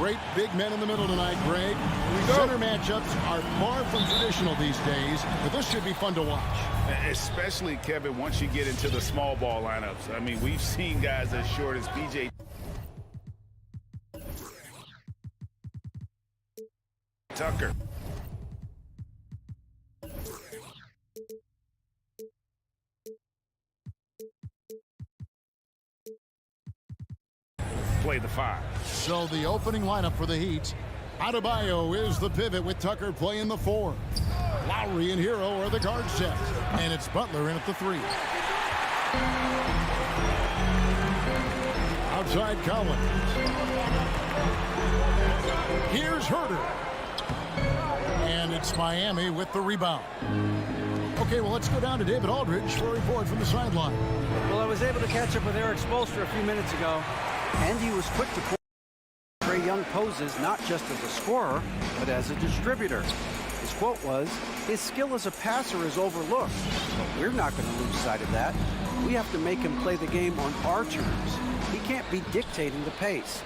great big men in the middle tonight, Greg. Center matchups are far from traditional these days, but this should be fun to watch. Especially, Kevin, once you get into the small ball lineups. I mean, we've seen guys as short as P.J. Tucker. Play the 5. So the opening lineup for the Heat. Adebayo is the pivot with Tucker playing the 4. Lowry and Hero are the guard set. And it's Butler in at the 3. Outside Collins. Here's Herter. And it's Miami with the rebound. Okay, well, let's go down to David Aldridge for a report from the sideline. Well, I was able to catch up with Eric Spoelstra a few minutes ago, and he was quick to point Trae Young poses not just as a scorer, but as a distributor. His quote was, "His skill as a passer is overlooked, but we're not going to lose sight of that. We have to make him play the game on our terms. He can't be dictating the pace."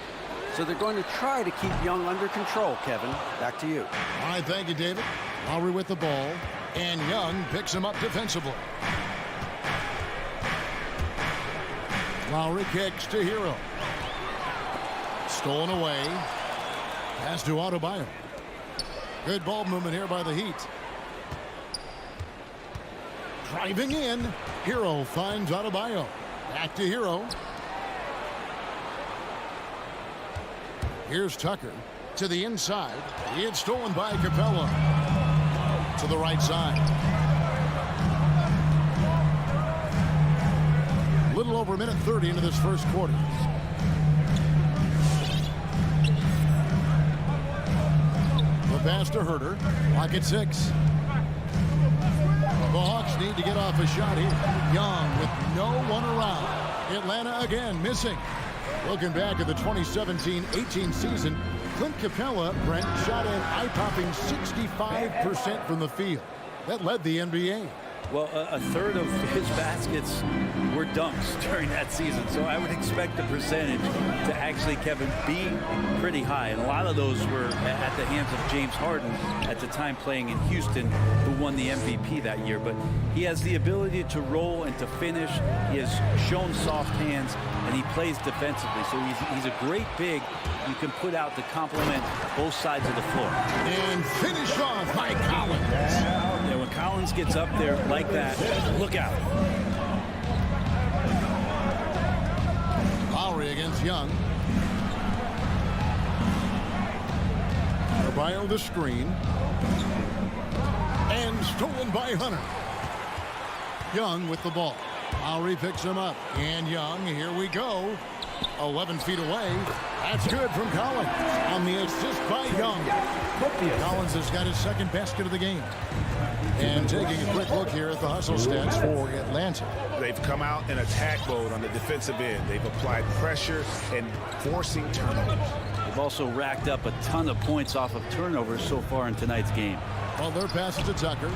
So they're going to try to keep Young under control, Kevin. Back to you. All right, thank you, David. Lowry with the ball, and Young picks him up defensively. Lowry kicks to Hero. Stolen away. Pass to Adebayo. Good ball movement here by the Heat. Driving in. Hero finds Adebayo. Back to Hero. Here's Tucker to the inside. It's stolen by Capella. To the right side. A little over a minute 30 into this first quarter. The pass to Herter. Lock at 6. The Hawks need to get off a shot here. Young with no one around. Atlanta again missing. Looking back at the 2017-18 season, Clint Capella, Brent, shot an eye-popping 65% from the field. That led the NBA. Well, a third of his baskets were dunks during that season, so I would expect the percentage to actually, Kevin, be pretty high. And a lot of those were at the hands of James Harden at the time playing in Houston, who won the MVP that year. But he has the ability to roll and to finish. He has shown soft hands, and he plays defensively. So he's a great big you can put out to complement both sides of the floor. And finish off by Collins. Yeah, when Collins gets up there like that, look out. Lowry against Young. Adebayo the screen. And stolen by Hunter. Young with the ball. Lowry picks him up. And Young, here we go. 11 feet away. That's good from Collins. On the assist by Young. Collins has got his second basket of the game. And taking a quick look here at the hustle stats for Atlanta. They've come out in attack mode on the defensive end. They've applied pressure and forcing turnovers. They've also racked up a ton of points off of turnovers so far in tonight's game. Well, their pass to Tucker.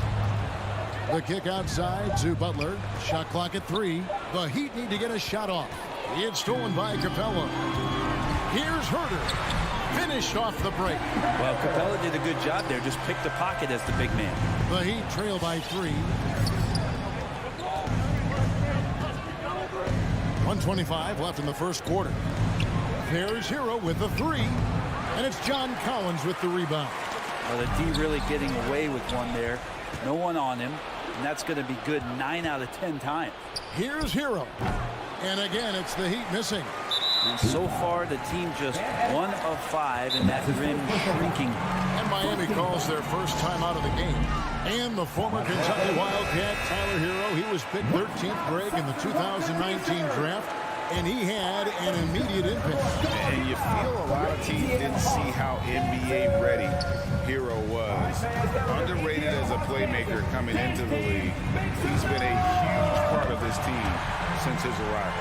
The kick outside to Butler. Shot clock at 3. The Heat need to get a shot off. It's stolen by Capella. Here's Herter. Finished off the break. Well, Capella did a good job there. Just picked the pocket as the big man. The Heat trail by 3. 1:25 left in the first quarter. There's Hero with the 3. And it's John Collins with the rebound. Well, the D really getting away with one there. No one on him. And that's going to be good 9 out of 10 times. Here's Hero. And again, it's the Heat missing. And so far, the team just 1 of 5 in that rim shrinking. And Miami calls their first time out of the game. And the former Kentucky Wildcat, Tyler Hero, he was picked 13th, Greg, in the 2019 draft. And he had an immediate impact. And you feel a lot of teams didn't see how NBA ready Hero was. Underrated as a playmaker coming into the league. He's been a huge part of this team since his arrival.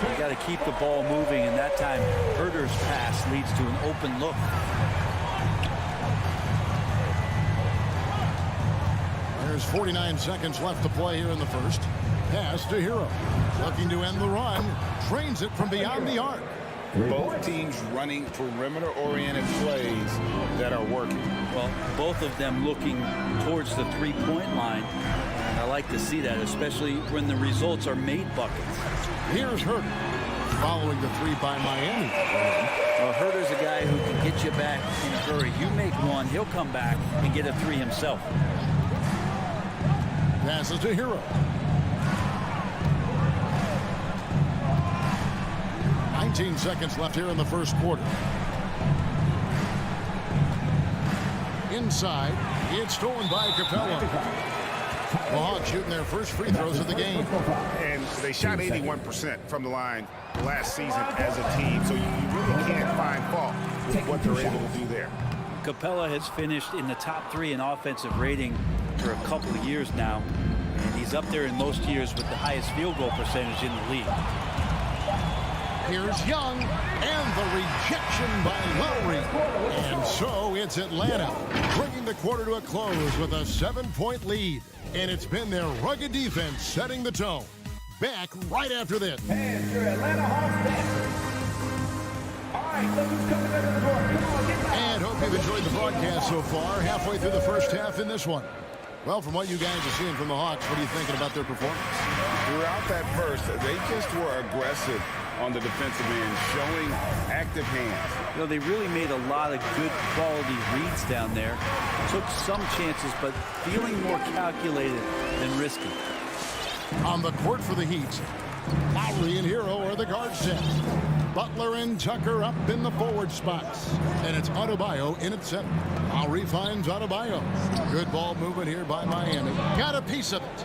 You got to keep the ball moving, and that time Herter's pass leads to an open look. There's 49 seconds left to play here in the first. Pass to Hero. Looking to end the run. Trains it from beyond the arc. Both teams running perimeter-oriented plays that are working. Well, both of them looking towards the three-point line. And I like to see that, especially when the results are made buckets. Here's Herter following the three by Miami. Well, Herter's a guy who can get you back in a hurry. You make one, he'll come back and get a three himself. Passes to Hero. 19 seconds left here in the first quarter. Inside, it's stolen by Capella. The Hawks shooting their first free throws of the game. And they shot 81% from the line last season as a team, so you really can't find fault with what they're able to do there. Capella has finished in the top 3 in offensive rating for a couple of years now, and he's up there in most years with the highest field goal percentage in the league. Here's Young, and the rejection by Lowry. And so it's Atlanta, bringing the quarter to a close with a 7-point lead. And it's been their rugged defense setting the tone. Back right after this. And your Atlanta Hawks back. All right, look who's coming into the door. Come on, get back. And hope you've enjoyed the broadcast so far. Halfway through the first half in this one. Well, from what you guys are seeing from the Hawks, what are you thinking about their performance? Throughout that first, they just were aggressive on the defensive end, showing active hands. You know, they really made a lot of good quality reads down there. Took some chances, but feeling more calculated than risky. On the court for the Heat, Lowry and Hero are the guard set. Butler and Tucker up in the forward spots. And it's Adebayo in at center. Lowry finds Adebayo. Good ball movement here by Miami. Got a piece of it.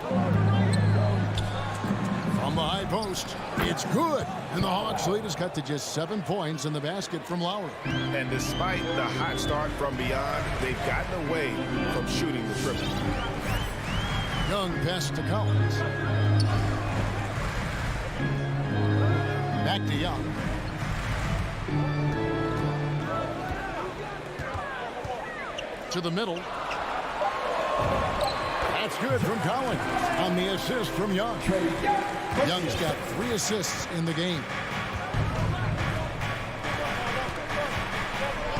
From the high post, it's good. And the Hawks lead is cut to just 7 points in the basket from Lowry. And despite the hot start from beyond, they've gotten away from shooting the triple. Young pass to Collins. Back to Young. To the middle. That's good from Collins on the assist from Young. Young's got 3 assists in the game.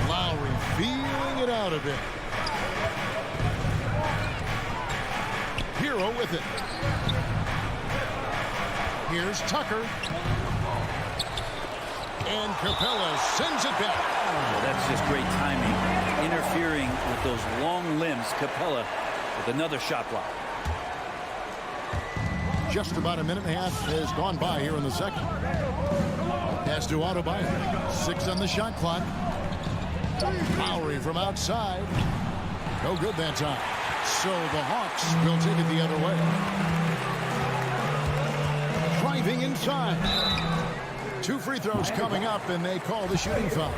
Lowry feeling it out a bit. Hero with it. Here's Tucker. And Capella sends it back. Oh, that's just great timing. Interfering with those long limbs. Capella with another shot block. Just about a minute and a half has gone by here in the second. Pass to Adebayo. 6 on the shot clock. Lowry from outside. No good that time. So the Hawks will take it the other way. Driving inside. 2 free throws coming up, and they call the shooting foul.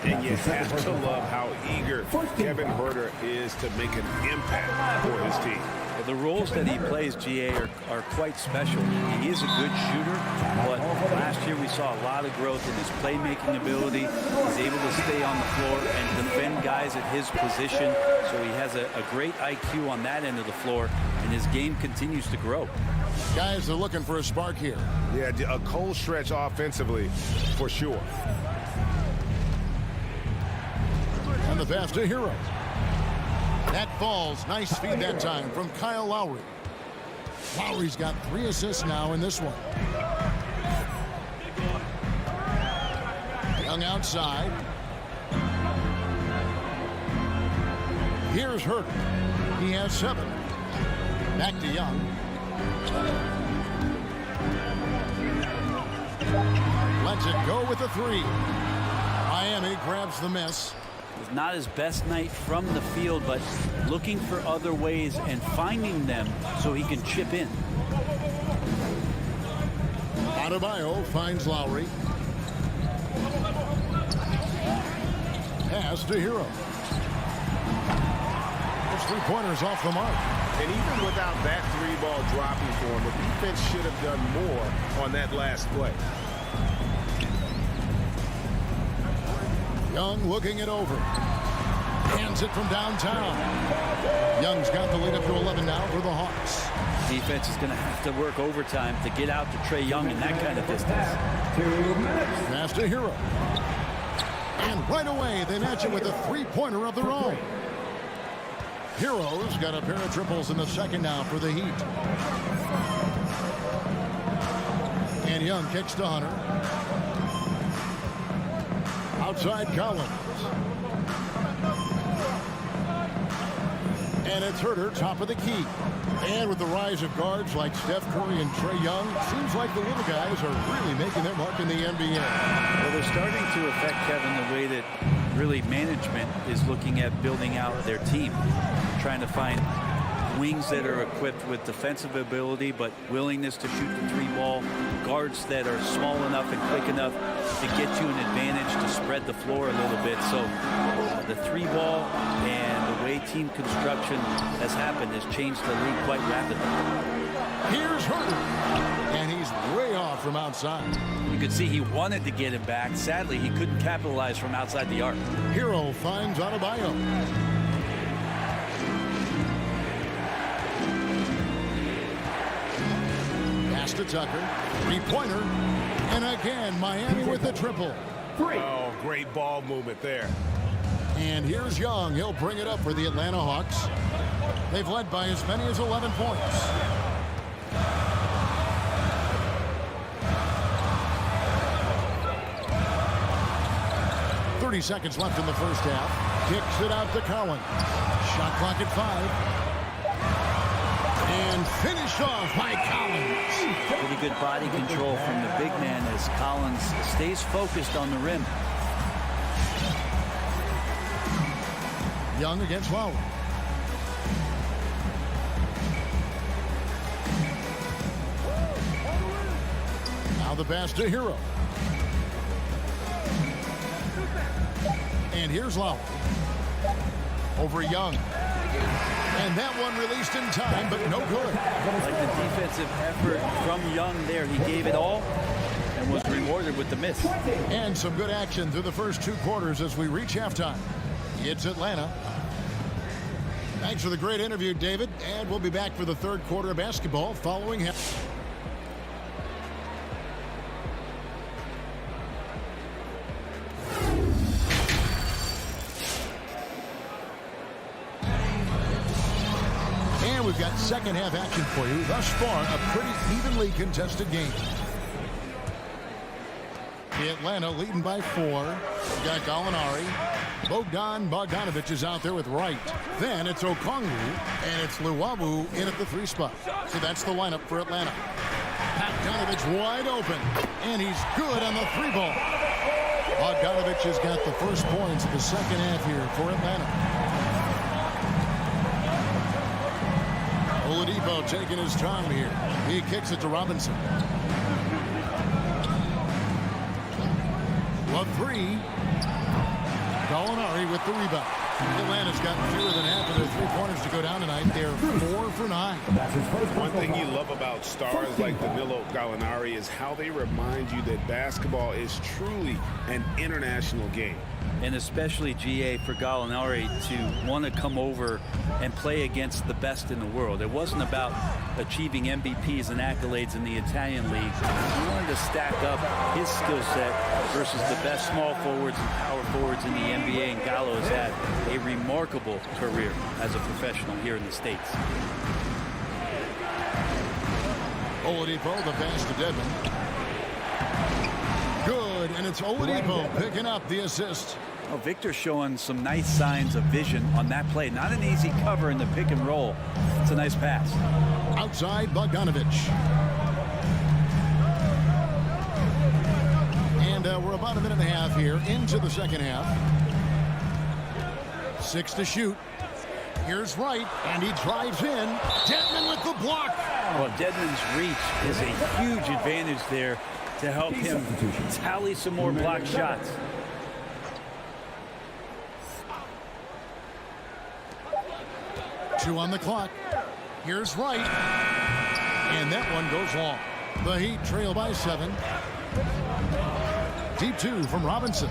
And you have to love how eager Kevin Herter is to make an impact for his team. Well, the roles that he plays, GA, are quite special. He is a good shooter, but last year we saw a lot of growth in his playmaking ability. He's able to stay on the floor and defend guys at his position, so he has a great IQ on that end of the floor, and his game continues to grow. Guys are looking for a spark here. Yeah, a cold stretch offensively, for sure. And the pass to Hero. That falls. Nice feed that time from Kyle Lowry. Lowry's got 3 assists now in this one. Young outside. Here's Herter. He has 7. Back to Young. Lets it go with a 3. Miami grabs the miss. It's not his best night from the field, but looking for other ways and finding them so he can chip in. Adebayo finds Lowry. Pass to Hero. Those 3-pointers off the mark. And even without that 3-ball dropping for him, the defense should have done more on that last play. Young looking it over. Hands it from downtown. Young's got the lead up to 11 now for the Hawks. Defense is going to have to work overtime to get out to Trae Young in that kind of distance. Pass to Hero. And right away, they match it with a three-pointer of their own. Hero's got a pair of triples in the second now for the Heat. And Young kicks to Hunter. Outside Collins. And it's Herter, top of the key. And with the rise of guards like Steph Curry and Trae Young, seems like the little guys are really making their mark in the NBA. Well, they're starting to affect, Kevin, the way that really management is looking at building out their team. Trying to find wings that are equipped with defensive ability but willingness to shoot the three ball, guards that are small enough and quick enough to get you an advantage to spread the floor a little bit. So the three ball and the way team construction has happened has changed the league quite rapidly. Here's Herter, and he's way off from outside. You could see he wanted to get him back. Sadly, he couldn't capitalize from outside the arc. Hero finds Adebayo. To Tucker, three-pointer, and again Miami with the triple. Oh, great ball movement there. And here's Young. He'll bring it up for the Atlanta Hawks. They've led by as many as 11 points. .30 seconds left in the first half. Kicks it out to Collins. Shot clock at 5. And finished off by Collins. Pretty good body control from the big man as Collins stays focused on the rim. Young against Lowry. Now the pass to Hero. And here's Lowry. Over Young. And that one released in time, but no good. Like the defensive effort from Young there. He gave it all and was rewarded with the miss. And some good action through the first two quarters as we reach halftime. It's Atlanta. Thanks for the great interview, David. And we'll be back for the third quarter of basketball following him. We've got second half action for you. Thus far, a pretty evenly contested game. Atlanta leading by 4. We got Gallinari. Bogdanovic is out there with Wright. Then it's Okongwu, and it's Luwawu in at the 3 spot. So that's the lineup for Atlanta. Bogdanovic wide open, and he's good on the 3 ball. Bogdanovic has got the first points of the second half here for Atlanta. Oladipo taking his time here. He kicks it to Robinson. Love 3. Gallinari with the rebound. Atlanta's got fewer than half of their three-pointers to go down tonight. They're 4 for 9. One thing you love about stars like Danilo Gallinari is how they remind you that basketball is truly an international game. And especially, GA, for Gallinari to want to come over and play against the best in the world. It wasn't about achieving MVPs and accolades in the Italian league. He wanted to stack up his skill set versus the best small forwards and power forwards in the NBA. And Gallo has had a remarkable career as a professional here in the States. Oladipo, the pass to Dedmon. Good, and it's Oladipo picking up the assist. Oh, Victor showing some nice signs of vision on that play. Not an easy cover in the pick and roll. It's a nice pass. Outside Bogdanovic. And we're about a minute and a half here into the second half. 6 to shoot. Here's Wright, and he drives in. Dedmon with the block. Well, Dedmon's reach is a huge advantage there to help him tally some more block shots. Two on the clock. Here's Wright. And that one goes long. The Heat trail by 7. Deep 2 from Robinson.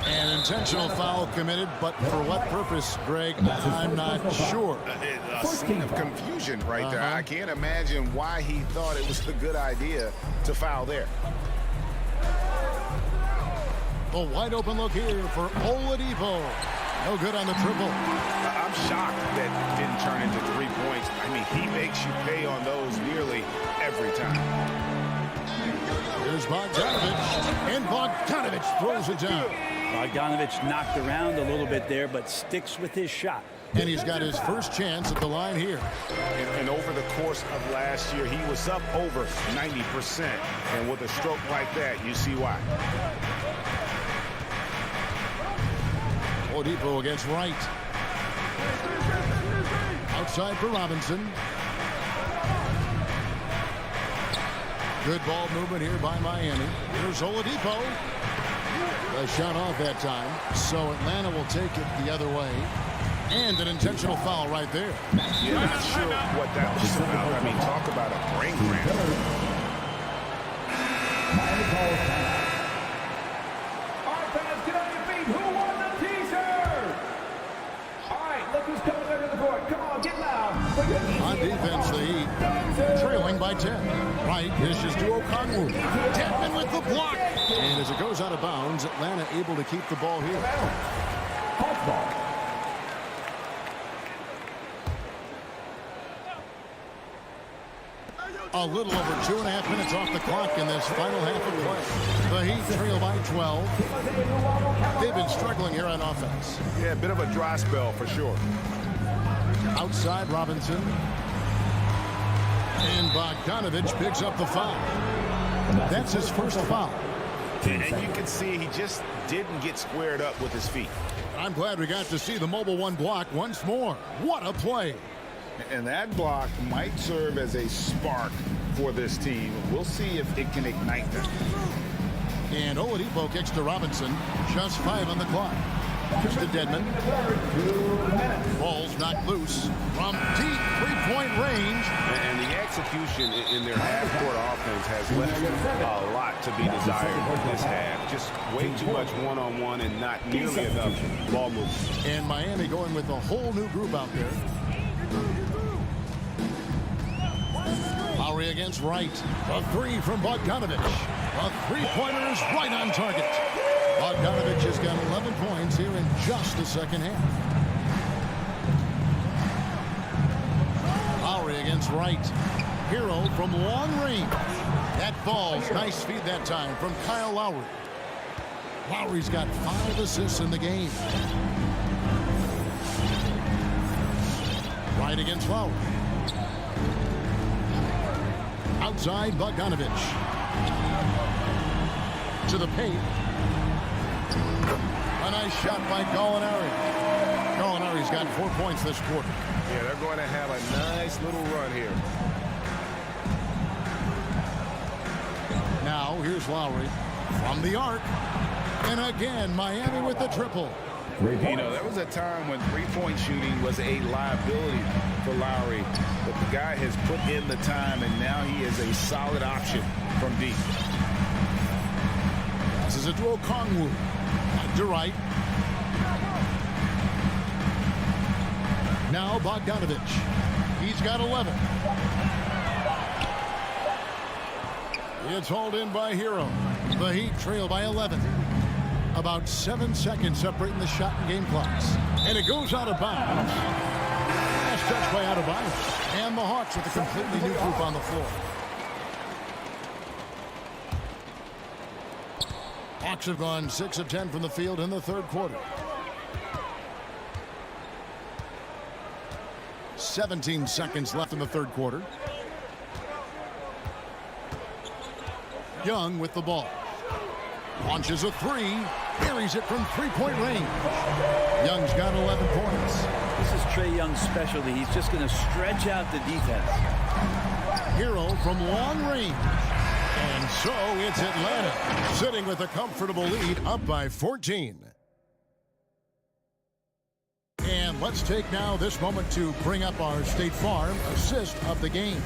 And intentional foul committed, but for what purpose, Greg? I'm not sure. A scene of confusion right there. I can't imagine why he thought it was a good idea to foul there. A wide open look here for Oladipo. No good on the triple. I'm shocked that didn't turn into 3 points. I mean, he makes you pay on those nearly every time. Here's Bogdanovich, and Bogdanovich throws it down. Bogdanovich knocked around a little bit there, but sticks with his shot. And he's got his first chance at the line here. And over the course of last year, he was up over 90%. And with a stroke like that, you see why. Oladipo against Wright. Outside for Robinson. Good ball movement here by Miami. Here's Oladipo. A shot off that time. So Atlanta will take it the other way. And an intentional foul right there. You're not sure what that was about. I mean, talk about a brain cramp. Miami calls time. All right, fans, get on your feet. Who won the T-shirt? All right, look who's coming under the board. Come on, get loud. On defense, the Heat trailing by 10. Wright dishes to Okongwu. Dedmon with the block. And as it goes out of bounds, Atlanta able to keep the ball here. Hawks ball. A little over 2.5 minutes off the clock in this final half of play. The Heat trail by 12. They've been struggling here on offense. Yeah, a bit of a dry spell for sure. Outside Robinson. And Bogdanovich picks up the foul. That's his first foul. And you can see he just didn't get squared up with his feet. I'm glad we got to see the mobile one block once more. What a play. And that block might serve as a spark for this team. We'll see if it can ignite them. And Oladipo kicks to Robinson. Just 5 on the clock. Here's to Dedmon. Ball's knocked loose from deep three-point range. And the execution in their half-court offense has left a lot to be desired in this half. Just way too much one-on-one and not nearly enough ball movement. And Miami going with a whole new group out there. Lowry against Wright. A three from Bogdanovich. A three-pointer is right on target. Bogdanovich has got 11 points here in just the second half. Lowry against Wright. Hero from long range. That ball's nice feed that time from Kyle Lowry. Lowry's got 5 assists in the game. Wright against Lowry. Outside Bogdanovich. To the paint. A nice shot by Gallinari. Gallinari's got 4 points this quarter. Yeah, they're going to have a nice little run here. Now, here's Lowry from the arc. And again, Miami with the triple. You know, there was a time when three-point shooting was a liability for Lowry. But the guy has put in the time, and now he is a solid option from deep. This is a duo Okongwu. To Wright. Now Bogdanovich. He's got 11. It's hauled in by Hero. The Heat trail by 11. About 7 seconds separating the shot and game clocks. And it goes out of bounds. Last touch by out of bounds. And the Hawks with a completely new group on the floor. Hawks have gone 6 of 10 from the field in the third quarter. 17 seconds left in the third quarter. Young with the ball. Launches a three. Carries it from three-point range. Young's got 11 points. This is Trae Young's specialty. He's just going to stretch out the defense. Hero from long range. And so it's Atlanta sitting with a comfortable lead up by 14. And let's take now this moment to bring up our State Farm assist of the game.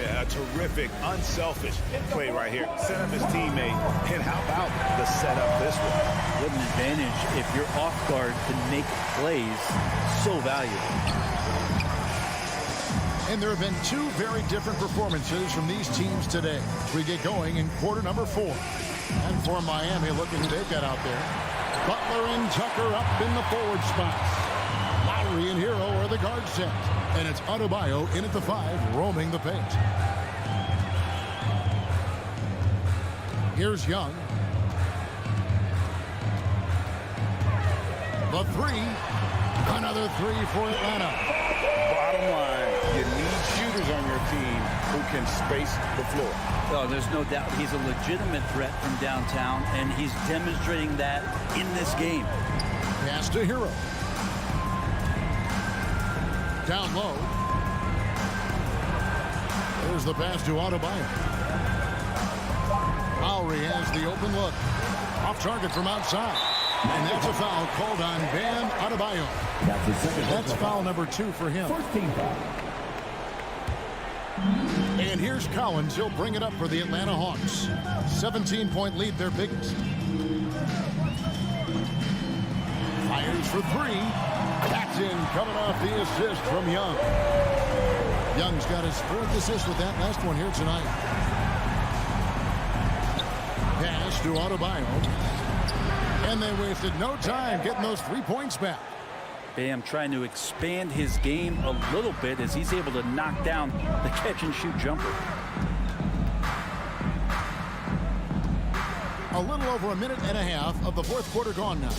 Yeah, a terrific, unselfish play right here. Set up his teammate, and how about the setup this one? What an advantage if you're off guard to make plays. So valuable. And there have been two very different performances from these teams today. We get going in quarter number 4. And for Miami, look at who they've got out there. Butler and Tucker up in the forward spots. Lowry and Hero are the guard set. And it's Adebayo in at the 5, roaming the paint. Here's Young. The 3. Another 3 for Atlanta. Bottom line, you need shooters on your team who can space the floor. Oh, there's no doubt he's a legitimate threat from downtown, and he's demonstrating that in this game. Pass to Hero. Down low. There's the pass to Adebayo. Lowry has the open look. Off target from outside. And that's a foul called on Bam Adebayo. That's foul number 2 for him. And here's Collins. He'll bring it up for the Atlanta Hawks. 17-point lead, their biggest. Fires for 3. That's in, coming off the assist from Young. Young's got his 4th assist with that last one here tonight. Pass to Adebayo. And they wasted no time getting those 3 points back. Bam trying to expand his game a little bit as he's able to knock down the catch-and-shoot jumper. A little over a minute and a half of the 4th quarter gone now.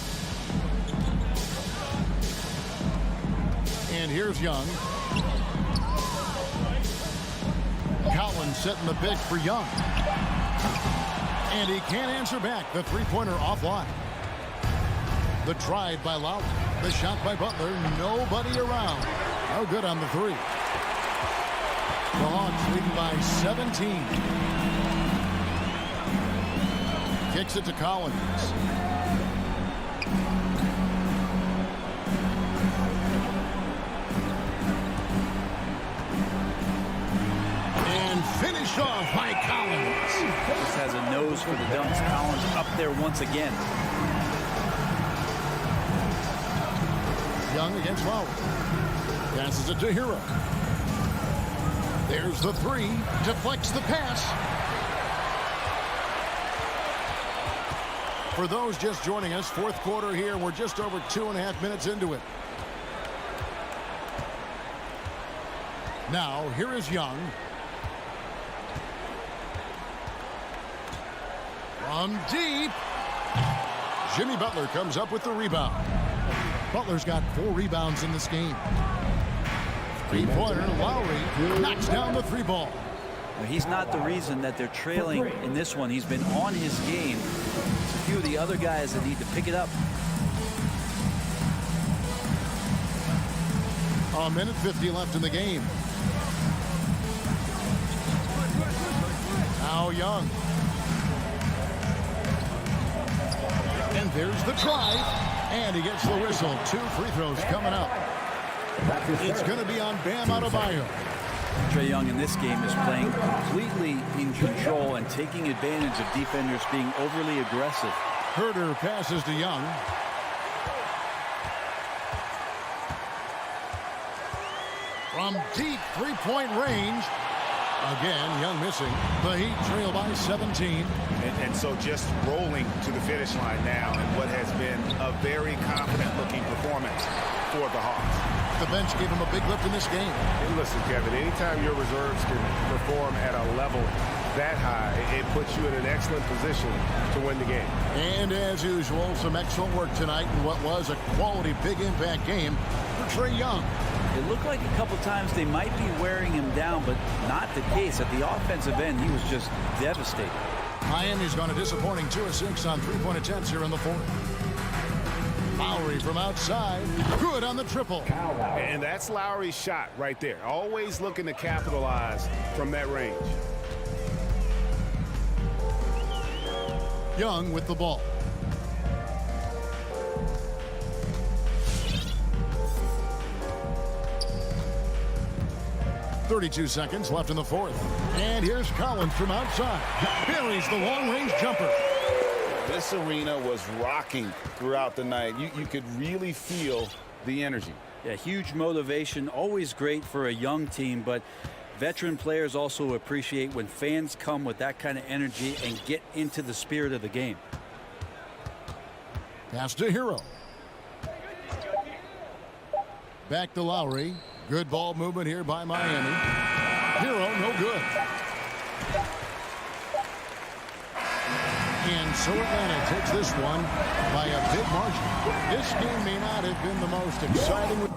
And here's Young. Collins setting the pitch for Young. And he can't answer back. The 3-pointer offline. The drive by Lowry. The shot by Butler. Nobody around. No good on the 3. The Hawks leading by 17. Kicks it to Collins. And finished off by Collins. Just has a nose for the dunks. Collins up there once again. Young against Lowry. Passes it to Hero. There's the 3. Deflects the pass. For those just joining us, 4th quarter here. We're just over 2.5 minutes into it. Now, here is Young. From deep. Jimmy Butler comes up with the rebound. Butler's got 4 rebounds in this game. 3-pointer, Lowry knocks down the 3 ball. He's not the reason that they're trailing in this one. He's been on his game. It's a few of the other guys that need to pick it up. A minute 50 left in the game. Now Young. And there's the drive. And he gets the whistle. 2 free throws coming up. It's going to be on Bam Adebayo. Trae Young in this game is playing completely in control and taking advantage of defenders being overly aggressive. Herter passes to Young. From deep 3-point range. Again, Young missing. The Heat trail by 17. And so just rolling to the finish line now in what has been a very confident-looking performance for the Hawks. The bench gave him a big lift in this game. And listen, Kevin, anytime your reserves can perform at a level that high, it puts you in an excellent position to win the game. And as usual, some excellent work tonight in what was a quality big impact game for Trae Young. It looked like a couple times they might be wearing him down, but not the case. At the offensive end, he was just devastated. Miami's gone a disappointing 2 of 6 on 3-point attempts here in the 4th. Lowry from outside. Good on the triple. And that's Lowry's shot right there. Always looking to capitalize from that range. Young with the ball. 32 seconds left in the fourth. And here's Collins from outside. Buries the long-range jumper. This arena was rocking throughout the night. You could really feel the energy. Yeah, huge motivation, always great for a young team, but veteran players also appreciate when fans come with that kind of energy and get into the spirit of the game. Pass to Hero. Back to Lowry. Good ball movement here by Miami. Hero, no good. And so Atlanta takes this one by a big margin. This game may not have been the most exciting.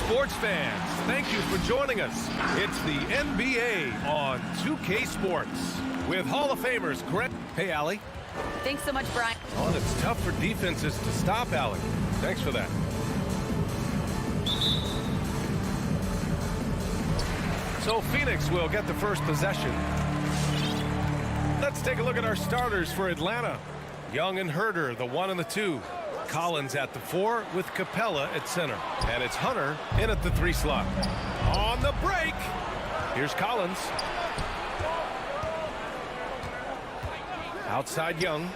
sports fans, thank you for joining us. It's the NBA on 2K Sports with Hall of Famers Greg. Hey, Allie. Thanks so much, Brian. Oh, it's tough for defenses to stop Allie. Thanks for that. So Phoenix will get the first possession. Let's take a look at our starters for Atlanta. Young and Herder, the 1 and the 2. Collins at the 4 with Capella at center. And it's Hunter in at the 3 slot. On the break, here's Collins. Outside Young.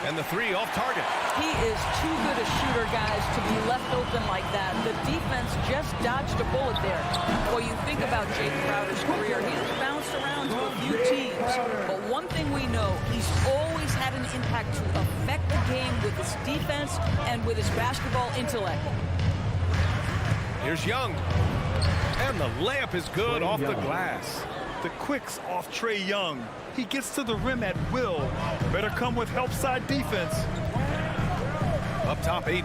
And the 3 off target. He is too good a shooter, guys, to be left open like that. The defense just dodged a bullet there. Well, you think about Jay Crowder's career. He's bounced around to a few teams. But one thing we know, he's always had an impact to affect the game with his defense and with his basketball intellect. Here's Young. And the layup is good off the glass. The quicks off Trae Young. He gets to the rim at will. Better come with help side defense. Up top, Aiden.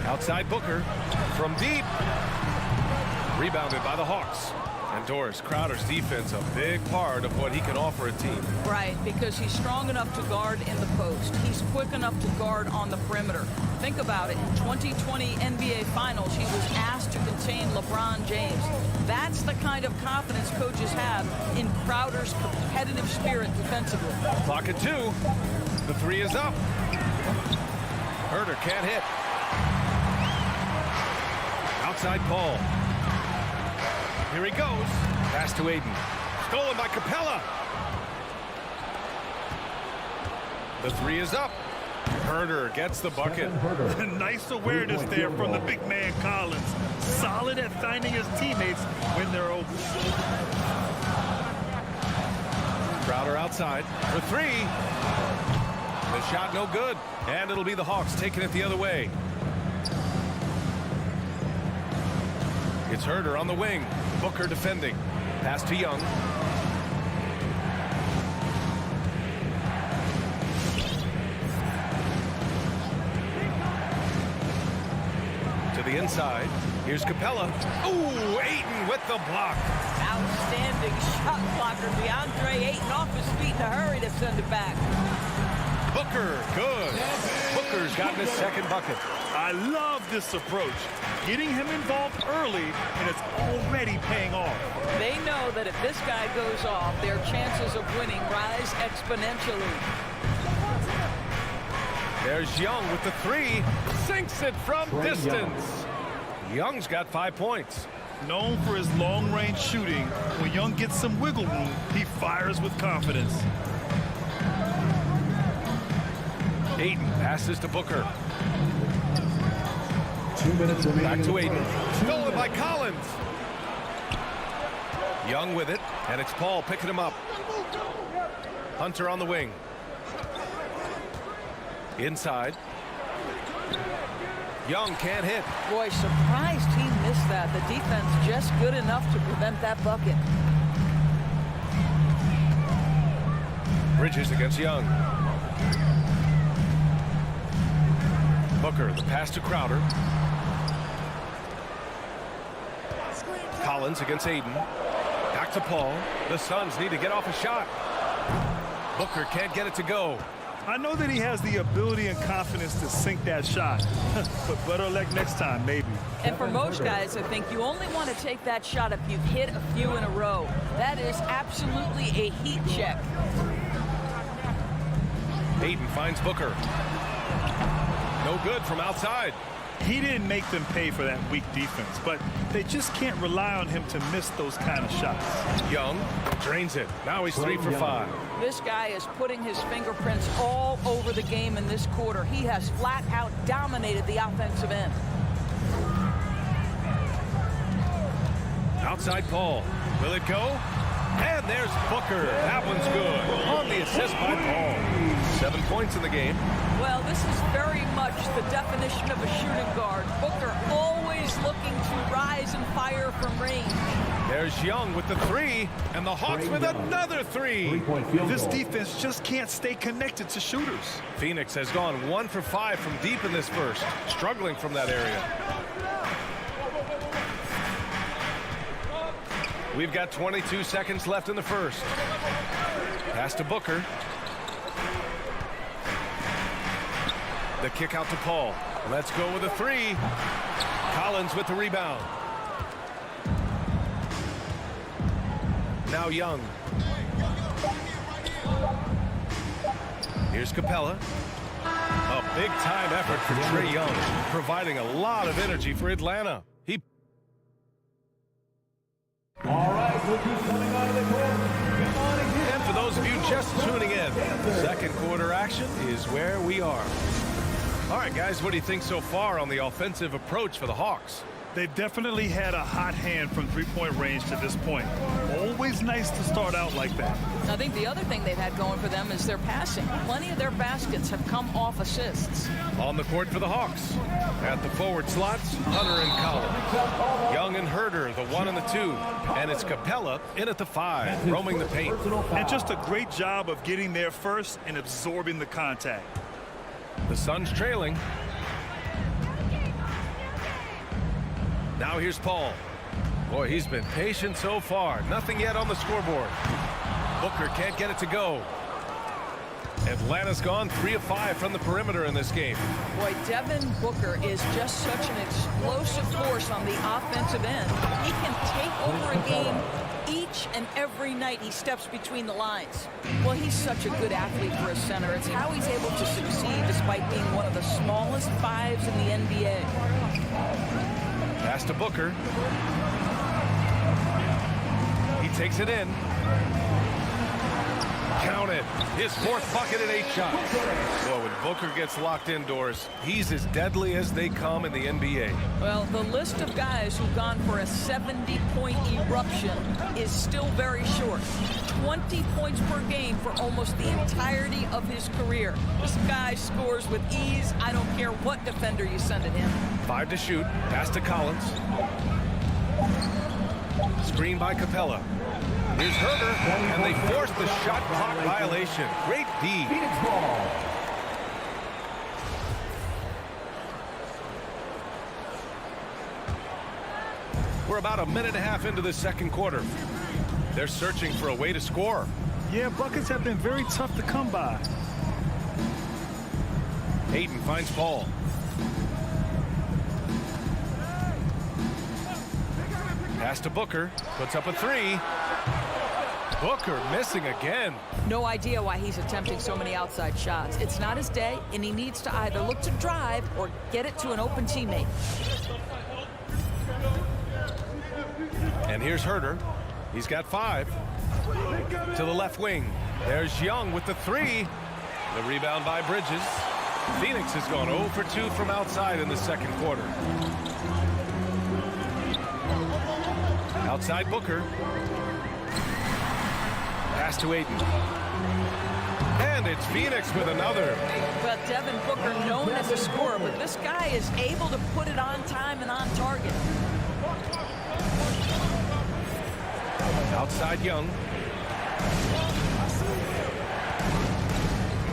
Outside Booker. From deep. Rebounded by the Hawks. And Doris, Crowder's defense, a big part of what he can offer a team. Right, because he's strong enough to guard in the post. He's quick enough to guard on the perimeter. Think about it. In 2020 NBA Finals, he was asked to contain LeBron James. That's the kind of confidence coaches have in Crowder's competitive spirit defensively. Clock at 2. The 3 is up. Herder can't hit. Outside Paul. Here he goes. Pass to Aiden. Stolen by Capella. The 3 is up. Herder gets the bucket. Nice awareness there from the big man Collins. Solid at finding his teammates when they're open. Crowder outside for 3. The shot no good. And it'll be the Hawks taking it the other way. It's Herder on the wing. Booker defending. Pass to Young. To the inside. Here's Capella. Ooh, Ayton with the block. Outstanding shot blocker. DeAndre Ayton off his feet in a hurry to send it back. Booker, good. Booker's gotten his second bucket. I love this approach. Getting him involved early, and it's already paying off. They know that if this guy goes off, their chances of winning rise exponentially. There's Young with the 3. Sinks it from distance. Young's got 5 points. Known for his long-range shooting, when Young gets some wiggle room, he fires with confidence. Ayton passes to Booker. 2 minutes back to Ayton. Stolen by Collins. Young with it, and it's Paul picking him up. Hunter on the wing. Inside. Young can't hit. Boy, surprised he missed that. The defense just good enough to prevent that bucket. Bridges against Young. Booker, the pass to Crowder. Collins against Aiden. Back to Paul. The Suns need to get off a shot. Booker can't get it to go. I know that he has the ability and confidence to sink that shot, but better luck next time, maybe. And for most guys, I think you only want to take that shot if you've hit a few in a row. That is absolutely a heat check. Aiden finds Booker. No good from outside. He didn't make them pay for that weak defense, but they just can't rely on him to miss those kind of shots. Young drains it. Now he's 3 for 5. This guy is putting his fingerprints all over the game in this quarter. He has flat out dominated the offensive end. Outside Paul. Will it go? And there's Booker. That one's good. On the assist by Paul. 7 points in the game. Well, this is very much the definition of a shooting guard. Booker always looking to rise and fire from range. There's Young with the three, and the Hawks with another three. This defense just can't stay connected to shooters. Phoenix has gone 1 for 5 from deep in this first, struggling from that area. We've got 22 seconds left in the first. Pass to Booker. The kick out to Paul. Let's go with a three. Collins with the rebound. Now Young. Here's Capella. A big-time effort for Trae Young, providing a lot of energy for Atlanta. All right, look who's coming out of the court. Good morning. And for those of you just tuning in, second quarter action is where we are. All right, guys, what do you think so far on the offensive approach for the Hawks? They've definitely had a hot hand from three-point range to this point. Always nice to start out like that. I think the other thing they've had going for them is their passing. Plenty of their baskets have come off assists. On the court for the Hawks. At the forward slots, Hunter and Collins. Young and Herder, the 1 and the 2. And it's Capella in at the 5, roaming the paint. And just a great job of getting there first and absorbing the contact. The Suns trailing. Now here's Paul. Boy, he's been patient so far. Nothing yet on the scoreboard. Booker can't get it to go. Atlanta's gone 3 of 5 from the perimeter in this game. Boy, Devin Booker is just such an explosive force on the offensive end. He can take over a game each and every night he steps between the lines. Well, he's such a good athlete for a center. It's how he's able to succeed despite being one of the smallest 5s in the NBA. Pass to Booker. He takes it in. Count it. His 4th bucket at 8 shots. Well, when Booker gets locked indoors, he's as deadly as they come in the NBA. Well, the list of guys who've gone for a 70-point eruption is still very short. 20 points per game for almost the entirety of his career. This guy scores with ease. I don't care what defender you send at him. 5 to shoot. Pass to Collins. Screen by Capella. Here's Herder, and they force the shot clock violation. Great D. Phoenix ball. We're about a minute and a half into the second quarter. They're searching for a way to score. Yeah, buckets have been very tough to come by. Hayden finds Paul. Pass to Booker. Puts up a 3. Booker missing again. No idea why he's attempting so many outside shots. It's not his day, and he needs to either look to drive or get it to an open teammate. And here's Herder. He's got 5. To the left wing. There's Young with the 3. The rebound by Bridges. Phoenix has gone 0 for 2 from outside in the second quarter. Outside Booker. Pass to Ayton. And it's Phoenix with another. Well, Devin Booker known as a scorer, but this guy is able to put it on time and on target. Outside Young.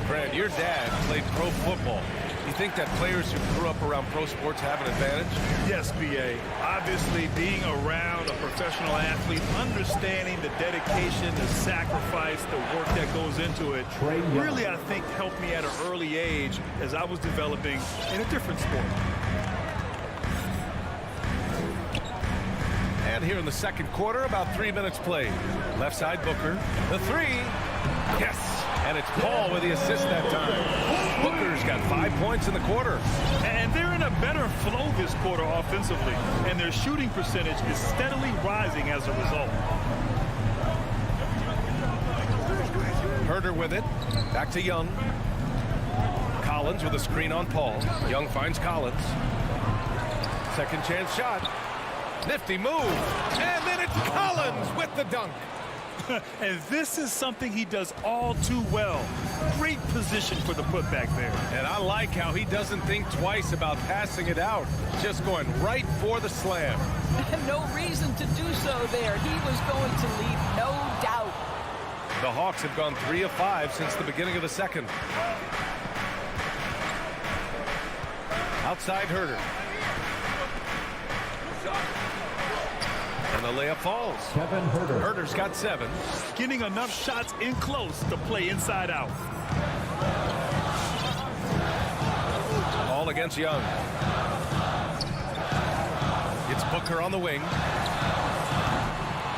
Brad, your dad played pro football. You think that players who grew up around pro sports have an advantage? Yes, B.A. Obviously, being around a professional athlete, understanding the dedication, the sacrifice, the work that goes into it, really, I think, helped me at an early age as I was developing in a different sport. And here in the second quarter, about 3 minutes played. Left side Booker. The 3. Yes. And it's Paul with the assist that time. Booker's got 5 points in the quarter. And they're in a better flow this quarter offensively. And their shooting percentage is steadily rising as a result. Herder with it. Back to Young. Collins with a screen on Paul. Young finds Collins. Second chance shot. Nifty move. And then it's Collins with the dunk. And this is something he does all too well. Great position for the putback there. And I like how he doesn't think twice about passing it out. Just going right for the slam. No reason to do so there. He was going to leave no doubt. The Hawks have gone 3 of 5 since the beginning of the second. Outside Herder. And the layup falls. Kevin Herder. Herder's got 7. Getting enough shots in close to play inside out. Ball against Young. It's Booker on the wing.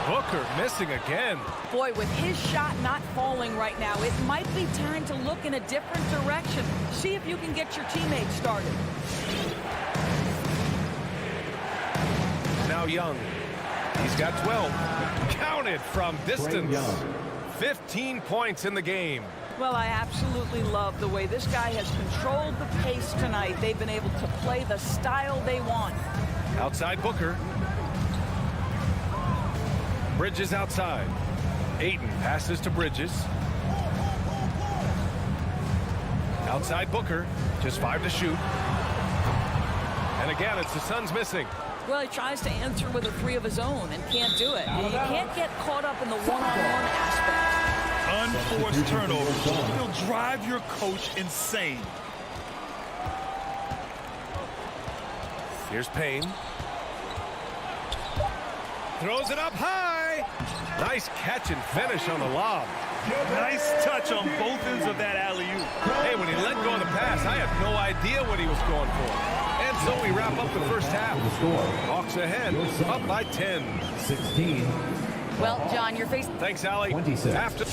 Booker missing again. Boy, with his shot not falling right now, it might be time to look in a different direction. See if you can get your teammates started. Now Young. He's got 12. Counted from distance. 15 points in the game. Well, I absolutely love the way this guy has controlled the pace tonight. They've been able to play the style they want. Outside Booker. Bridges outside. Ayton passes to Bridges. Outside Booker. Just 5 to shoot. And again, it's the Suns missing. Well, he tries to answer with a 3 of his own and can't do it. You can't get caught up in the one-on-one aspect. Unforced turnovers. They'll drive your coach insane. Here's Payne. Throws it up high. Nice catch and finish on the lob. Nice touch on both ends of that alley-oop. Hey, when he let go of the pass, I had no idea what he was going for. And so we wrap up the first half. Hawks ahead, up by 10. 16. Well, John, you're facing... Thanks, Allie. 26. After...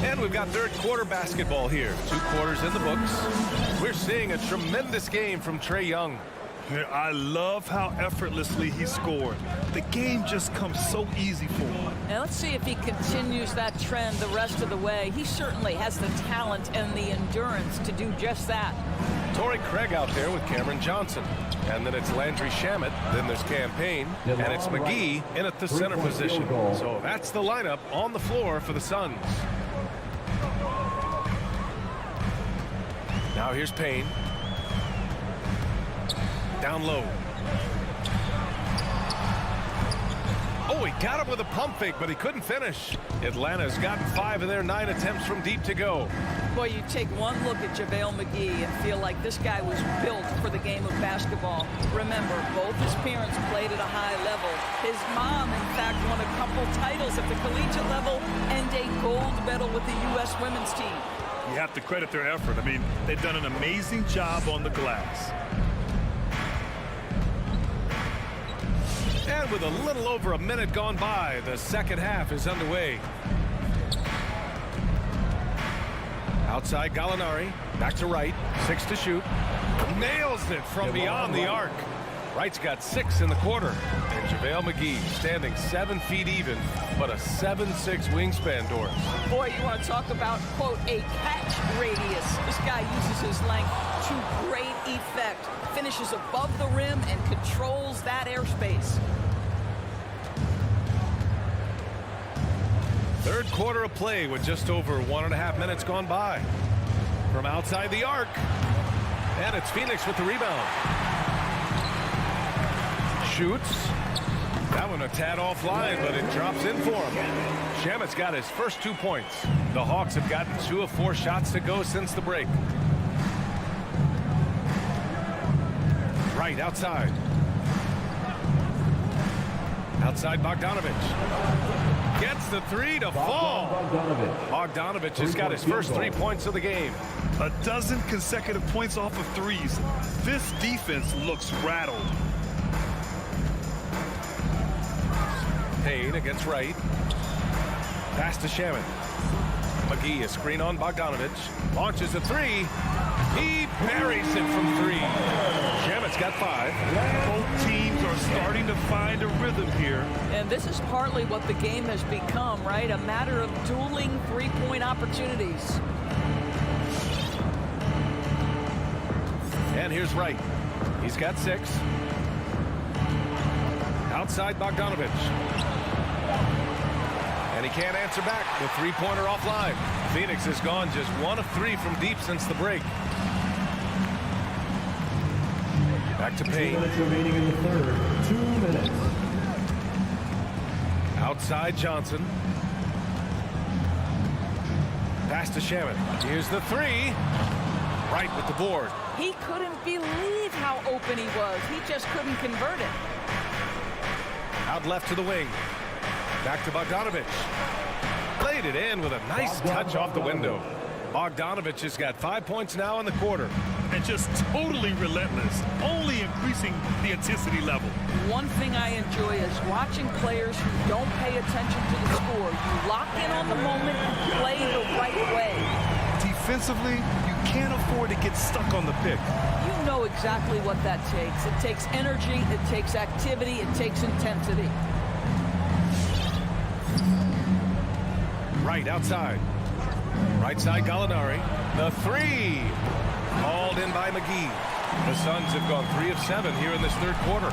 And we've got third quarter basketball here. 2 quarters in the books. We're seeing a tremendous game from Trae Young. I love how effortlessly he scored. The game just comes so easy for him. Now, let's see if he continues that trend the rest of the way. He certainly has the talent and the endurance to do just that. Torrey Craig out there with Cameron Johnson. And then it's Landry Shamet. Then there's Campaign. And it's McGee in at the center position. So that's the lineup on the floor for the Suns. Now here's Payne. Down low. Oh, he got him with a pump fake, but he couldn't finish. Atlanta's gotten 5 of their 9 attempts from deep to go. Boy, you take one look at JaVale McGee and feel like this guy was built for the game of basketball. Remember, both his parents played at a high level. His mom, in fact, won a couple titles at the collegiate level and a gold medal with the U.S. women's team. You have to credit their effort. I mean, they've done an amazing job on the glass. And with a little over a minute gone by, the second half is underway. Outside Gallinari, back to Wright, 6 to shoot. Nails it from beyond the arc. Wright's got 6 in the quarter. And JaVale McGee standing 7 feet even, but a 7'6" wingspan, Doris. Boy, you want to talk about, quote, a catch radius. This guy uses his length to great effect. Finishes above the rim and controls that airspace. Third quarter of play with just over 1.5 minutes gone by. From outside the arc. And it's Phoenix with the rebound. Shoots. That one a tad offline, but it drops in for him. Shamet's got his first 2 points. The Hawks have gotten 2 of 4 shots to go since the break. Right outside. Outside Bogdanovich. Gets the 3 to fall. Bogdanovich has got his first 3 points of the game. A dozen consecutive points off of threes. This defense looks rattled. Payne against Wright. Pass to Shamet. McGee, a screen on Bogdanovich. Launches a 3. He buries it from 3. Shamet's got 5. Both teams are starting to find a rhythm here. And this is partly what the game has become, right? A matter of dueling three-point opportunities. And here's Wright. He's got 6. Outside Bogdanovich. And he can't answer back. The three-pointer offline. Phoenix has gone just 1 of 3 from deep since the break. Back to Payne. 2 minutes remaining in the third. 2 minutes. Outside Johnson. Pass to Shaman. Here's the 3. Right with the board. He couldn't believe how open he was. He just couldn't convert it. Out left to the wing. Back to Bogdanovich. Played it in with a nice touch off the window. Bogdanovich has got 5 points now in the quarter. And just totally relentless, only increasing the intensity level. One thing I enjoy is watching players who don't pay attention to the score. You lock in on the moment and play the right way. Defensively, you can't afford to get stuck on the pick. You know exactly what that takes. It takes energy, it takes activity, it takes intensity. Right outside. Right side Gallinari. The 3. Called in by McGee. The Suns have gone 3 of 7 here in this third quarter.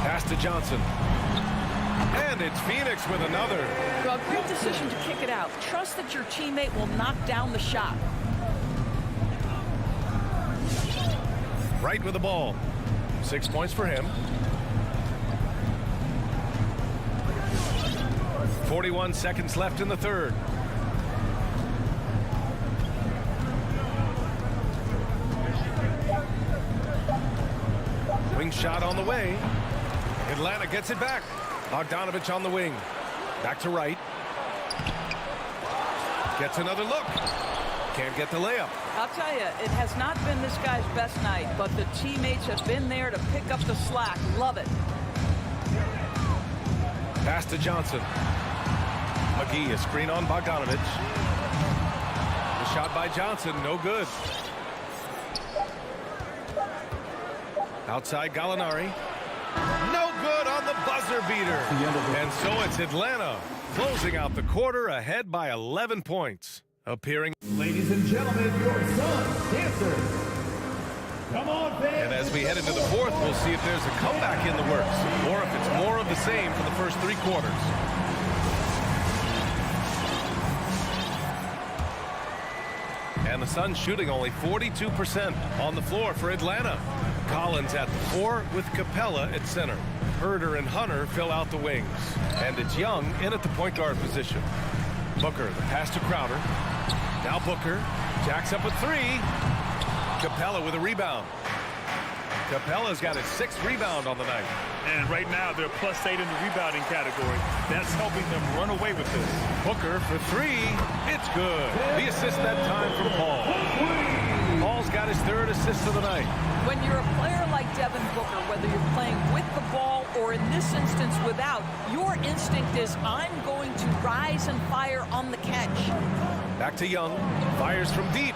Pass to Johnson. And it's Phoenix with another. Well, great decision to kick it out. Trust that your teammate will knock down the shot. Right with the ball. 6 points for him. 41 seconds left in the third. Wing shot on the way. Atlanta gets it back. Bogdanovich on the wing. Back to Wright. Gets another look. Can't get the layup. I'll tell you, it has not been this guy's best night, but the teammates have been there to pick up the slack. Love it. Pass to Johnson. McGee, a screen on Bogdanovich. The shot by Johnson, no good. Outside Gallinari. No good on the buzzer beater. And so it's Atlanta closing out the quarter ahead by 11 points. Appearing. Ladies and gentlemen, your Suns dancers. Come on, fans. And as we head into the fourth, we'll see if there's a comeback in the works or if it's more of the same for the first 3 quarters. And the Suns shooting only 42% on the floor for Atlanta. Collins at the 4 with Capella at center. Herder and Hunter fill out the wings. And it's Young in at the point guard position. Booker, the pass to Crowder. Now Booker jacks up a 3. Capella with a rebound. Capella's got his 6th rebound on the night. And right now, they're +8 in the rebounding category. That's helping them run away with this. Booker for 3. It's good. The assist that time from Paul. Paul's got his 3rd assist of the night. When you're a player like Devin Booker, whether you're playing with the ball or in this instance without, your instinct is I'm going to rise and fire on the catch. Back to Young. Fires from deep.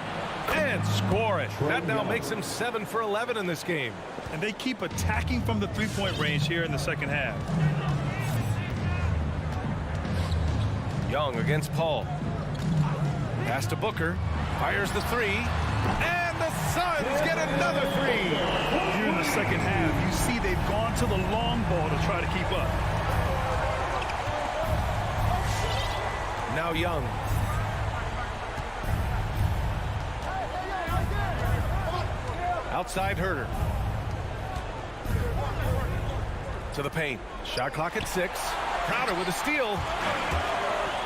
And score it. That now makes him 7 for 11 in this game. And they keep attacking from the three-point range here in the second half. Young against Paul. Pass to Booker. Fires the 3. And the Suns get another 3. Here in the second half, you see they've gone to the long ball to try to keep up. Now Young. Outside Herder. To the paint. Shot clock at 6. Crowder with a steal.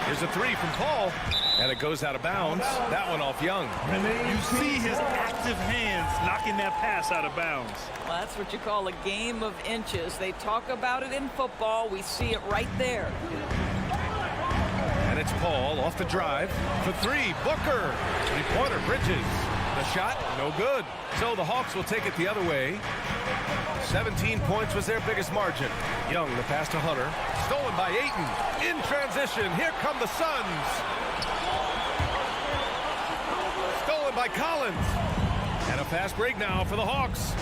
Here's a 3 from Paul. And it goes out of bounds. That one off Young. You see his active hands knocking that pass out of bounds. Well, that's what you call a game of inches. They talk about it in football. We see it right there. And it's Paul off the drive for 3. Booker. 3-pointer. Bridges. The shot, no good. So the Hawks will take it the other way. 17 points was their biggest margin. Young, the pass to Hunter. Stolen by Ayton. In transition, here come the Suns. Stolen by Collins. And a fast break now for the Hawks.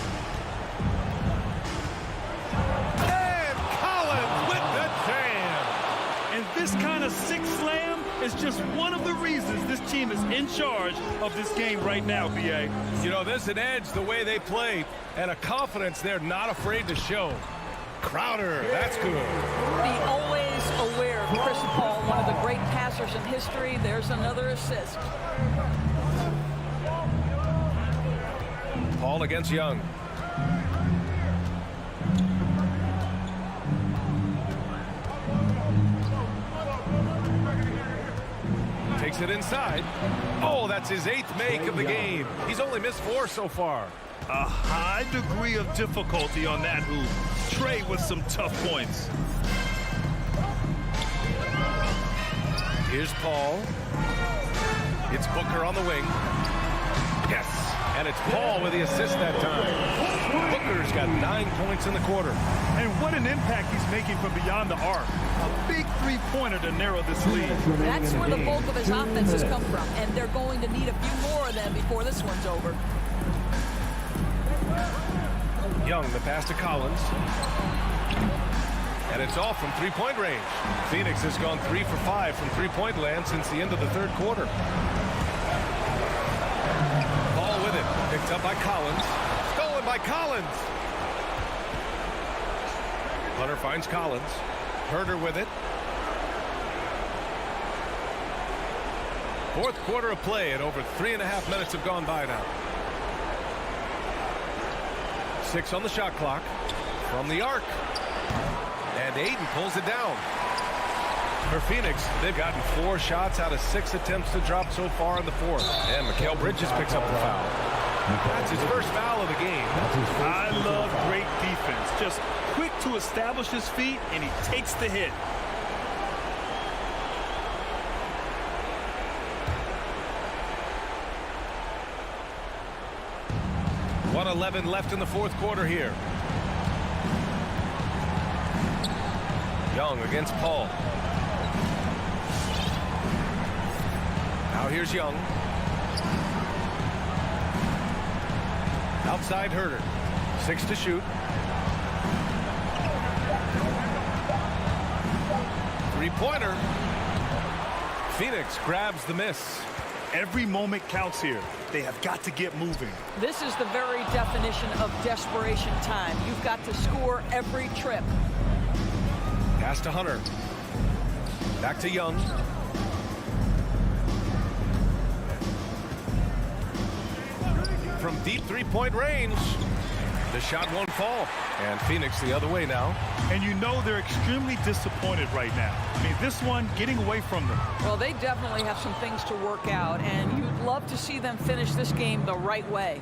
This kind of six slam is just one of the reasons this team is in charge of this game right now, B.A. You know, there's an edge the way they play and a confidence they're not afraid to show. Crowder, that's good. Be always aware of Chris Paul, one of the great passers in history. There's another assist. Paul against Young. Takes it inside. Oh, that's his 8th make of the game. He's only missed 4 so far. A high degree of difficulty on that hoop. Trey with some tough points. Here's Paul. It's Booker on the wing. Yes. And it's Paul with the assist that time. Booker's got 9 points in the quarter. And what an impact he's making from beyond the arc. A big three-pointer to narrow this lead. That's where the bulk of his offense has come from, and they're going to need a few more of them before this one's over. Young, the pass to Collins. And it's off from three-point range. Phoenix has gone 3 for 5 from three-point land since the end of the third quarter. Ball with it. Picked up by Collins. Stolen by Collins. Hunter finds Collins. Herder with it. Fourth quarter of play, and over 3.5 minutes have gone by now. 6 on the shot clock. From the arc. And Aiden pulls it down. For Phoenix, they've gotten 4 shots out of 6 attempts to drop so far in the fourth. And Mikal Bridges picks up the foul. That's his first foul of the game. I love great defense. Just quick to establish his feet, and he takes the hit. .11 left in the fourth quarter here. Young against Paul. Now here's Young. Outside Herder. 6 to shoot. 3-pointer. Phoenix grabs the miss. Every moment counts here. They have got to get moving. This is the very definition of desperation time. You've got to score every trip. Pass to Hunter. Back to Young. From deep three-point range. The shot won't fall. And Phoenix the other way now. And you know they're extremely disappointed right now. I mean, this one getting away from them. Well, they definitely have some things to work out, and you'd love to see them finish this game the right way.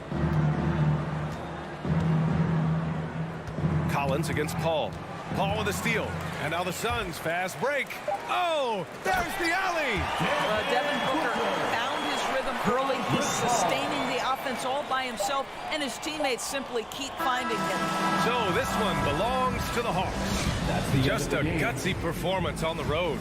Collins against Paul. Paul with a steal. And now the Suns fast break. Oh, there's the alley. Devin Booker found his rhythm early. He's sustaining the offense all by himself, and his teammates simply keep finding him. So this one belongs to the Hawks. Just a gutsy performance on the road.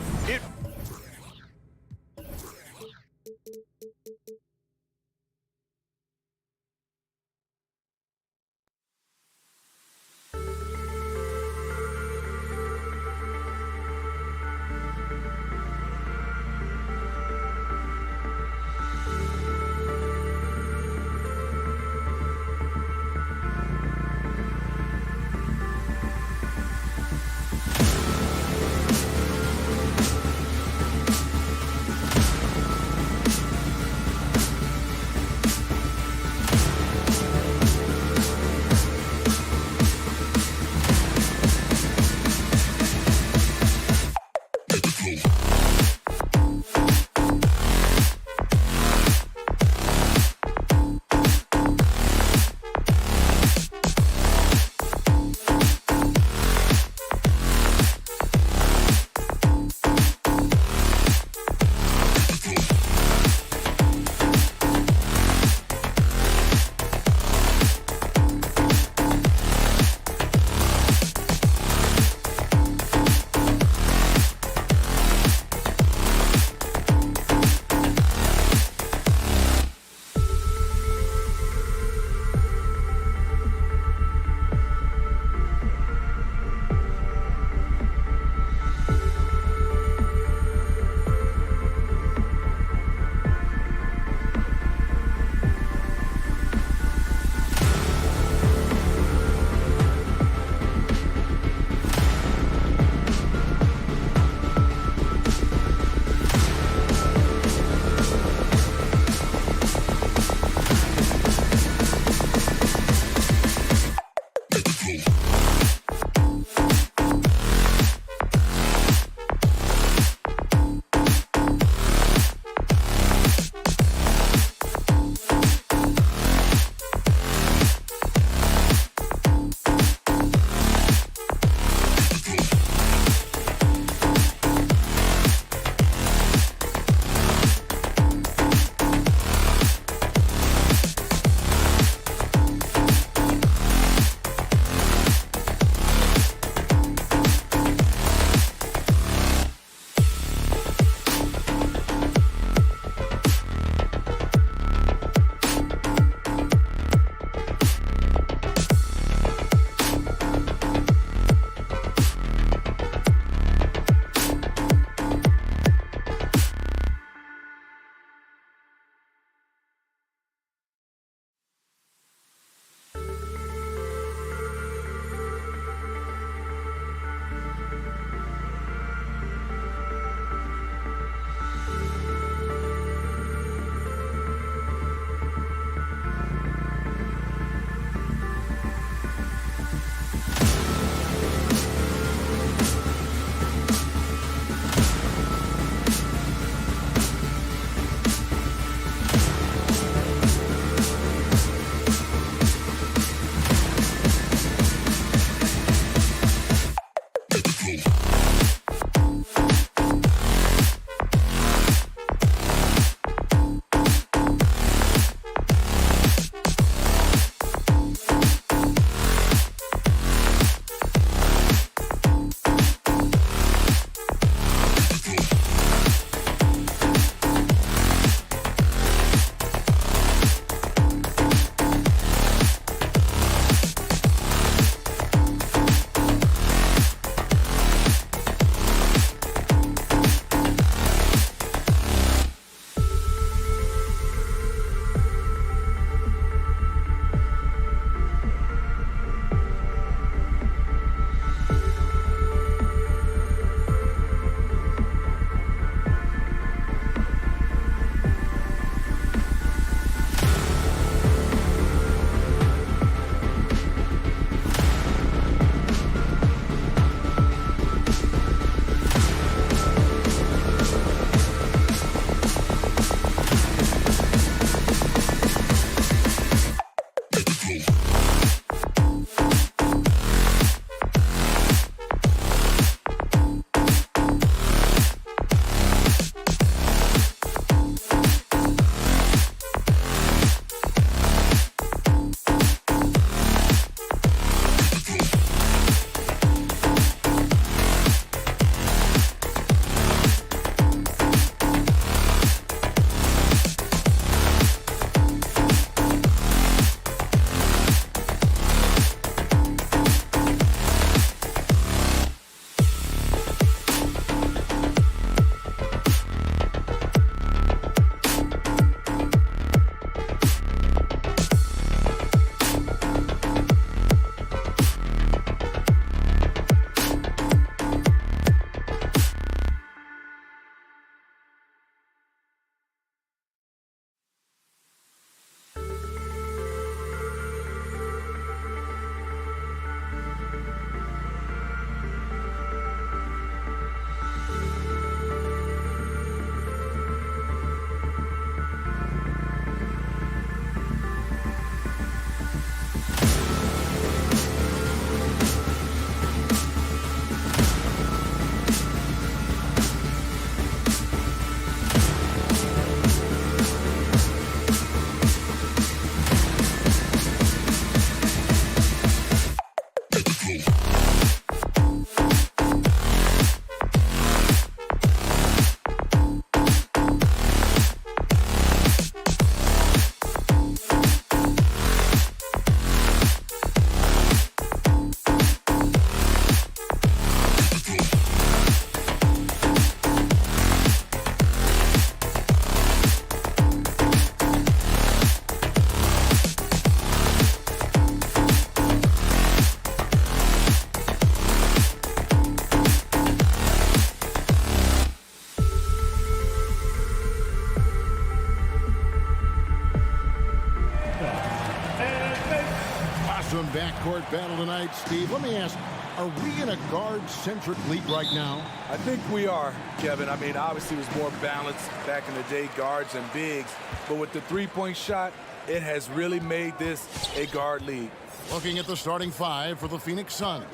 backcourt battle tonight, Steve. Let me ask, are we in a guard-centric league right now? I think we are, Kevin. I mean, obviously it was more balanced back in the day, guards and bigs. But with the three-point shot, it has really made this a guard league. Looking at the starting five for the Phoenix Suns.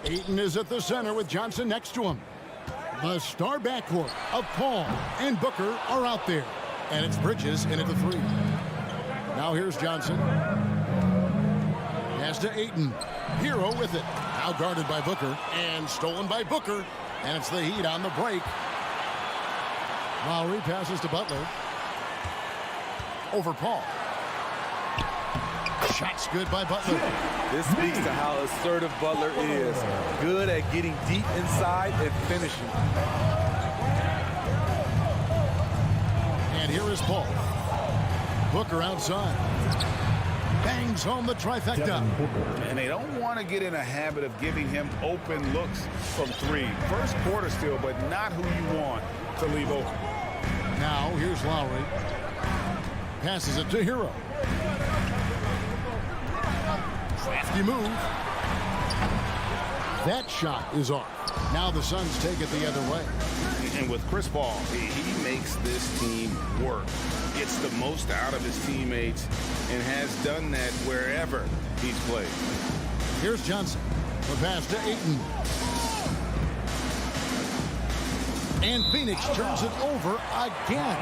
Ayton is at the center with Johnson next to him. The star backcourt of Paul and Booker are out there. And it's Bridges in at the three. Now here's Johnson. Pass to Ayton. Hero with it. Now guarded by Booker. And stolen by Booker. And it's the Heat on the break. Lowry passes to Butler. Over Paul. Shots good by Butler. This speaks to how assertive Butler is. Good at getting deep inside and finishing. And here is Paul. Booker outside. Bangs home the trifecta. And they don't want to get in a habit of giving him open looks from three. First quarter still, but not who you want to leave open. Now here's Lowry. Passes it to Hero. Crafty move. That shot is off. Now the Suns take it the other way. And with Chris Paul, he makes this team work. Gets the most out of his teammates and has done that wherever he's played. Here's Johnson. The pass to Ayton. And Phoenix turns it over again.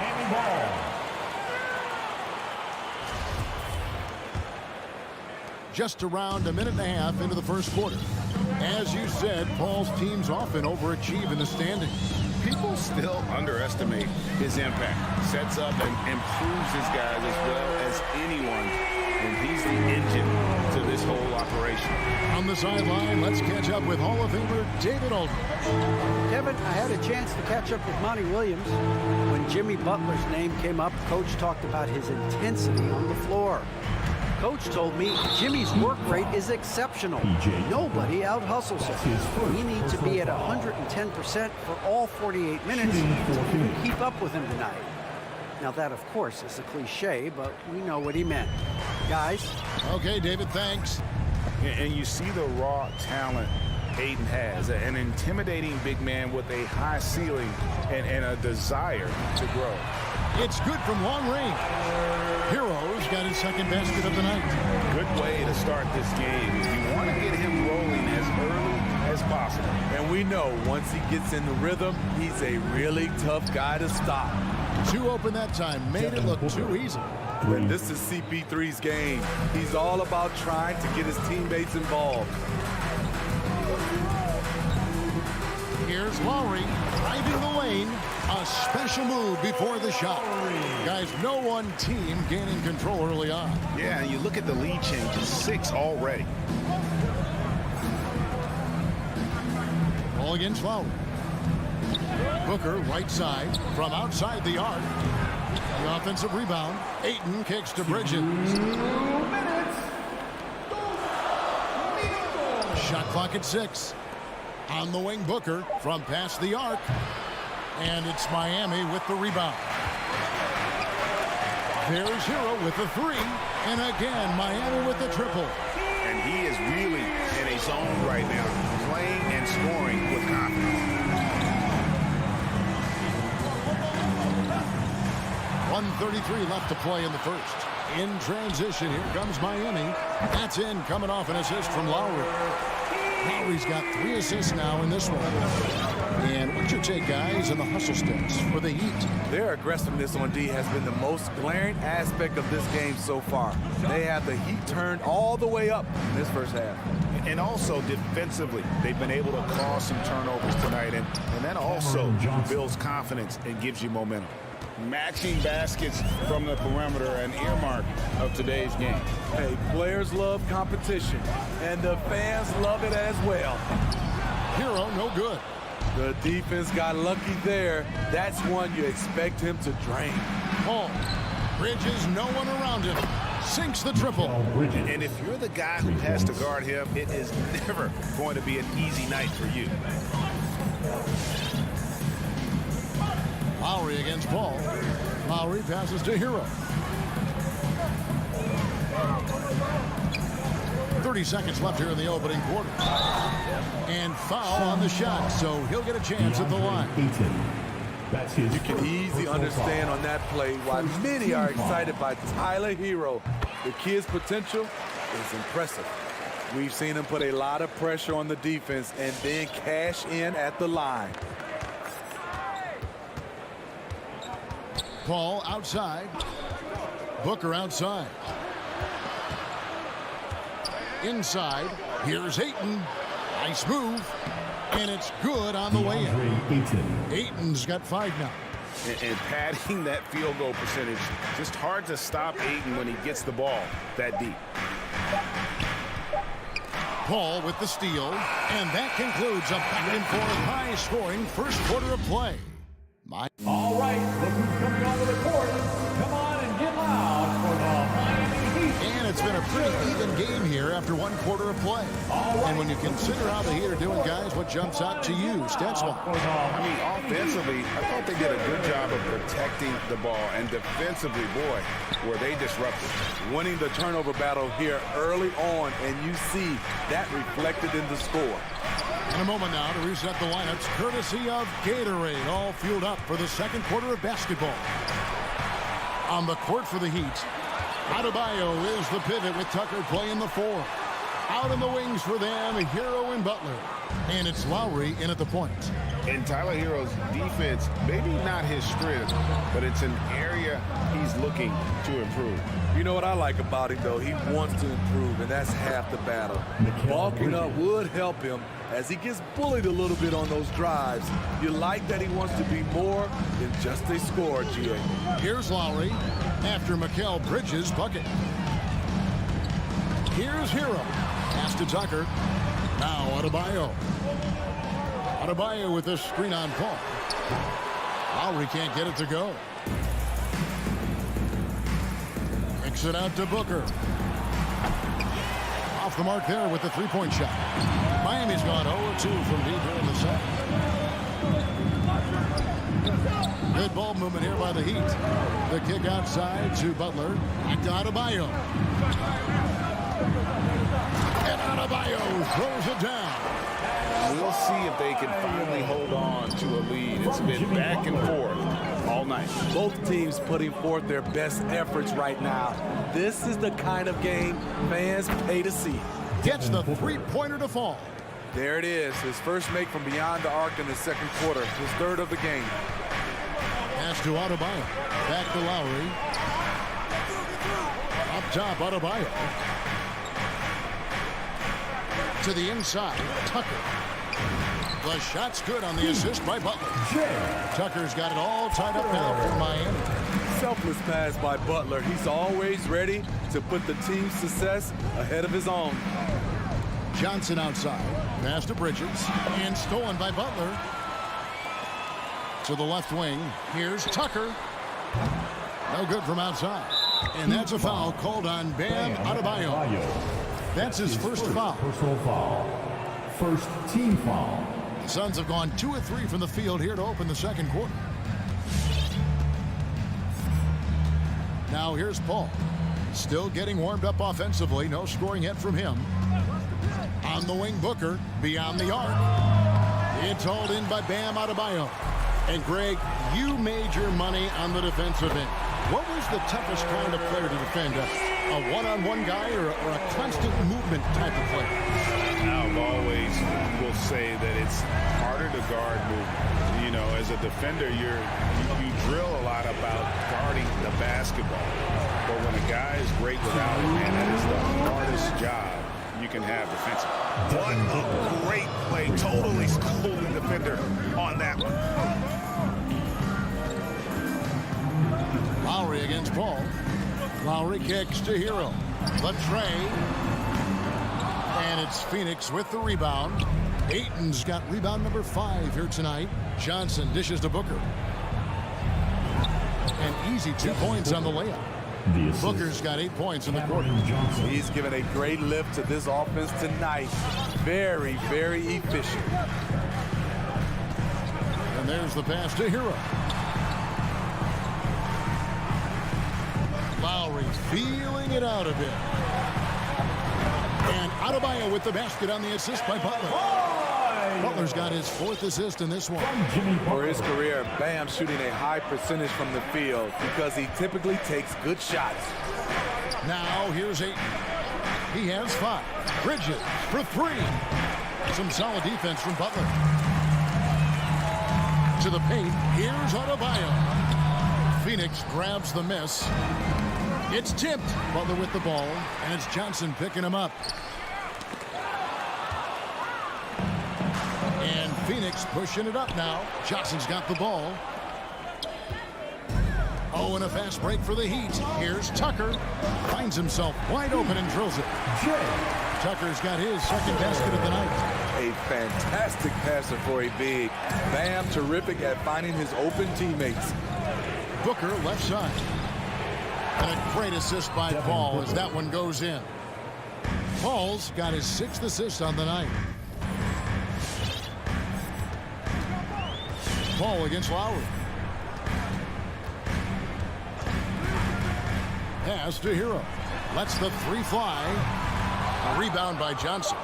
Just around a minute and a half into the first quarter. As you said, Paul's teams often overachieve in the standings. People still underestimate his impact. Sets up and improves his guys as well as anyone. And he's the engine to this whole operation. On the sideline, let's catch up with Hall of Famer David Aldridge. Kevin, I had a chance to catch up with Monty Williams. When Jimmy Butler's name came up, Coach talked about his intensity on the floor. Coach told me Jimmy's work rate is exceptional. Nobody out-hustles him. He needs to be at 110% for all 48 minutes to keep up with him tonight. Now that, of course, is a cliche, but we know what he meant. Guys? Okay, David, thanks. And you see the raw talent Ayton has. An intimidating big man with a high ceiling and a desire to grow. It's good from long range. Hero's got his second basket of the night. Good way to start this game. You want to get him rolling as early as possible. And we know once he gets in the rhythm, he's a really tough guy to stop. Too open that time. Made it look too easy. And this is CP3's game. He's all about trying to get his teammates involved. Here's Lowry driving the lane. A special move before the shot. Guys, no one team gaining control early on. Yeah, and you look at the lead changes, 6 already. Ball against Lowry. Booker right side from outside the arc. The offensive rebound. Ayton kicks to Bridges. Shot clock at 6. On the wing, Booker from past the arc. And it's Miami with the rebound. There's Hero with the three. And again, Miami with the triple. And he is really in a zone right now, playing and scoring with confidence. 1:33 left to play in the first. In transition, here comes Miami. That's in, coming off an assist from Lowry. Lowry's got 3 assists now in this one. And what's your take, guys, on the hustle steps for the Heat? Their aggressiveness on D has been the most glaring aspect of this game so far. They have the Heat turned all the way up in this first half. And also defensively, they've been able to cause some turnovers tonight. And that also builds confidence and gives you momentum. Matching baskets from the perimeter, an earmark of today's game. Hey, players love competition, and the fans love it as well. Hero, no good. The defense got lucky there. That's one you expect him to drain. Paul. Bridges, no one around him. Sinks the triple. And if you're the guy who has to guard him, it is never going to be an easy night for you. Lowry against Paul. Lowry passes to Hero. 30 seconds left here in the opening quarter. And foul on the shot, so he'll get a chance at the line. You can easily understand on that play why many are excited by Tyler Hero. The kid's potential is impressive. We've seen him put a lot of pressure on the defense and then cash in at the line. Paul outside. Booker outside. Inside. Here's Ayton. Nice move. And it's good on the way in. Ayton's got 5 now. And padding that field goal percentage, just hard to stop Ayton when he gets the ball that deep. Paul with the steal. And that concludes a back-and-forth high-scoring first quarter of play. All right, look who's coming onto the court. Come on and get loud for the Miami Heat. And it's been a pretty even game here after 1 quarter of play. And when you consider how the Heat are doing, guys, what jumps out to you, Stetson? I mean, offensively, I thought they did a good job of protecting the ball. And defensively, boy, were they disruptive. Winning the turnover battle here early on, and you see that reflected in the score. In a moment now to reset the lineups, courtesy of Gatorade, all fueled up for the second quarter of basketball. On the court for the Heat, Adebayo is the pivot with Tucker playing the 4. Out in the wings for them, Hero and Butler. And it's Lowry in at the point. And Tyler Hero's defense, maybe not his strength, but it's an area he's looking to improve. You know what I like about him, though? He wants to improve, and that's half the battle. Bulking up would help him as he gets bullied a little bit on those drives. You like that he wants to be more than just a scorer, G.A. Here's Lowry after Mikal Bridges' bucket. Here's Hero. Pass to Tucker. Now Adebayo. Adebayo with this screen on Paul. Lowry can't get it to go. Kicks it out to Booker. Off the mark there with the three-point shot. Miami's gone 0-2 from deep here in the second. Good ball movement here by the Heat. The kick outside to Butler. Back to Adebayo. And Adebayo throws it down. We'll see if they can finally hold on to a lead. It's been back and forth all night. Both teams putting forth their best efforts right now. This is the kind of game fans pay to see. Gets the three-pointer to fall. There it is. His first make from beyond the arc in the second quarter. His third of the game. Pass to Adebayo. Back to Lowry. Up top, Adebayo. To the inside, Tucker. The shot's good on the assist by Butler. Tucker's got it all tied up now for Miami. Selfless pass by Butler. He's always ready to put the team's success ahead of his own. Johnson outside. Pass to Bridges. And stolen by Butler. To the left wing. Here's Tucker. No good from outside. And that's a foul called on Bam Adebayo. That's his first foul. Personal foul. First team foul. The Suns have gone 2 of 3 from the field here to open the second quarter. Now here's Paul. Still getting warmed up offensively. No scoring yet from him. On the wing, Booker. Beyond the arc. It's hauled in by Bam Adebayo. And Greg, you made your money on the defensive end. What was the toughest kind of player to defend? A one-on-one guy or a constant movement type of player? I've always will say that it's harder to guard movement. You know, as a defender, you drill a lot about guarding the basketball. But when a guy is great without it, man, that is the hardest job you can have defensively. What a great play. Totally schooled the defender on that one. Lowry against Paul. Lowry kicks to Hero. The tray. And it's Phoenix with the rebound. Ayton's got rebound number 5 here tonight. Johnson dishes to Booker. An easy 2 points on the layup. Booker's got 8 points in the quarter. He's given a great lift to this offense tonight. Very, very efficient. And there's the pass to Hero. Lowry feeling it out a bit. And Adebayo with the basket on the assist by Butler. Butler's got his 4th assist in this one. For his career, Bam shooting a high percentage from the field because he typically takes good shots. Now here's Ayton. He has 5. Bridges for 3. Some solid defense from Butler. To the paint. Here's Adebayo. Phoenix grabs the miss. It's tipped. Butler with the ball, and it's Johnson picking him up. And Phoenix pushing it up now. Johnson's got the ball. Oh, and a fast break for the Heat. Here's Tucker. Finds himself wide open and drills it. Tucker's got his 2nd basket of the night. A fantastic passer for a big. Bam terrific at finding his open teammates. Booker left side. And a great assist by Paul as that one goes in. Paul's got his 6th assist on the night. Paul against Lowry. Pass to Hero. Lets the 3 fly. A rebound by Johnson.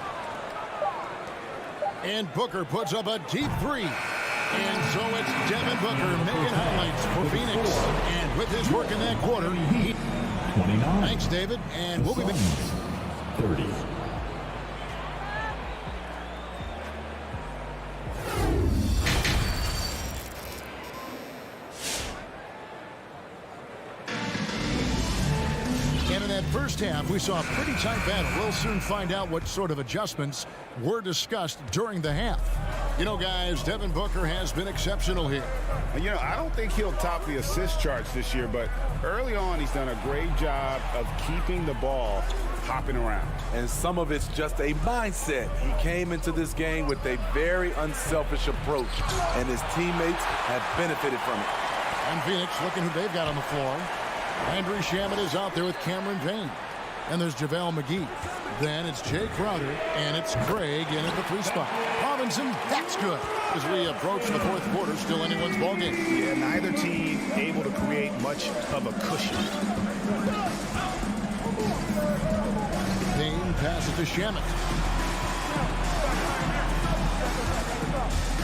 And Booker puts up a deep 3. And so it's Devin Booker making highlights for Phoenix. And with his work in that quarter, 29. Thanks, David. And we'll be back. 30. And in that first half, we saw a pretty tight battle. We'll soon find out what sort of adjustments were discussed during the half. You know, guys, Devin Booker has been exceptional here. You know, I don't think he'll top the assist charts this year, but early on, he's done a great job of keeping the ball hopping around. And some of it's just a mindset. He came into this game with a very unselfish approach, and his teammates have benefited from it. And Phoenix looking who they've got on the floor. Landry Shamet is out there with Cameron Payne. And there's JaVale McGee. Then it's Jay Crowder, and it's Craig in at the 3 spot. Robinson, that's good. As we approach the 4th quarter, still anyone's ball game. Yeah, neither team able to create much of a cushion. Payne passes to Shamet.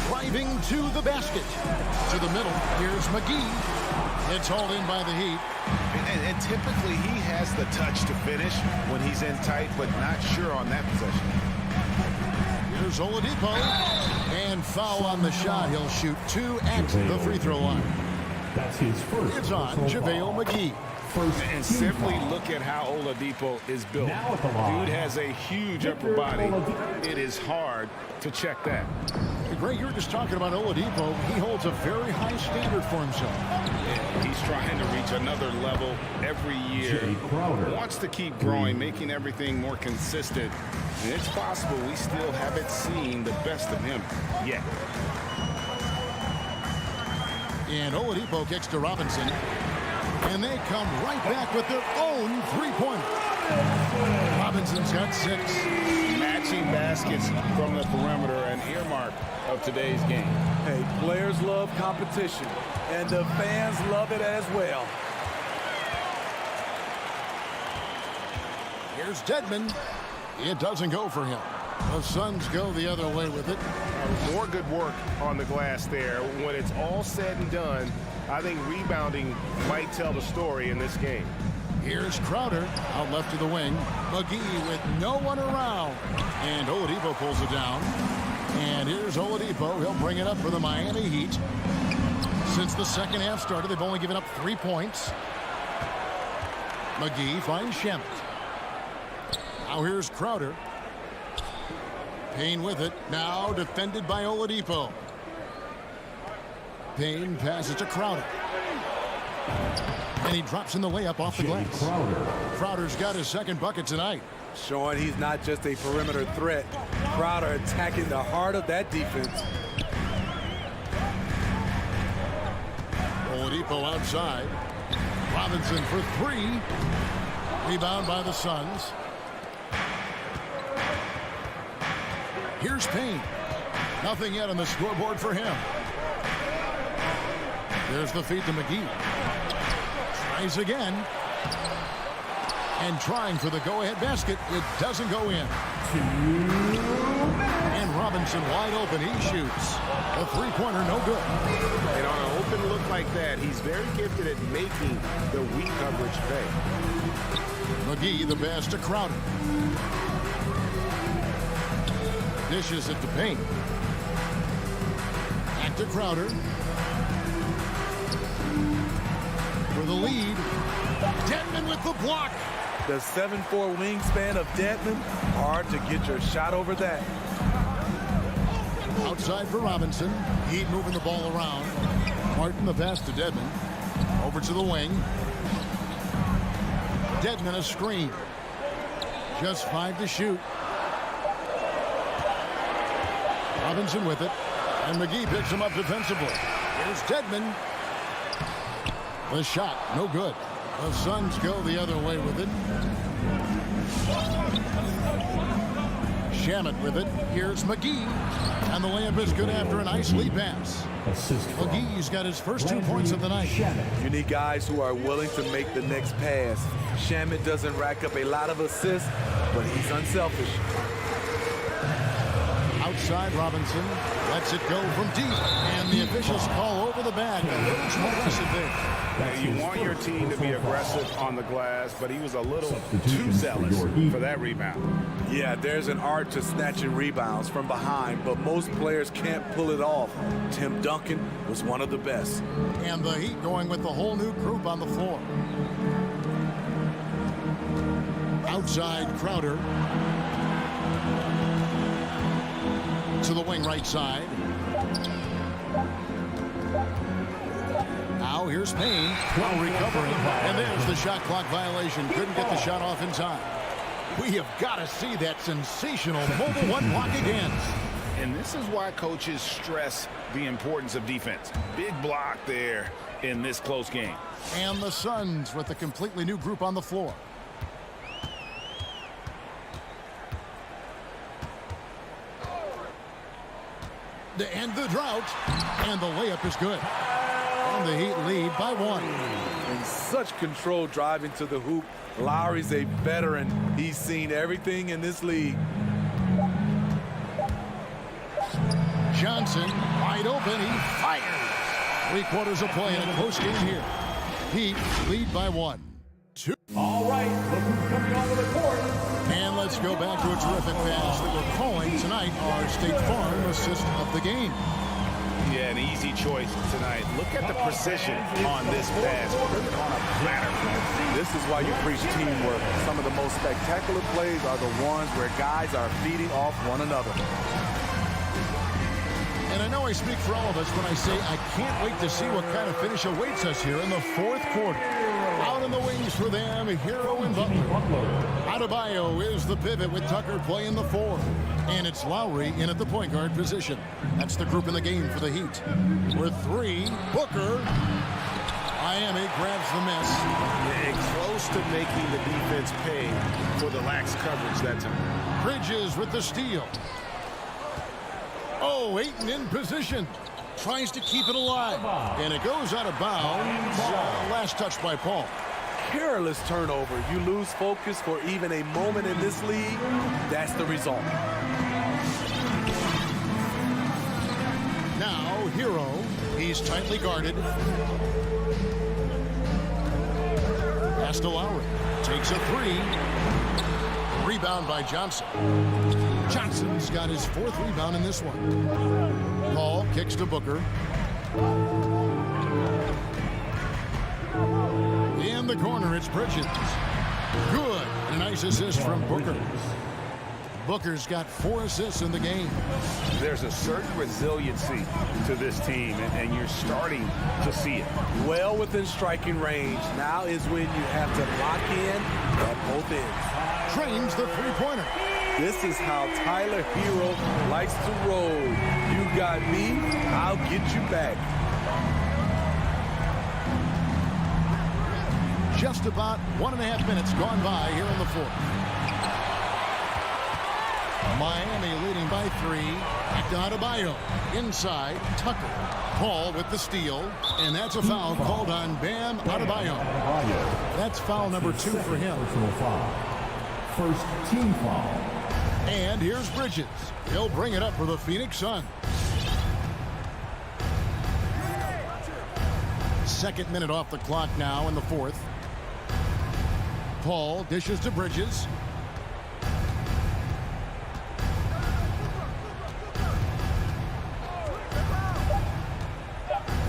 Driving to the basket. To the middle. Here's McGee. It's hauled in by the Heat. And typically he has the touch to finish when he's in tight, but not sure on that possession. Here's Oladipo. And foul on the shot. He'll shoot 2 at the free throw line. That's his first. It's on JaVale McGee. And simply look at how Oladipo is built. Dude has a huge upper body. It is hard to check that. Greg, you were just talking about Oladipo. He holds a very high standard for himself. Yeah, he's trying to reach another level every year. Wants to keep growing, making everything more consistent. And it's possible we still haven't seen the best of him yet. And Oladipo kicks to Robinson. And they come right back with their own 3-pointer. Robinson's got 6. Matching baskets from the perimeter, an earmark of today's game. Hey, players love competition, and the fans love it as well. Here's Dedmon. It doesn't go for him. The Suns go the other way with it. More good work on the glass there. When it's all said and done, I think rebounding might tell the story in this game. Here's Crowder out left to the wing. McGee with no one around. And Oladipo pulls it down. And here's Oladipo. He'll bring it up for the Miami Heat. Since the second half started, they've only given up 3 points. McGee finds Shamet. Now here's Crowder. Payne with it. Now defended by Oladipo. Payne passes to Crowder. And he drops in the layup off the glass. Crowder's got his 2nd bucket tonight. Showing he's not just a perimeter threat. Crowder attacking the heart of that defense. Oladipo outside. Robinson for 3. Rebound by the Suns. Here's Payne. Nothing yet on the scoreboard for him. There's the feed to McGee. Tries again. And trying for the go-ahead basket. It doesn't go in. And Robinson wide open. He shoots. A three-pointer, no good. And on an open look like that, he's very gifted at making the weak coverage pay. McGee the pass to Crowder. Dishes it to Payne. Back to Crowder. For the lead. Dedmon with the block. The 7'4" wingspan of Dedmon. Hard to get your shot over that. Outside for Robinson. Heat moving the ball around. Martin the pass to Dedmon. Over to the wing. Dedmon a screen. Just 5 to shoot. Robinson with it. And McGee picks him up defensively. Here's Dedmon. The shot, no good. The Suns go the other way with it. Shamet with it. Here's McGee. And the layup is good after a nice lead pass. McGee's got his first 2 points of the night. You need guys who are willing to make the next pass. Shamet doesn't rack up a lot of assists, but he's unselfish. Outside Robinson lets it go from deep. And the officials call over the bag. A little too aggressive there. You want your team to be aggressive on the glass, but he was a little too zealous for that rebound. Yeah, there's an art to snatching rebounds from behind, but most players can't pull it off. Tim Duncan was one of the best. And the Heat going with the whole new group on the floor. Outside Crowder. To the wing right side. Now here's Payne. While recovering. And there's the shot clock violation. Couldn't get the shot off in time. We have got to see that sensational mobile one block again. And this is why coaches stress the importance of defense. Big block there in this close game. And the Suns with a completely new group on the floor. To end the drought. And the layup is good. And the Heat lead by 1. In such control driving to the hoop. Lowry's a veteran. He's seen everything in this league. Johnson wide open. He fires. 3 quarters of play in a close game here. Heat lead by 1. 2. All right, look who's coming onto the court. And let's go back to a terrific pass that we're calling tonight our State Farm assist of the game. Yeah, an easy choice tonight. Look at the precision on this pass. Put it on a platter. This is why you preach teamwork. Some of the most spectacular plays are the ones where guys are feeding off one another. And I know I speak for all of us when I say I can't wait to see what kind of finish awaits us here in the 4th quarter. Out in the wings for them, Hero and Butler. Adebayo is the pivot with Tucker playing the 4. And it's Lowry in at the point guard position. That's the group in the game for the Heat. With 3, Booker. Miami grabs the miss. Yeah, close to making the defense pay for the lax coverage that time. Bridges with the steal. Oh, Ayton in position. Tries to keep it alive. And it goes out of bounds. Last touch by Paul. Careless turnover. You lose focus for even a moment in this league. That's the result. Now, Hero. He's tightly guarded. Pass to Lowry. Takes a 3. Rebound by Johnson. Johnson's got his 4th rebound in this one. Paul kicks to Booker. In the corner, it's Bridges. Good. And a nice assist from Booker. Booker's got 4 assists in the game. There's a certain resiliency to this team, and you're starting to see it. Well within striking range. Now is when you have to lock in at both ends. Trains the 3-pointer. This is how Tyler Hero likes to roll. You got me, I'll get you back. Just about 1.5 minutes gone by here in the 4th. Miami leading by 3. Back to Adebayo. Inside, Tucker. Paul with the steal, and that's a foul called on Bam Adebayo. That's foul number 2 for him. First team foul. And here's Bridges. He'll bring it up for the Phoenix Suns. Second minute off the clock now in the fourth. Paul dishes to Bridges.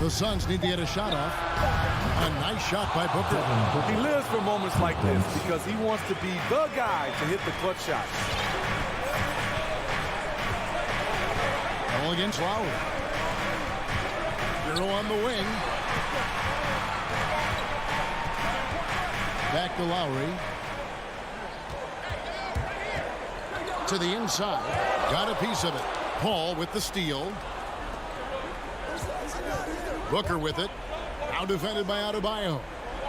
The Suns need to get a shot off. A nice shot by Booker. He lives for moments like this because he wants to be the guy to hit the clutch shot. All against Lowry. Hero on the wing. Back to Lowry. To the inside. Got a piece of it. Paul with the steal. Booker with it. Now defended by Adebayo.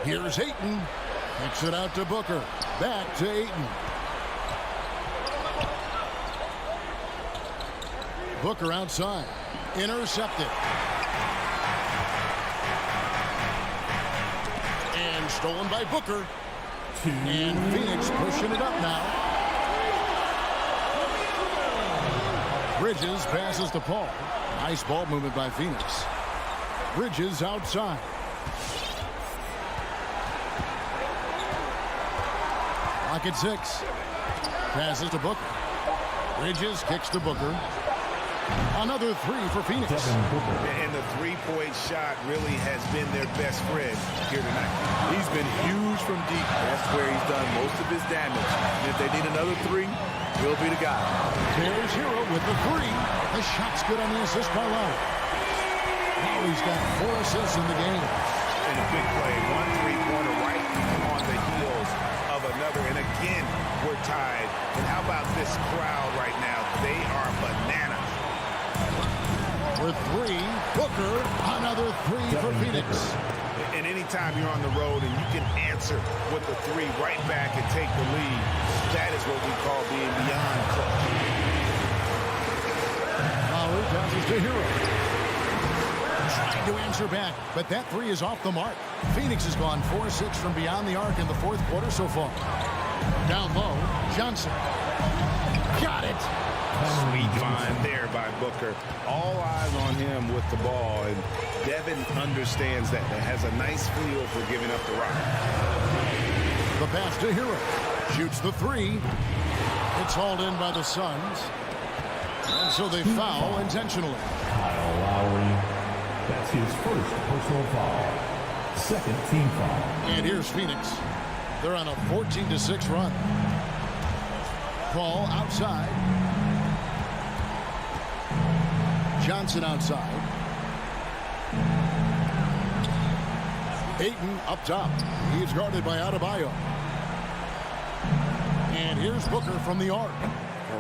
Here's Ayton. Kicks it out to Booker. Back to Ayton. Booker outside. Intercepted. And stolen by Booker. And Phoenix pushing it up now. Bridges passes to Paul. Nice ball movement by Phoenix. Bridges outside. Clock at 6. Passes to Booker. Bridges kicks to Booker. Another 3 for Phoenix. And the three-point shot really has been their best friend here tonight. He's been huge from deep. That's where he's done most of his damage. And if they need another 3, he'll be the guy. There's Hero with the 3. The shot's good on the assist by Lowry. Lowry's got 4 assists in the game. And a big play. 1 3-pointer right on the heels of another. And again, we're tied. And how about this crowd right now? They are bananas. For 3, Booker, another 3 for Phoenix. And anytime you're on the road and you can answer with the 3 right back and take the lead, that is what we call being beyond clutch. Lowry passes to Hero. Trying to answer back, but that 3 is off the mark. Phoenix has gone 4-6 from beyond the arc in the fourth quarter so far. Down low, Johnson. Got it. Sweet find there by Booker. All eyes on him with the ball, and Devin understands that and has a nice feel for giving up the rock. The pass to Hero. Shoots the 3. It's hauled in by the Suns. And so they foul intentionally. Kyle Lowry. That's his first personal foul. Second team foul. And here's Phoenix. They're on a 14-6 run. Paul outside. Johnson outside. Ayton up top. He's guarded by Adebayo. And here's Booker from the arc.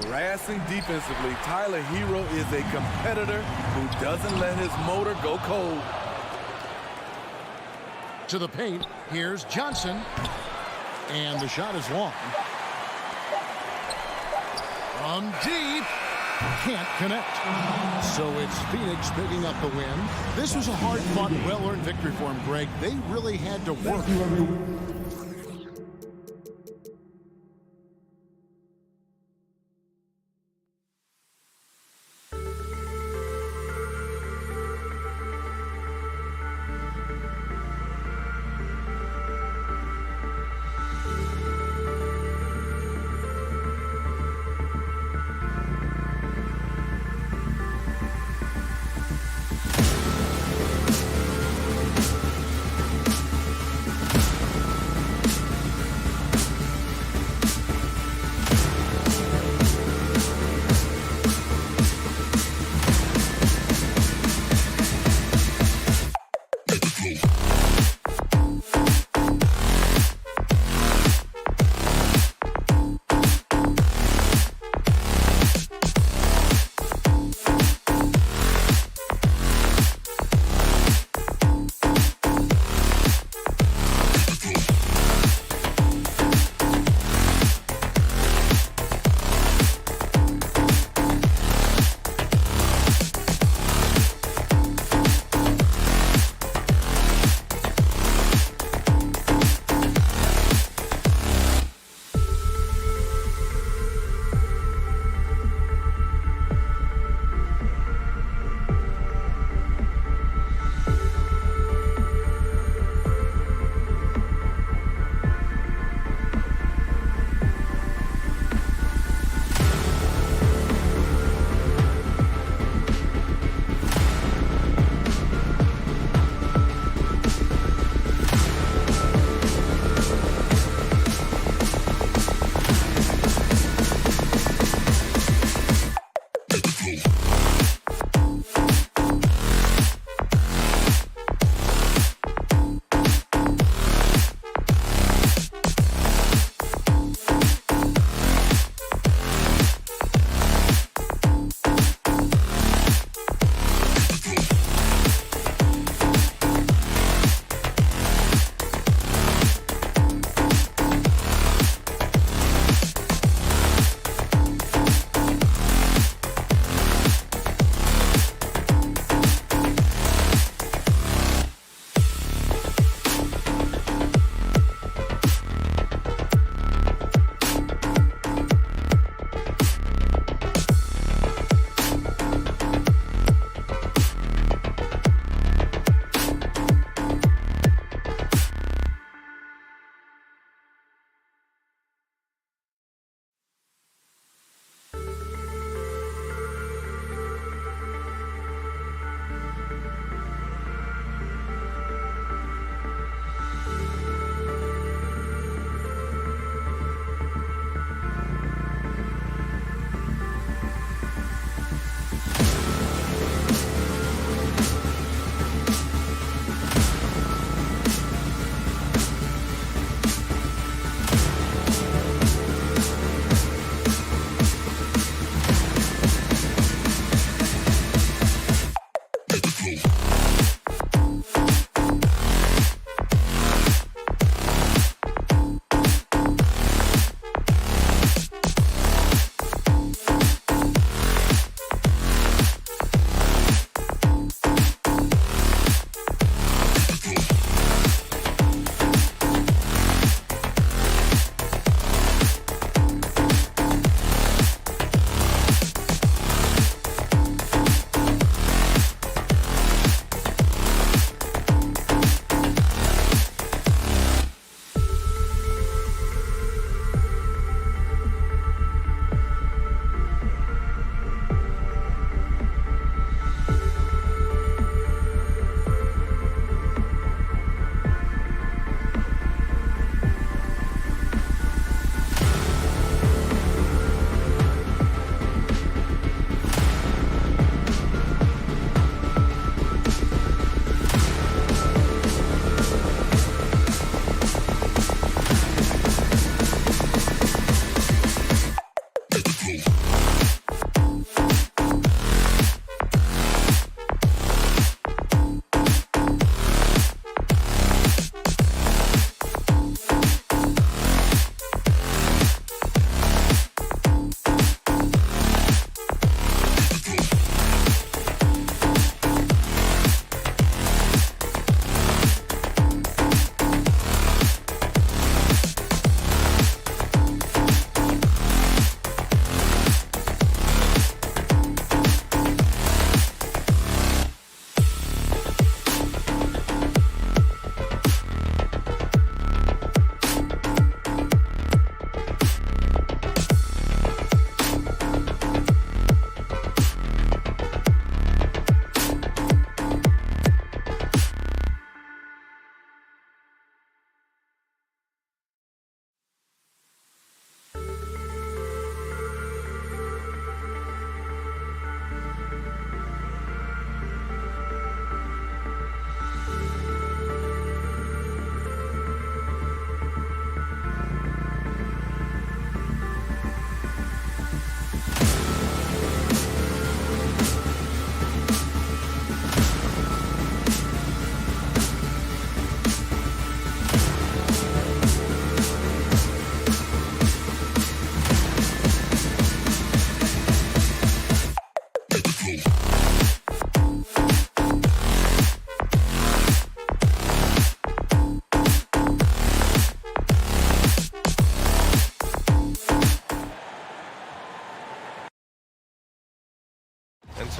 Harassing defensively, Tyler Hero is a competitor who doesn't let his motor go cold. To the paint, here's Johnson. And the shot is long. From deep. Can't connect. So it's Phoenix picking up the win. This was a hard-fought, well-earned victory for him, Greg. They really had to work.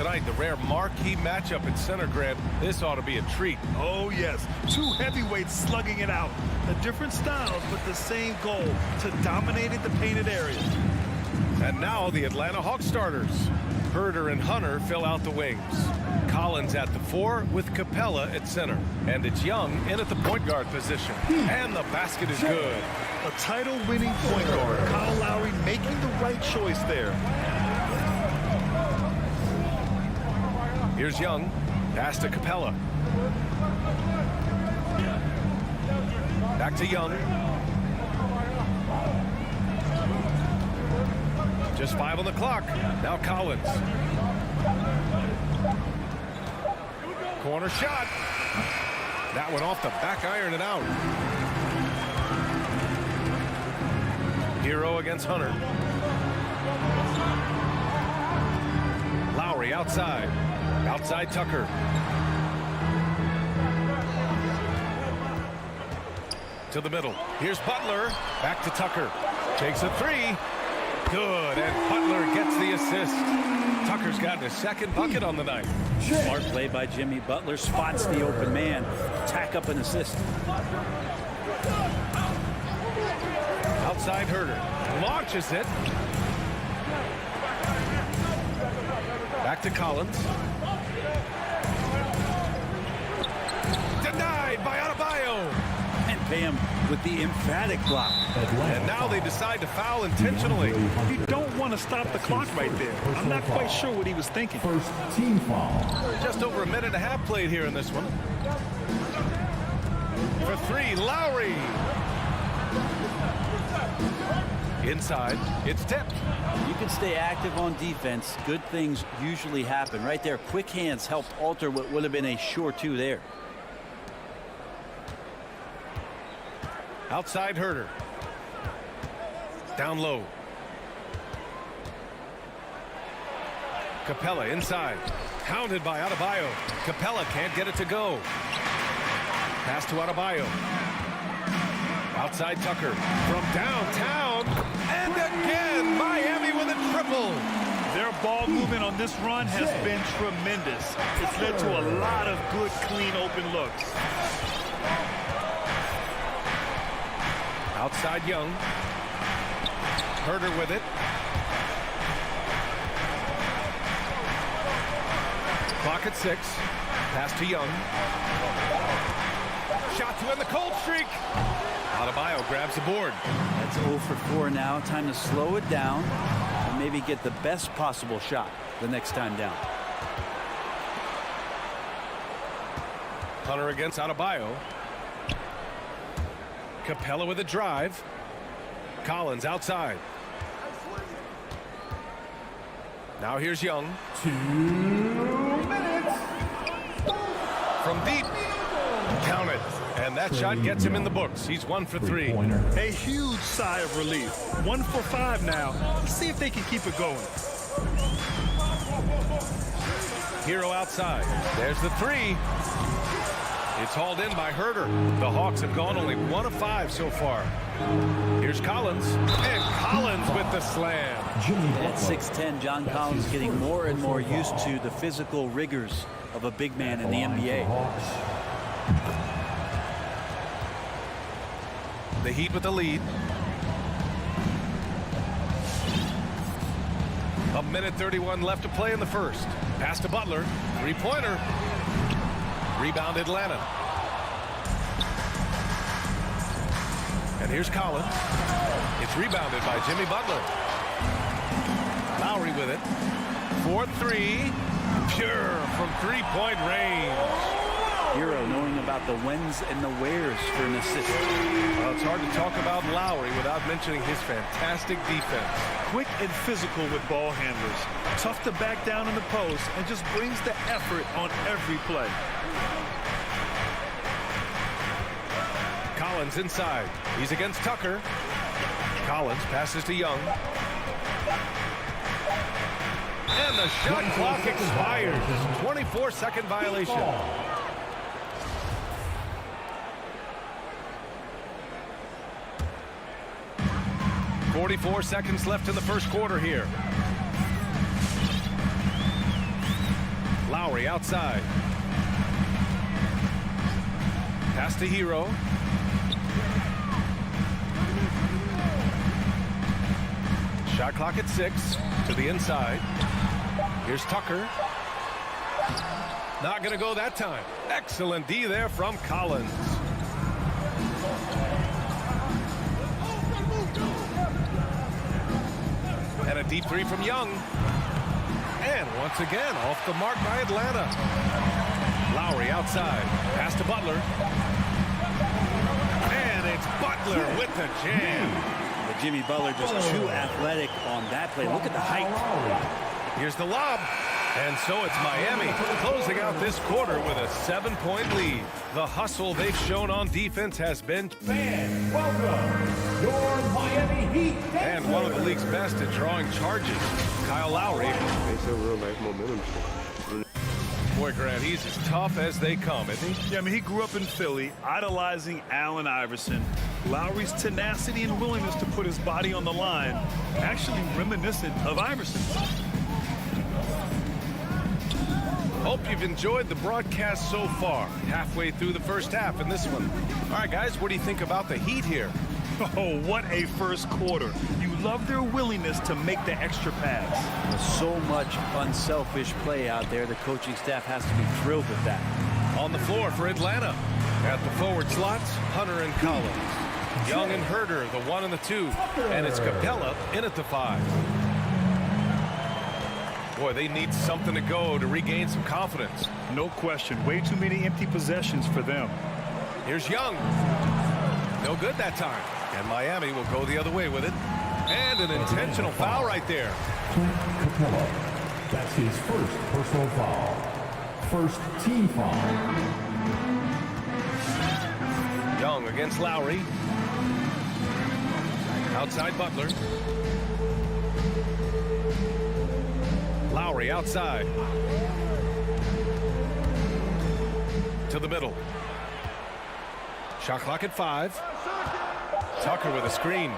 tonight, the rare marquee matchup at center, Grant. This ought to be a treat. Oh, yes. Two heavyweights slugging it out. The different styles, but the same goal, to dominate the painted area. And now the Atlanta Hawks starters. Herder and Hunter fill out the wings. Collins at the 4 with Capella at center. And it's Young in at the point guard position. And the basket is good. A title-winning point guard. Kyle Lowry making the right choice there. Here's Young. Pass to Capella. Back to Young. Just 5 on the clock. Now Collins. Corner shot. That one off the back iron and out. Hero against Hunter. Lowry outside. Outside Tucker. To the middle. Here's Butler. Back to Tucker. Takes a 3. Good, and Butler gets the assist. Tucker's gotten his second bucket on the night. Smart play by Jimmy. Butler spots the open man. Tack up an assist. Outside Herder. Launches it. Back to Collins. Denied by Adebayo. And Bam with the emphatic block. And now they decide to foul intentionally. You don't want to stop the clock right there. I'm not quite sure what he was thinking. First team foul. Just over a minute and a half played here in this one. For 3, Lowry. Inside, it's tipped. You can stay active on defense. Good things usually happen. Right there, quick hands helped alter what would have been a sure 2 there. Outside Herder. Down low. Capella inside. Hounded by Adebayo. Capella can't get it to go. Pass to Adebayo. Outside Tucker. From downtown. And again, Miami with a triple. Their ball movement on this run has been tremendous. It's led to a lot of good, clean, open looks. Outside Young. Herder with it. Clock at 6. Pass to Young. Shot to end the cold streak. Adebayo grabs the board. That's 0 for 4 now. Time to slow it down and maybe get the best possible shot the next time down. Hunter against Adebayo. Capella with a drive. Collins outside. Now here's Young. 2 minutes. From deep. Count it. And that shot gets him in the books. He's 1 for 3. A huge sigh of relief. 1 for 5 now. Let's see if they can keep it going. Hero outside. There's the 3. It's hauled in by Herder. The Hawks have gone only 1 of 5 so far. Here's Collins. And Collins with the slam. At 6'10", John Collins getting more and more used to the physical rigors of a big man in the NBA. The Heat with the lead. A minute 31 left to play in the first. Pass to Butler. 3-pointer. Rebound Atlanta. And here's Collins. It's rebounded by Jimmy Butler. Lowry with it. 4-3. Pure from 3-point range. Hero knowing about the whens and the wheres for an assist. Well, it's hard to talk about Lowry without mentioning his fantastic defense. Quick and physical with ball handlers. Tough to back down in the post and just brings the effort on every play. Collins inside. He's against Tucker. Collins passes to Young. And the shot clock expires. 24-second violation. 44 seconds left in the first quarter here. Lowry outside. Pass to Hero. Shot clock at 6 to the inside. Here's Tucker. Not going to go that time. Excellent D there from Collins. And a deep three from Young. And once again, off the mark by Atlanta. Lowry outside. Pass to Butler. And it's Butler with the jam. But Jimmy Butler just too athletic on that play. Look at the height. Here's the lob. And so it's Miami closing out this quarter with a 7-point lead. The hustle they've shown on defense has been Fans, welcome your Miami Heat dancers. And one of the league's best at drawing charges. Kyle Lowry. It's a real nice momentum. Boy, Grant, he's as tough as they come, isn't he? Yeah, I mean, he grew up in Philly, idolizing Allen Iverson. Lowry's tenacity and willingness to put his body on the line, actually reminiscent of Iverson. Hope you've enjoyed the broadcast so far. Halfway through the first half in this one. All right, guys, what do you think about the Heat here? Oh, what a first quarter. You love their willingness to make the extra pass. There's so much unselfish play out there. The coaching staff has to be thrilled with that. On the floor for Atlanta. At the forward slots, Hunter and Collins. Young and Herder, the 1 and the 2. And it's Capella in at the 5. Boy, they need something to go to regain some confidence. No question. Way too many empty possessions for them. Here's Young. No good that time. And Miami will go the other way with it. And an intentional foul right there. Capella. That's his first personal foul. First team foul. Young against Lowry. Outside Butler. Lowry outside. To the middle. Shot clock at 5. Tucker with a screen.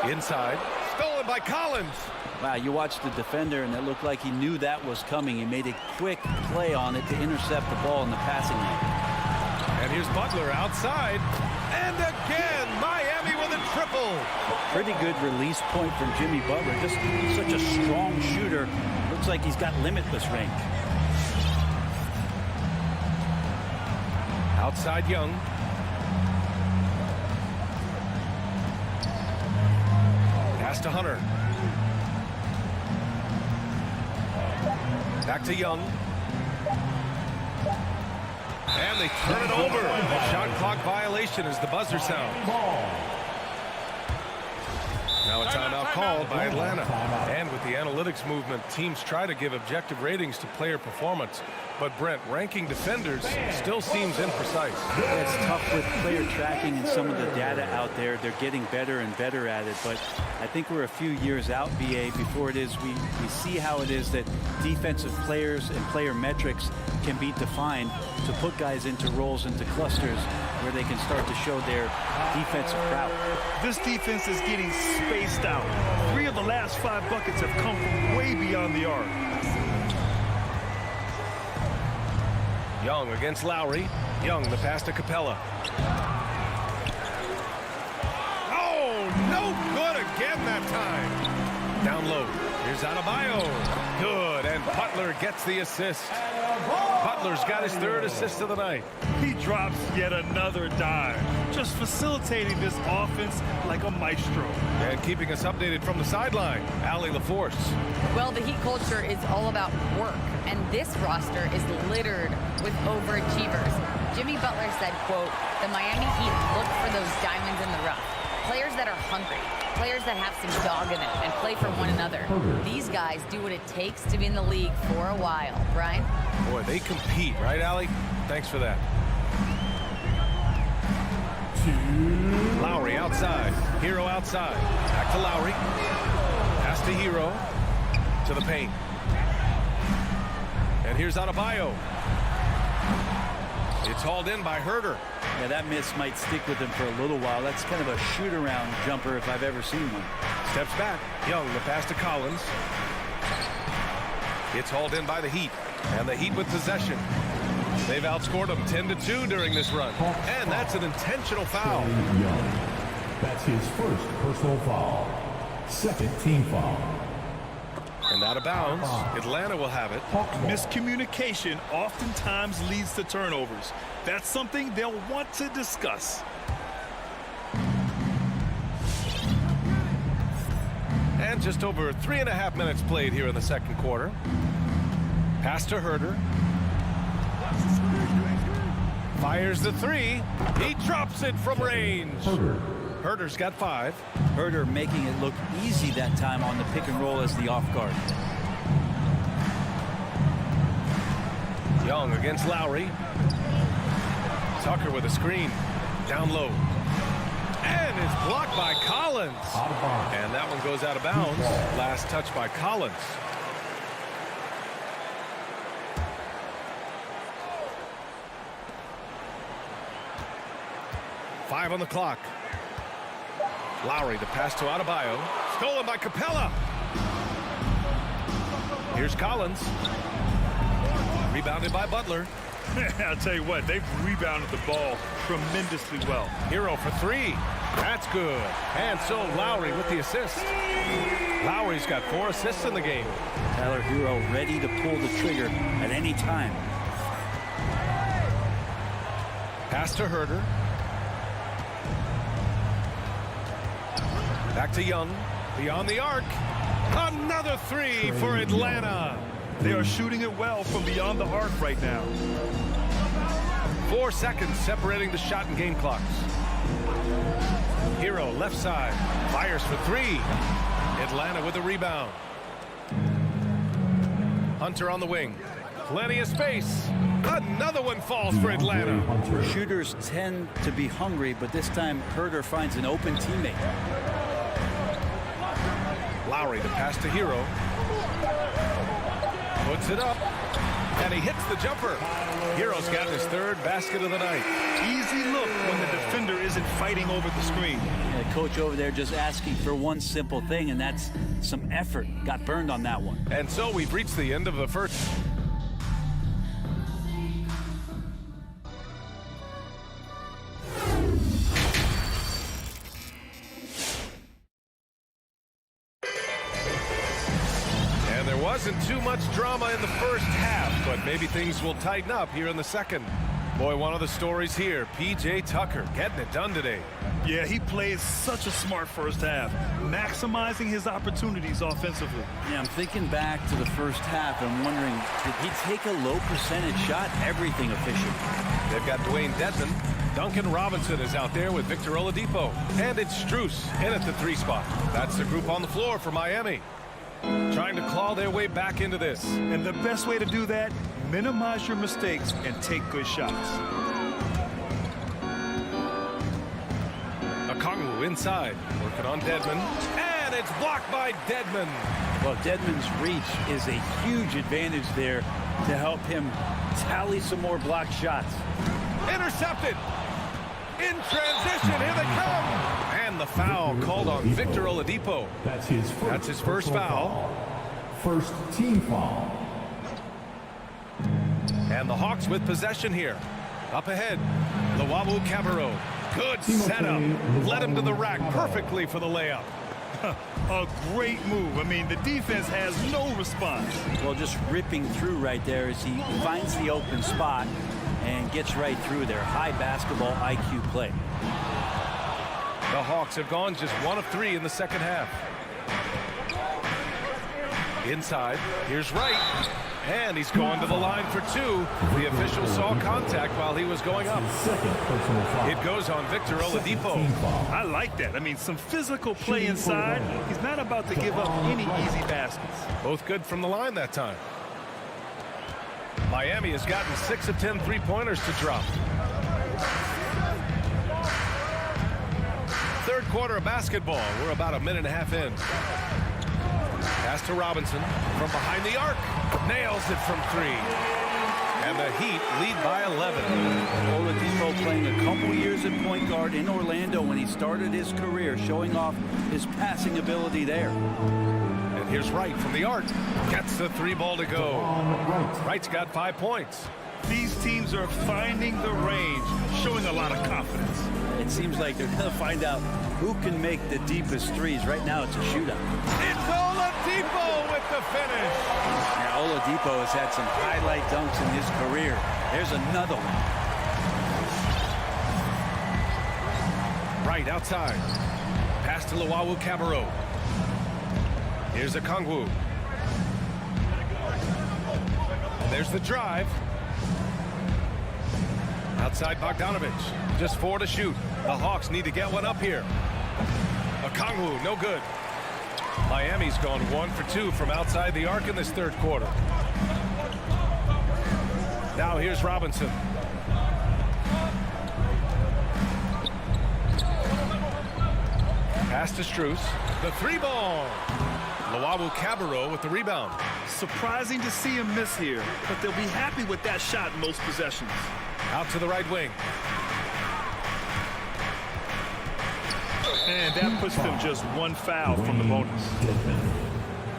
Inside. Stolen by Collins. Wow, you watched the defender, and it looked like he knew that was coming. He made a quick play on it to intercept the ball in the passing lane. And here's Butler outside. And again, Miami with a triple. Pretty good release point from Jimmy Butler. Just such a strong shooter. Looks like he's got limitless range. Outside Young. Pass to Hunter. Back to Young. And they turn it over. A shot clock violation as the buzzer sounds. Now a timeout called by Atlanta. And with the analytics movement, teams try to give objective ratings to player performance. But Brent, ranking defenders still seems imprecise. It's tough with player tracking and some of the data out there. They're getting better and better at it. But I think we're a few years out, BA, before it is we see how it is that defensive players and player metrics can be defined to put guys into roles, into clusters, where they can start to show their defensive prowess. This defense is getting spaced out. 3 of the last 5 buckets have come from way beyond the arc. Young against Lowry. Young, the pass to Capella. Oh, no good again that time. Down low. Here's Adebayo. Good, and Butler gets the assist. Butler's got his 3rd assist of the night. He drops yet another dime, just facilitating this offense like a maestro. And keeping us updated from the sideline, Allie LaForce. Well, the Heat culture is all about work, and this roster is littered with overachievers. Jimmy Butler said, quote, "The Miami Heat look for those diamonds in the rough. Players that are hungry, players that have some dog in them and play for one another. These guys do what it takes to be in the league for a while." Brian? Boy, they compete, right, Allie? Thanks for that. Lowry outside. Hero outside. Back to Lowry. Pass to Hero. To the paint. And here's Adebayo. It's hauled in by Herder. Yeah, that miss might stick with him for a little while. That's kind of a shoot-around jumper if I've ever seen one. Steps back. Young, the pass to Collins. It's hauled in by the Heat. And the Heat with possession. They've outscored them 10-2 during this run. And that's an intentional foul. That's his first personal foul. Second team foul. And out of bounds. Atlanta will have it. Miscommunication oftentimes leads to turnovers. That's something they'll want to discuss. And just over 3.5 minutes played here in the second quarter. Pass to Herder. Fires the three. He drops it from range. Herder's got 5. Herder making it look easy that time on the pick and roll as the off guard. Young against Lowry. Tucker with a screen. Down low. And it's blocked by Collins. And that one goes out of bounds. Last touch by Collins. Five on the clock. Lowry, the pass to Adebayo. Stolen by Capella. Here's Collins. Rebounded by Butler. I'll tell you what, they've rebounded the ball tremendously well. Hero for 3. That's good. And so Lowry with the assist. Lowry's got 4 assists in the game. Tyler Hero ready to pull the trigger at any time. Pass to Herder. Back to Young. Beyond the arc. Another 3 for Atlanta. They are shooting it well from beyond the arc right now. 4 seconds separating the shot and game clocks. Hero left side. Fires for 3. Atlanta with a rebound. Hunter on the wing. Plenty of space. Another one falls for Atlanta. Shooters tend to be hungry, but this time Herder finds an open teammate. Lowry, the pass to Hero. Puts it up. And he hits the jumper. Hero's got his 3rd basket of the night. Easy look when the defender isn't fighting over the screen. Yeah, coach over there just asking for one simple thing, and that's some effort. Got burned on that one. And so we've reached the end of the first. Wasn't too much drama in the first half, but maybe things will tighten up here in the second. Boy, one of the stories here, P.J. Tucker getting it done today. Yeah, he plays such a smart first half, maximizing his opportunities offensively. Yeah, I'm thinking back to the first half and wondering, did he take a low percentage shot? Everything efficient. They've got Dwayne Dedmon. Duncan Robinson is out there with Victor Oladipo. And it's Strus in at the 3 spot. That's the group on the floor for Miami. Trying to claw their way back into this. And the best way to do that, minimize your mistakes and take good shots. Okongwu inside, working on Dedmon. And it's blocked by Dedmon. Well, Dedmon's reach is a huge advantage there to help him tally some more blocked shots. Intercepted. In transition, here they come. And the foul called on Victor Oladipo. That's his first foul. First team foul. And the Hawks with possession here. Up ahead, Luwawu Cabarrot. Good setup. Led him to the rack perfectly for the layup. A great move. I mean, the defense has no response. Well, just ripping through right there as he finds the open spot and gets right through there. High basketball IQ play. The Hawks have gone just 1 of 3 in the second half. Inside, here's Wright. And he's going to the line for 2. The official saw contact while he was going up. It goes on Victor Oladipo. I like that. I mean, some physical play inside. He's not about to give up any easy baskets. Both good from the line that time. Miami has gotten 6 of 10 3-pointers to drop. Third quarter of basketball. We're about a minute and a half in. Pass to Robinson from behind the arc. Nails it from 3. And the Heat lead by 11. Oladipo playing a couple years at point guard in Orlando when he started his career, showing off his passing ability there. And Here's Wright from the arc. Gets the 3 ball to go. Wright's got 5 points. These teams are finding the range, showing a lot of confidence. It seems like they're going to find out who can make the deepest threes. Right now, it's a shootout. It's Oladipo with the finish. Now, Oladipo has had some highlight dunks in his career. There's another one. Right outside. Pass to Luwawu-Cabarrot. Here's Okongwu. There's the drive. Outside Bogdanovich. Just 4 to shoot. The Hawks need to get one up here. Okongwu, no good. Miami's gone 1 for 2 from outside the arc in this third quarter. Now here's Robinson. Pass to Strus. The 3 ball. Luwawu-Cabarrot with the rebound. Surprising to see him miss here, but they'll be happy with that shot in most possessions. Out to the right wing. And that puts them just 1 foul from the bonus.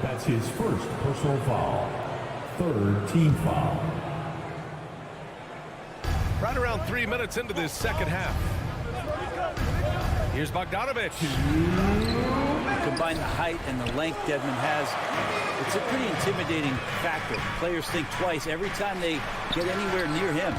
That's his first personal foul. 3rd team foul. Right around 3 minutes into this second half. Here's Bogdanovich. Combine the height and the length Dedmon has. It's a pretty intimidating factor. Players think twice every time they get anywhere near him.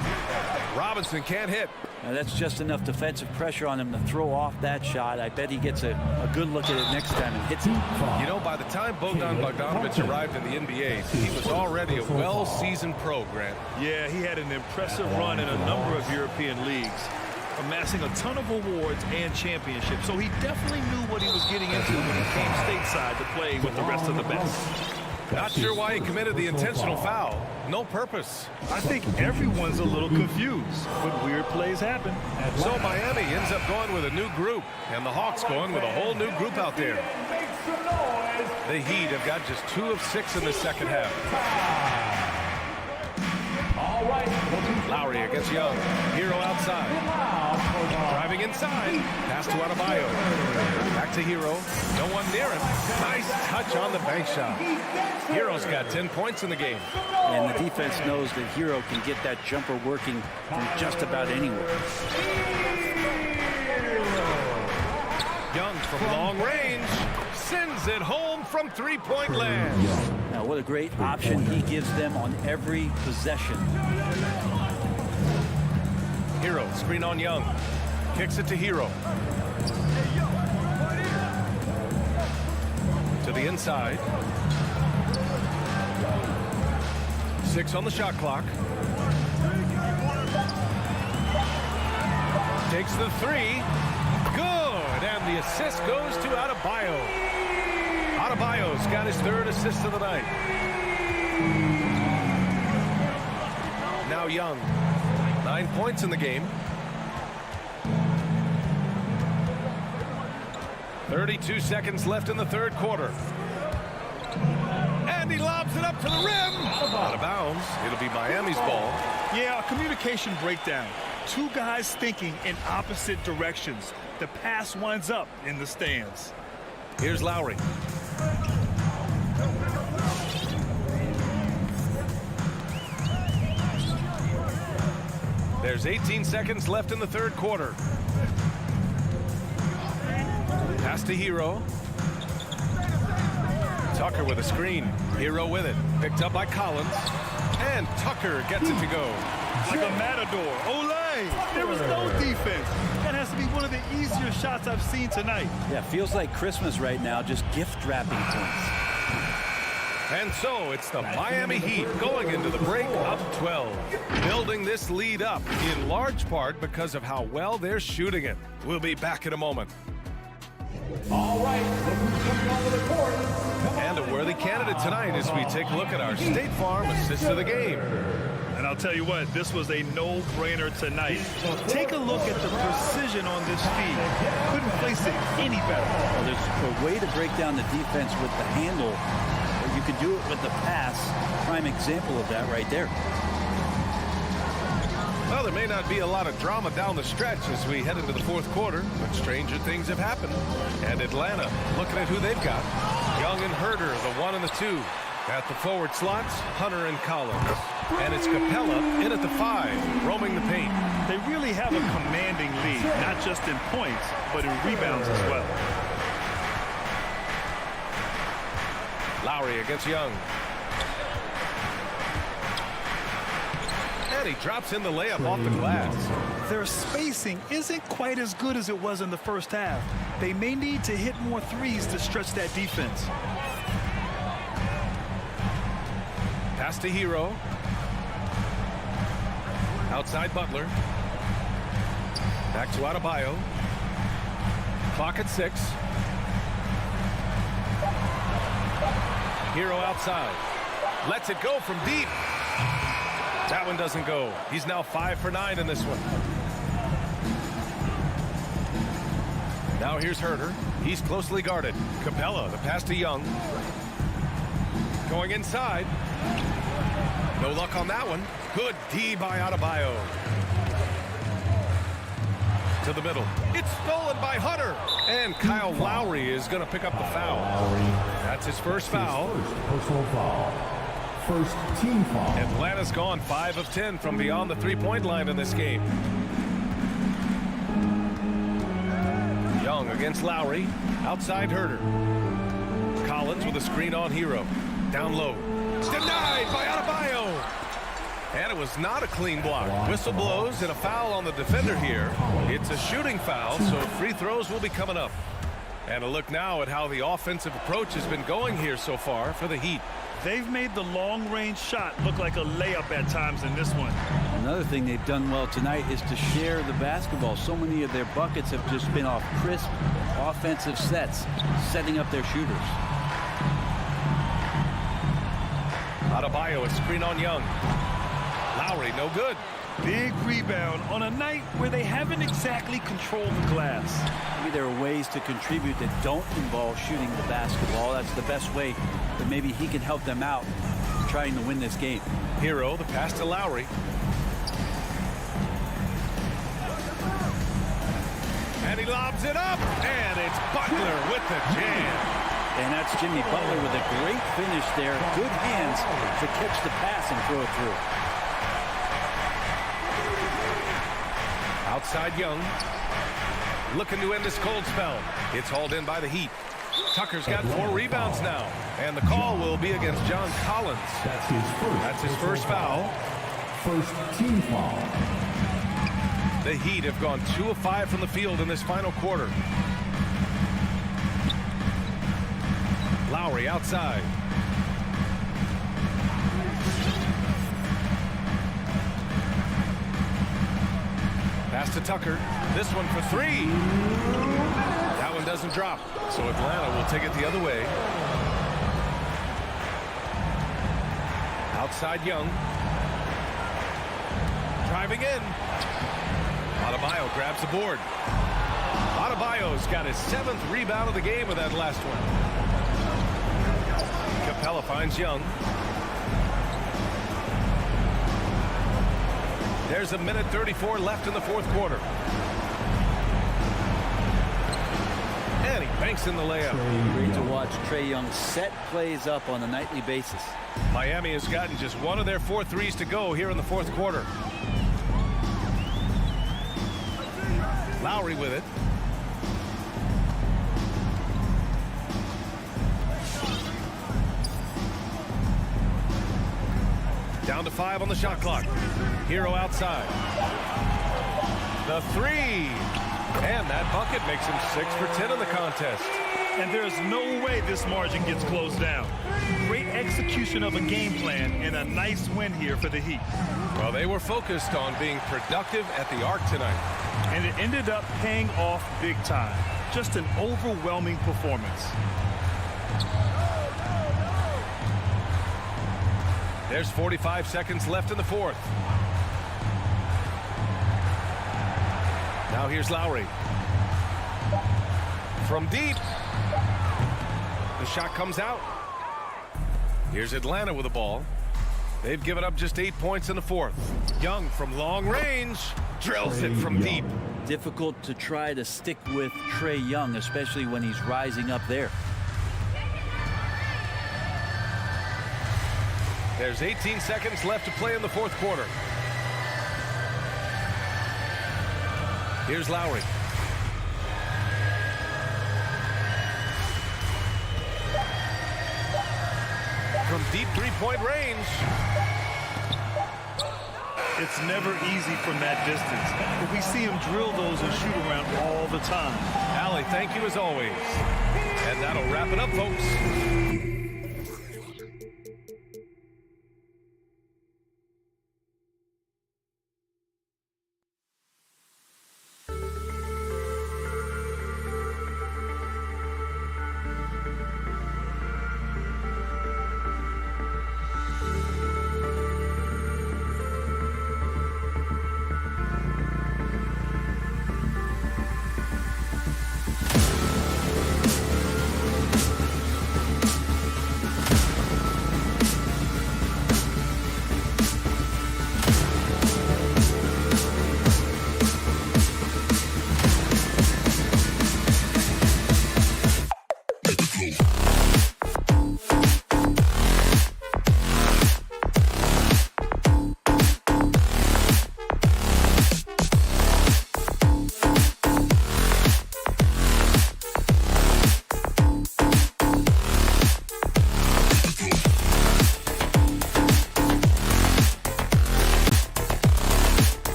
Robinson can't hit. Now that's just enough defensive pressure on him to throw off that shot. I bet he gets a good look at it next time and hits it. You know, by the time Bogdan Bogdanovich arrived in the NBA, he was already a well-seasoned pro, Grant. Yeah, he had an impressive run in a number of European leagues, amassing a ton of awards and championships. So he definitely knew what he was getting into when he came stateside to play with the rest of the best. Not sure why he committed the intentional foul. No purpose. I think everyone's a little confused, but weird plays happen. So Miami ends up going with a new group, and the Hawks going with a whole new group out there. The Heat have got just 2 of 6 in the second half. Lowry against Young. Hero outside. Driving inside. Pass to Adebayo. Back to Hero. No one near him. Nice touch on the bank shot. Hero's got 10 points in the game. And the defense knows that Hero can get that jumper working from just about anywhere. Young from long range. Sends it home from 3-point land. Now, what a great option he gives them on every possession. Hero, screen on Young. Kicks it to Hero. To the inside. 6 on the shot clock. Takes the 3. Good. And the assist goes to Adebayo. Adebayo's got his 3rd assist of the night. Now Young. 9 points in the game. 32 seconds left in the third quarter. And he lobs it up to the rim. Out of bounds. It'll be Miami's ball. Yeah, a communication breakdown. 2 guys thinking in opposite directions. The pass winds up in the stands. Here's Lowry. There's 18 seconds left in the third quarter. Pass to Hero. Tucker with a screen. Hero with it. Picked up by Collins. And Tucker gets it to go. Like a matador. Olay! There was no defense. That has to be one of the easier shots I've seen tonight. Yeah, feels like Christmas right now, just gift wrapping points. And so it's the Miami Heat going into the break up 12. Building this lead up in large part because of how well they're shooting it. We'll be back in a moment. All right, coming onto the court. And a worthy candidate tonight as we take a look at our State Farm assist of the game. And I'll tell you what, this was a no-brainer tonight. Take a look at the precision on this feed. Couldn't place it any better. Well, there's a way to break down the defense with the handle. Or you can do it with the pass. Prime example of that right there. Well, there may not be a lot of drama down the stretch as we head into the fourth quarter, but stranger things have happened. And Atlanta, looking at who they've got. Young and Herder, the 1 and the 2. At the forward slots, Hunter and Collins. And it's Capella in at the 5, roaming the paint. They really have a commanding lead, not just in points, but in rebounds as well. Lowry against Young. And he drops in the layup off the glass. Their spacing isn't quite as good as it was in the first half. They may need to hit more threes to stretch that defense. Pass to Hero. Outside Butler. Back to Adebayo. Clock at 6. Hero outside. Lets it go from deep. That one doesn't go. He's now 5 for 9 in this one. Now here's Herder. He's closely guarded. Capella, the pass to Young. Going inside. No luck on that one. Good D by Adebayo. To the middle. It's stolen by Hunter. And Kyle Lowry is going to pick up the foul. That's his first foul. Personal foul. First team foul. Atlanta's gone 5 of 10 from beyond the three-point line in this game. Young against Lowry. Outside Herder. Collins with a screen on Hero. Down low. Denied by Adebayo. And it was not a clean block. Whistle blows and a foul on the defender here. It's a shooting foul, so free throws will be coming up. And a look now at how the offensive approach has been going here so far for the Heat. They've made the long-range shot look like a layup at times in this one. Another thing they've done well tonight is to share the basketball. So many of their buckets have just been off crisp offensive sets, setting up their shooters. Adebayo, a screen on Young. Lowry, no good. Big rebound on a night where they haven't exactly controlled the glass. Maybe there are ways to contribute that don't involve shooting the basketball. That's the best way that maybe he can help them out trying to win this game. Hero, the pass to Lowry. And he lobs it up. And it's Butler with the jam. And that's Jimmy Butler with a great finish there. Good hands to catch the pass and throw it through. Outside Young. Looking to end this cold spell. It's hauled in by the Heat. Tucker's got 4 rebounds now. And the call will be against John Collins. That's his first foul. First team foul. The Heat have gone 2 of 5 from the field in this final quarter. Lowry outside. Pass to Tucker. This one for 3. That one doesn't drop. So Atlanta will take it the other way. Outside Young. Driving in. Adebayo grabs the board. Adebayo's got his 7th rebound of the game with that last one. Capella finds Young. There's a minute 34 left in the fourth quarter. And he banks in the layup. Great to watch Trae Young set plays up on a nightly basis. Miami has gotten just 1 of their 4 threes to go here in the fourth quarter. Lowry with it. Down to 5 on the shot clock. Hero outside. The 3. And that bucket makes him 6 for 10 in the contest. And there's no way this margin gets closed down. Great execution of a game plan and a nice win here for the Heat. Well, they were focused on being productive at the arc tonight. And it ended up paying off big time. Just an overwhelming performance. There's 45 seconds left in the fourth. Now here's Lowry. From deep. The shot comes out. Here's Atlanta with the ball. They've given up just 8 points in the fourth. Young from long range drills it from deep. Difficult to try to stick with Trae Young, especially when he's rising up there. There's 18 seconds left to play in the fourth quarter. Here's Lowry. From deep three-point range. It's never easy from that distance, but we see him drill those and shoot around all the time. Allie, thank you as always. And that'll wrap it up, folks.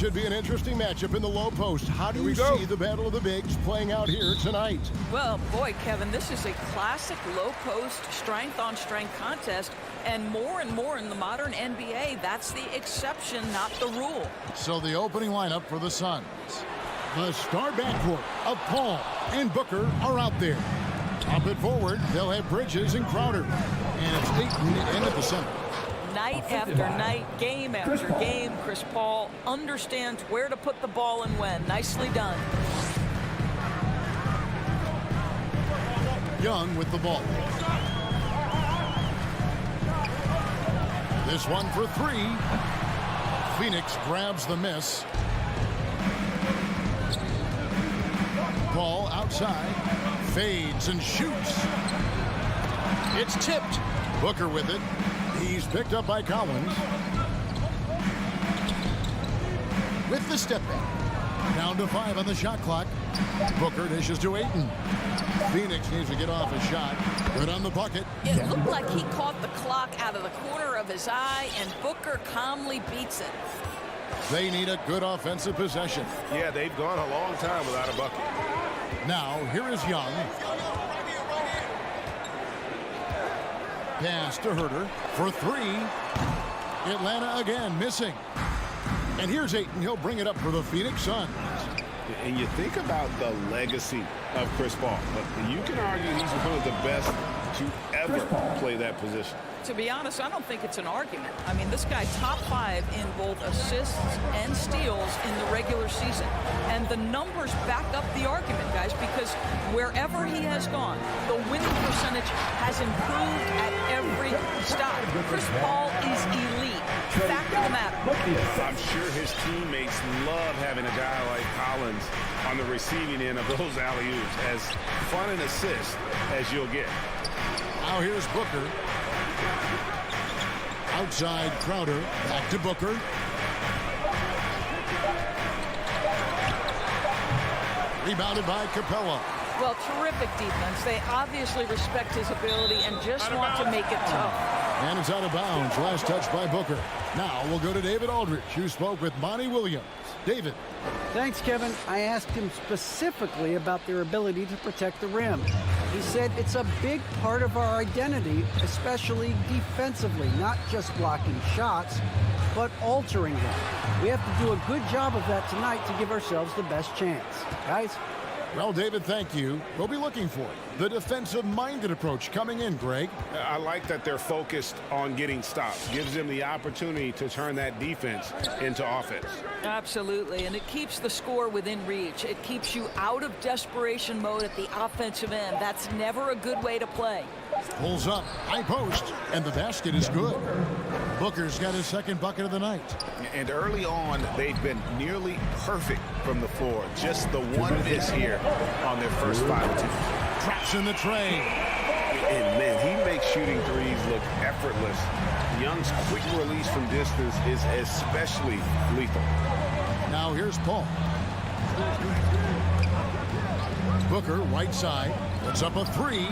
should be an interesting matchup in the low post. How do you see the battle of the bigs playing out here tonight? Well, boy, Kevin, this is a classic low post strength-on-strength contest. And more in the modern NBA, that's the exception, not the rule. So the opening lineup for the Suns. The star backcourt of Paul and Booker are out there. Up and forward, they'll have Bridges and Crowder. And it's Ayton in at the center. Night after night, game after game, Chris Paul understands where to put the ball and when. Nicely done. Young with the ball. This one for three. Phoenix grabs the miss. Ball outside. Fades and shoots. It's tipped. Booker with it. He's picked up by Collins. With the step back. Down to 5 on the shot clock. Booker dishes to Ayton. Phoenix needs to get off a shot. Good on the bucket. It looked like he caught the clock out of the corner of his eye, and Booker calmly beats it. They need a good offensive possession. Yeah, they've gone a long time without a bucket. Now, here is Young. Pass to Herter for three. Atlanta again missing. And here's Ayton. He'll bring it up for the Phoenix Suns. And you think about the legacy of Chris Paul. You can argue he's one of the best to ever play that position. To be honest, I don't think it's an argument. I mean, this guy top 5 in both assists and steals in the regular season. And the numbers back up the argument, guys, because wherever he has gone, the winning percentage has improved at every stop. Chris Paul is elite. Fact of the matter. I'm sure his teammates love having a guy like Collins on the receiving end of those alley-oops. As fun an assist as you'll get. Now here's Booker. Outside Crowder. Back to Booker. Rebounded by Capella. Well, terrific defense. They obviously respect his ability and just want to make it tough. And it's out of bounds. Last touch by Booker. Now we'll go to David Aldridge, who spoke with Monty Williams. David. Thanks, Kevin. I asked him specifically about their ability to protect the rim. He said it's a big part of our identity, especially defensively, not just blocking shots, but altering them. We have to do a good job of that tonight to give ourselves the best chance. Guys? Well, David, thank you. We'll be looking for it. The defensive-minded approach coming in, Greg. I like that they're focused on getting stops. Gives them the opportunity to turn that defense into offense. Absolutely, and it keeps the score within reach. It keeps you out of desperation mode at the offensive end. That's never a good way to play. Pulls up, high post, and the basket is good. Booker's got his second bucket of the night. And early on, they've been nearly perfect from the floor. Just the one miss here on their first 5 attempts. Traps in the tray. And man, he makes shooting threes look effortless. Young's quick release from distance is especially lethal. Now here's Paul. Booker, right side, puts up a three.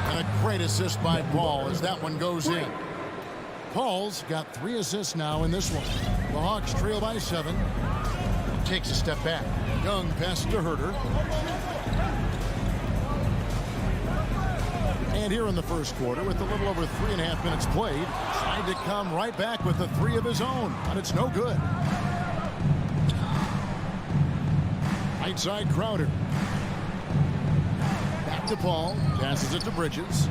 And a great assist by Paul as that one goes in. Paul's got 3 assists now in this one. The Hawks trail by 7. Takes a step back. Young passes to Herter. And here in the first quarter, with a little over 3.5 minutes played, tried to come right back with a 3 of his own, but it's no good. Right side Crowder. Back to Paul. Passes it to Bridges.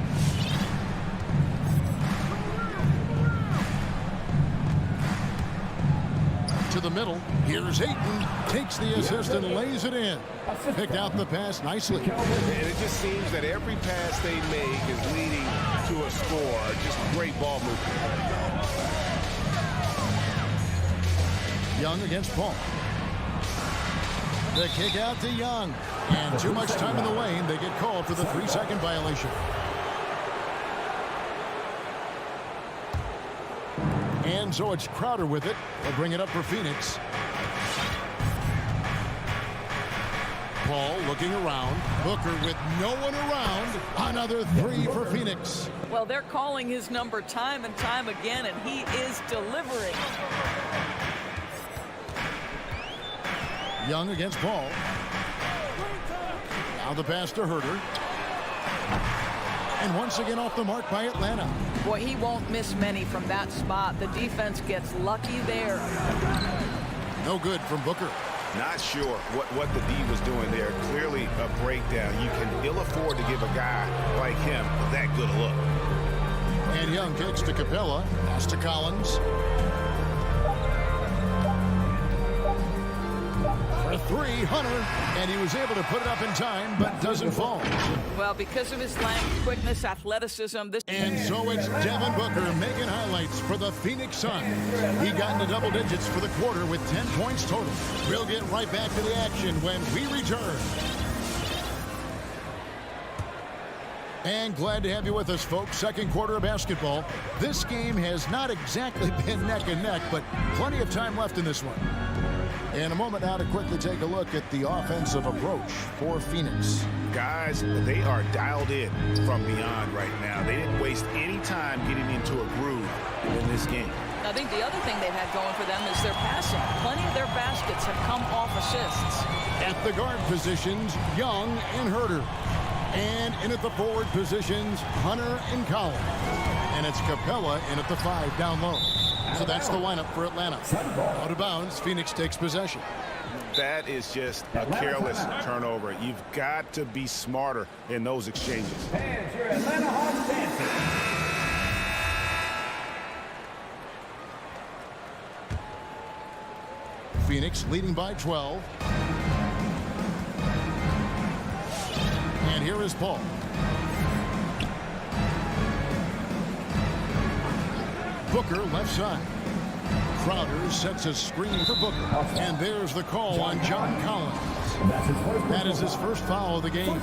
To the middle. Here's Ayton. Takes the assist and lays it in. Picked out the pass nicely. And it just seems that every pass they make is leading to a score. Just great ball movement. Young against Paul. The kick out to Young. And too much time in the lane. They get called for the 3-second violation. And so it's Crowder with it. They'll bring it up for Phoenix. Paul looking around. Booker with no one around. Another 3 for Phoenix. Well, they're calling his number time and time again, and he is delivering. Young against Paul. Now the pass to Herder. And once again off the mark by Atlanta. Boy, he won't miss many from that spot. The defense gets lucky there. No good from Booker. Not sure what the D was doing there. Clearly a breakdown. You can ill afford to give a guy like him that good a look. And Young kicks to Capella. Pass to Collins. For three, Hunter. And he was able to put it up in time, but doesn't fall. Well, because of his length, quickness, athleticism. And so it's Devin Booker making highlights for the Phoenix Suns. He got into double digits for the quarter with 10 points total. We'll get right back to the action when we return. And glad to have you with us, folks. Second quarter of basketball. This game has not exactly been neck and neck, but plenty of time left in this one. In a moment now to quickly take a look at the offensive approach for Phoenix. Guys, they are dialed in from beyond right now. They didn't waste any time getting into a groove in this game. I think the other thing they've had going for them is their passing. Plenty of their baskets have come off assists. At the guard positions, Young and Herder. And in at the forward positions, Hunter and Collins. And it's Capella in at the 5 down low. So that's the lineup for Atlanta. Out of bounds, Phoenix takes possession. That is just a careless turnover. You've got to be smarter in those exchanges. Fans, your Atlanta Hawks dancing. Phoenix leading by 12. And here is Paul. Booker left side. Crowder sets a screen for Booker. And there's the call on John Collins. That is his first foul of the game.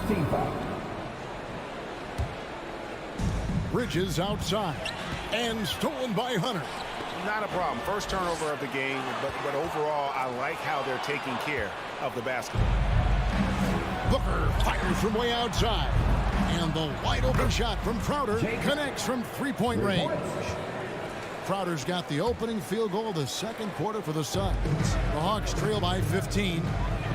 Bridges outside. And stolen by Hunter. Not a problem. First turnover of the game, but overall, I like how they're taking care of the basketball. Booker fires from way outside. And the wide open shot from Crowder connects from three-point range. Crowder's got the opening field goal of the second quarter for the Suns. The Hawks trail by 15.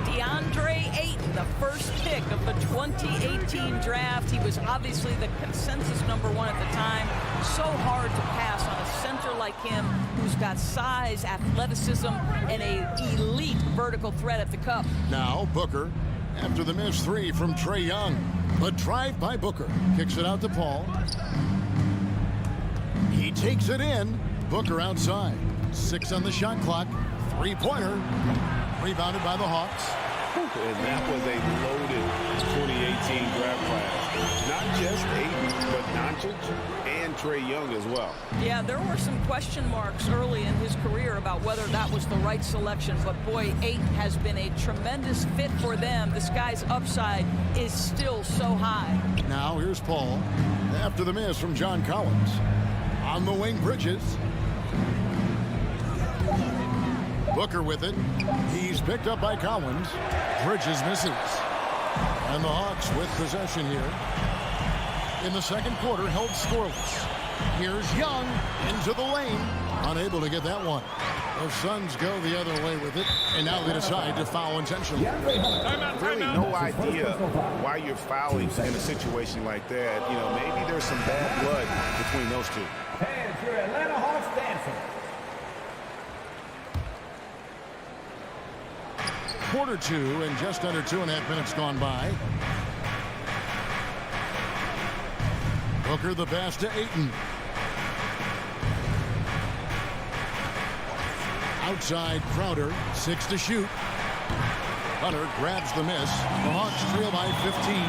DeAndre Ayton, the first pick of the 2018 draft. He was obviously the consensus #1 at the time. So hard to pass on a center like him who's got size, athleticism, and an elite vertical threat at the cup. Now Booker after the missed three from Trae Young. A drive by Booker. Kicks it out to Paul. He takes it in. Booker outside. 6 on the shot clock. Three-pointer. Rebounded by the Hawks. And that was a loaded 2018 draft class. Not just Ayton, but Doncic and Trae Young as well. Yeah, there were some question marks early in his career about whether that was the right selection. But boy, Ayton has been a tremendous fit for them. This guy's upside is still so high. Now here's Paul. After the miss from John Collins. On the wing, Bridges. Booker with it. He's picked up by Collins. Bridges misses. And the Hawks with possession here. In the second quarter, held scoreless. Here's Young into the lane. Unable to get that one. The Suns go the other way with it. And now they decide to foul intentionally. Really no idea why you're fouling in a situation like that. You know, maybe there's some bad blood between those two. Fans, your Atlanta Hawks dancing. Quarter 2 and just under 2.5 minutes gone by. Booker the pass to Ayton. Outside Crowder, 6 to shoot. Hunter grabs the miss. The Hawks trail by 15.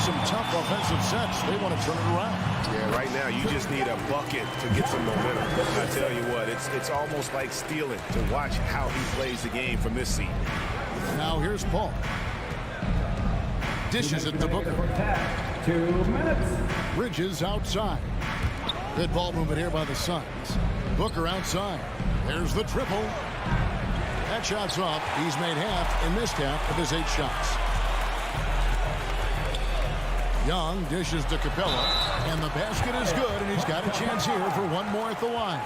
Some tough offensive sets. They want to turn it around. Yeah, right now you just need a bucket to get some momentum. I tell you what, it's almost like stealing to watch how he plays the game from this seat. Now here's Paul. Dishes it to Booker. 2 minutes. Bridges outside. Good ball movement here by the Suns. Booker outside. There's the triple. That shot's off. He's made half and missed half of his 8 shots. Young dishes to Capella, and the basket is good, and he's got a chance here for one more at the line.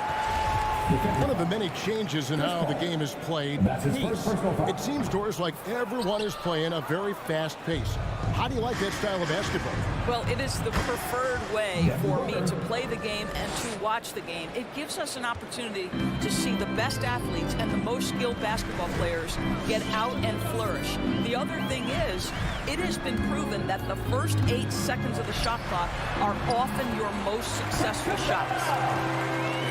One of the many changes in how the game is played, pace. It seems to us like everyone is playing a very fast pace. How do you like that style of basketball? Well, it is the preferred way for me to play the game and to watch the game. It gives us an opportunity to see the best athletes and the most skilled basketball players get out and flourish. The other thing is, it has been proven that the first 8 seconds of the shot clock are often your most successful shots.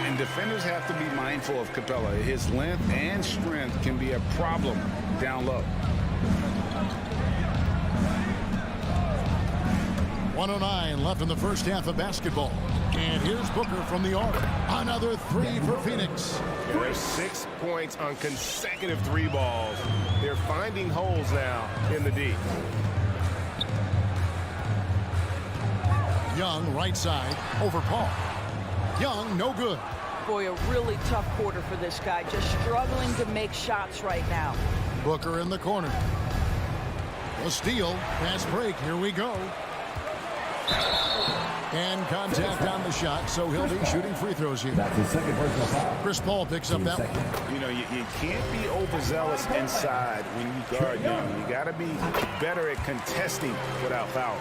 And defenders have to be mindful of Capella. His length and strength can be a problem down low. 1:09 left in the first half of basketball. And here's Booker from the arc. Another three for Phoenix. Yeah, there's 6 points on consecutive 3 balls. They're finding holes now in the D. Young, right side, over Paul. Young, no good. Boy, a really tough quarter for this guy. Just struggling to make shots right now. Booker in the corner. A steal. Fast break. Here we go. And contact on the shot, so he'll be shooting free throws here. That's his second personal foul. Chris Paul picks up that one. You know, you can't be overzealous inside when you guard Young. You got to be better at contesting without foul.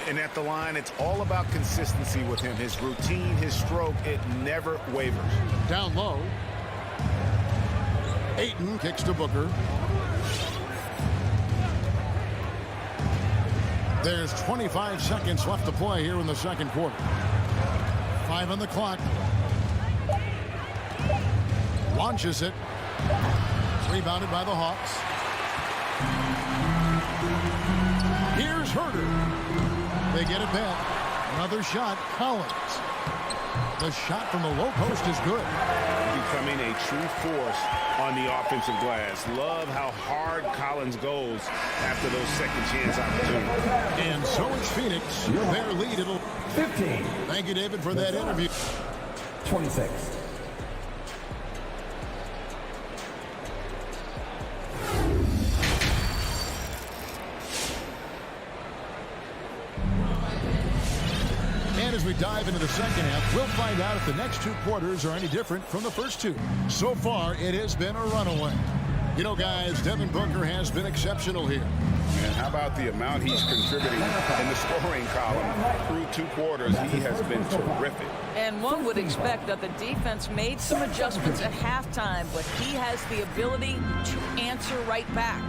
And at the line, it's all about consistency with him. His routine, his stroke, it never wavers. Down low. Ayton kicks to Booker. There's 25 seconds left to play here in the second quarter. 5 on the clock. Launches it. Rebounded by the Hawks. Here's Herder. They get it back. Another shot. Collins. The shot from the low post is good. Becoming a true force on the offensive glass. Love how hard Collins goes after those second chance opportunities. And so it's Phoenix. Their lead. 15. Thank you, David, for that interview. 26. And as we dive into the second half, we'll find out if the next 2 quarters are any different from the first 2. So far, it has been a runaway. You know, guys, Devin Booker has been exceptional here. And how about the amount he's contributing in the scoring column? Through 2 quarters, he has been terrific. And one would expect that the defense made some adjustments at halftime, but he has the ability to answer right back.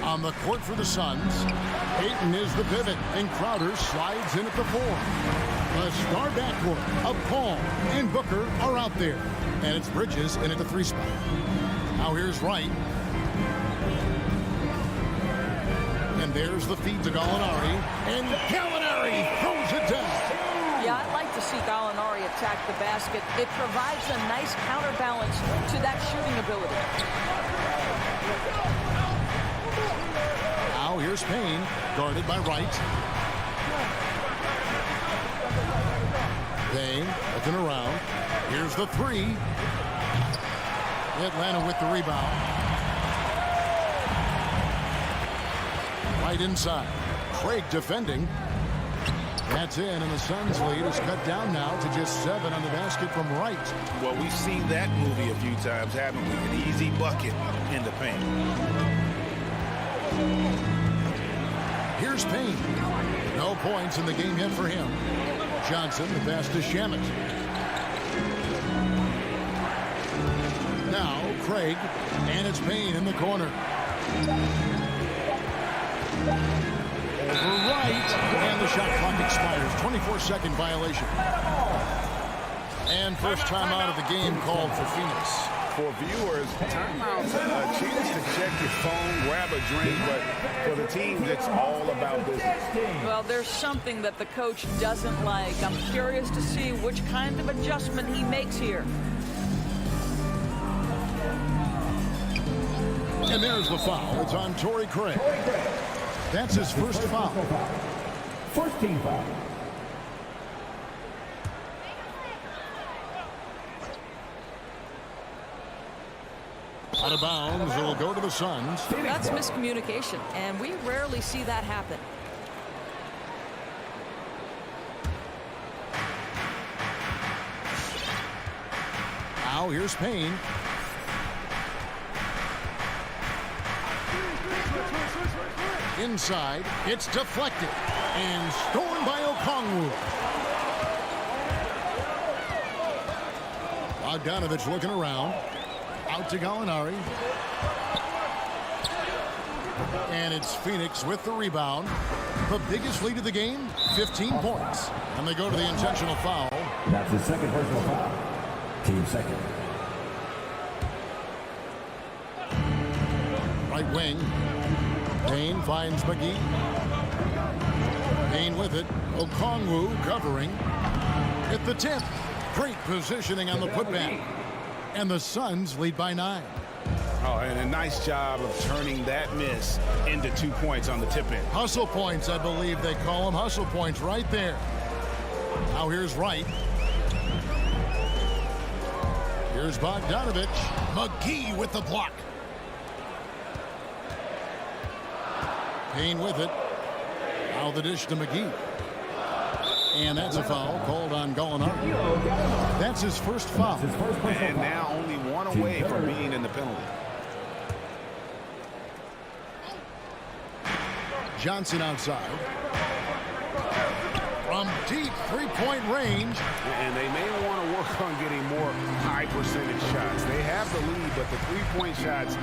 On the court for the Suns, Ayton is the pivot, and Crowder slides in at the 4. The star backcourt of Paul and Booker are out there. And it's Bridges in at the 3 spot. Now here's Wright. And there's the feed to Gallinari. And Gallinari throws it down. Yeah, I'd like to see Gallinari attack the basket. It provides a nice counterbalance to that shooting ability. Now here's Payne, guarded by Wright. Payne looking around. Here's the 3. Atlanta with the rebound. Right inside. Craig defending. That's in, and the Suns' lead is cut down now to just 7 on the basket from Wright. Well, we've seen that movie a few times, haven't we? An easy bucket in the paint. Here's Payne. No points in the game yet for him. Johnson, the pass to Shamet. Now Craig, and it's Payne in the corner. Over Wright, and the shot clock expires. 24-second violation. And first time out of the game called for Phoenix. For viewers, timeout's a chance to check your phone, grab a drink, but for the teams, it's all about business. Well, there's something that the coach doesn't like. I'm curious to see which kind of adjustment he makes here. And there's the foul. It's on Torrey Craig. That's his first foul. First team foul. Out of bounds, it'll go to the Suns. That's miscommunication, and we rarely see that happen. Now Now here's Payne. Inside, it's deflected and stolen by Okongwu. Bogdanovich looking around. Out to Gallinari. And it's Phoenix with the rebound. The biggest lead of the game, 15 points. And they go to the intentional foul. That's his second personal foul. Team second. Right wing. Payne finds McGee. Payne with it. Okongwu covering. At the tip. Great positioning on the putback. And the Suns lead by 9. Oh, and a nice job of turning that miss into 2 points on the tip-in. Hustle points, I believe they call them. Hustle points right there. Now here's Wright. Here's Bogdanovich. McGee with the block. Payne with it. Now the dish to McGee. And that's a foul called on Gallinari. That's his first foul. And now only one away from being in the penalty. Johnson outside. From deep three-point range. And they may want to work on getting more high percentage shots. They have the lead, but the three-point shots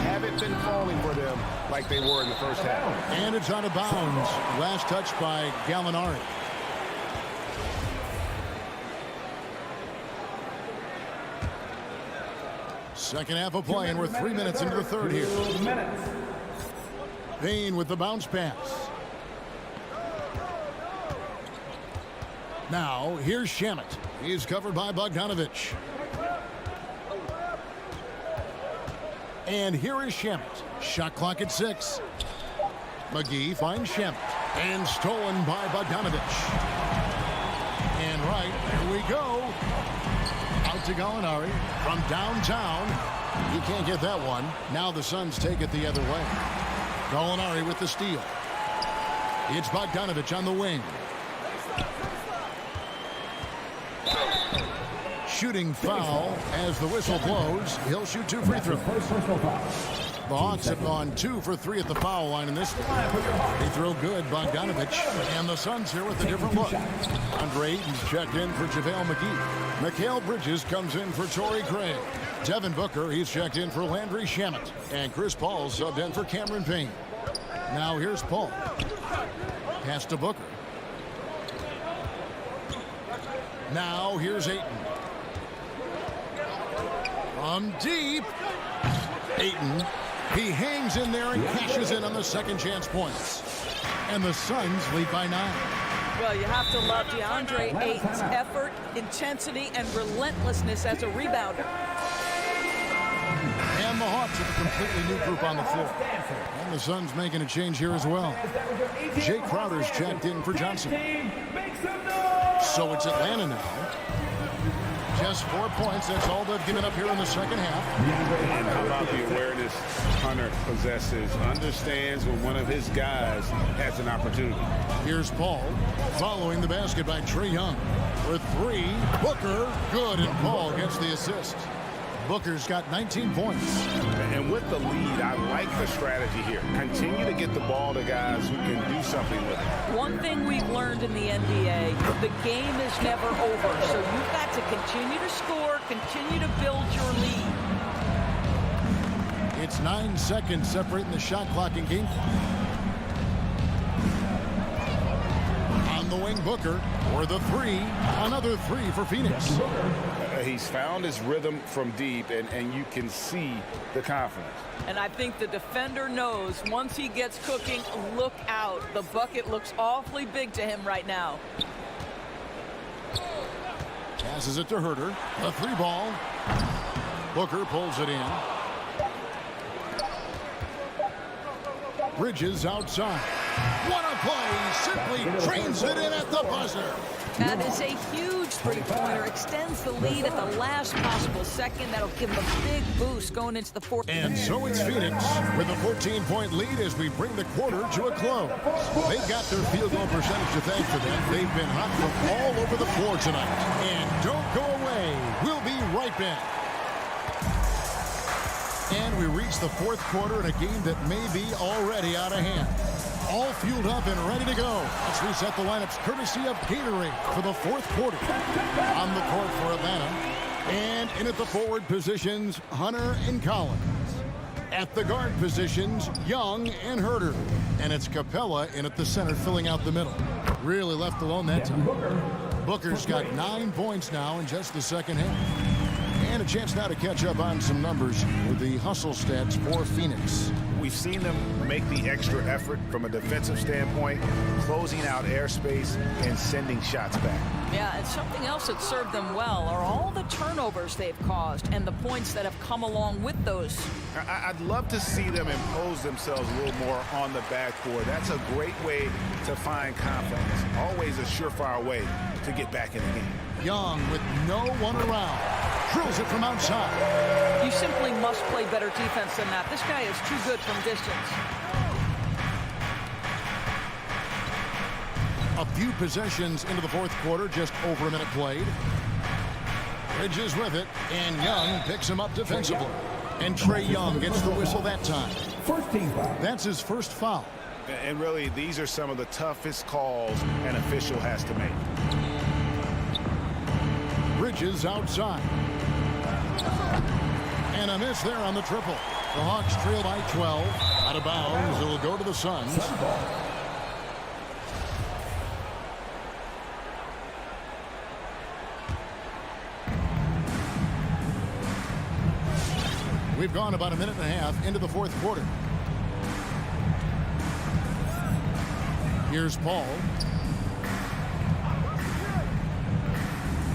haven't been falling for them like they were in the first half. And it's out of bounds. Last touch by Gallinari. Second half of play, and we're 3 minutes into the third here. Payne with the bounce pass. Now, here's Shamet. He's covered by Bogdanovich. And here is Shamet. Shot clock at 6. McGee finds Shamet. And stolen by Bogdanovich. And right, here we go. Out to Gallinari from downtown. He can't get that one. Now the Suns take it the other way. Gallinari with the steal. It's Bogdanovich on the wing. Shooting foul as the whistle blows. He'll shoot 2 free throws. The Hawks have gone 2 for 3 at the foul line in this one. They throw good, Bogdanovich. And the Suns here with a different look. Andre Ayton's checked in for JaVale McGee. Mikal Bridges comes in for Torrey Craig. Devin Booker, he's checked in for Landry Shamet. And Chris Paul subbed in for Cameron Payne. Now here's Paul. Pass to Booker. Now here's Ayton. From deep. Ayton. He hangs in there and cashes in on the second chance points. And the Suns lead by 9. Well, you have to love DeAndre Ayton's effort, intensity, and relentlessness as a rebounder. And the Hawks have a completely new group on the floor. And the Suns making a change here as well. Jay Crowder's checked in for Johnson. So it's Atlanta now. Just 4 points. That's all they've given up here in the second half. And how about the awareness Hunter possesses? Understands when one of his guys has an opportunity. Here's Paul following the basket by Trae Young. For 3, Booker, good, and Paul gets the assist. Booker's got 19 points. And with the lead, I like the strategy here. Continue to get the ball to guys who can do something with it. One thing we've learned in the NBA, the game is never over. So you've got to continue to score, continue to build your lead. It's 9 seconds separating the shot clock and game clock. On the wing, Booker for the 3. Another 3 for Phoenix. He's found his rhythm from deep, and you can see the confidence. And I think the defender knows once he gets cooking, look out. The bucket looks awfully big to him right now. Passes it to Herter. The 3 ball. Booker pulls it in. Bridges outside. What a play! Simply trains it in at the buzzer. That is a huge three-pointer. Extends the lead at the last possible second. That'll give them a big boost going into the fourth. And so it's Phoenix with a 14-point lead as we bring the quarter to a close. They've got their field goal percentage to thank for that. They've been hot from all over the floor tonight. And don't go away. We'll be right back. And we reach the fourth quarter in a game that may be already out of hand. All fueled up and ready to go. Let's reset the lineups courtesy of Gatorade for the fourth quarter. On the court for Atlanta. And in at the forward positions, Hunter and Collins. At the guard positions, Young and Herder. And it's Capella in at the center, filling out the middle. Really left alone that time. Booker's got 9 points now in just the second half. And a chance now to catch up on some numbers with the hustle stats for Phoenix. We've seen them make the extra effort from a defensive standpoint, closing out airspace and sending shots back. Yeah, and something else that served them well are all the turnovers they've caused and the points that have come along with those. I'd love to see them impose themselves a little more on the backboard. That's a great way to find confidence. Always a surefire way to get back in the game. Young with no one around. Drills it from outside. You simply must play better defense than that. This guy is too good from distance. A few possessions into the fourth quarter, just over a minute played. Bridges with it, and Young picks him up defensively. And Trae Young gets the whistle that time. First team foul. That's his first foul. And really, these are some of the toughest calls an official has to make. Bridges outside. And a miss there on the triple. The Hawks trail by 12. Out of bounds. It'll go to the Suns. We've gone about a minute and a half into the fourth quarter. Here's Paul.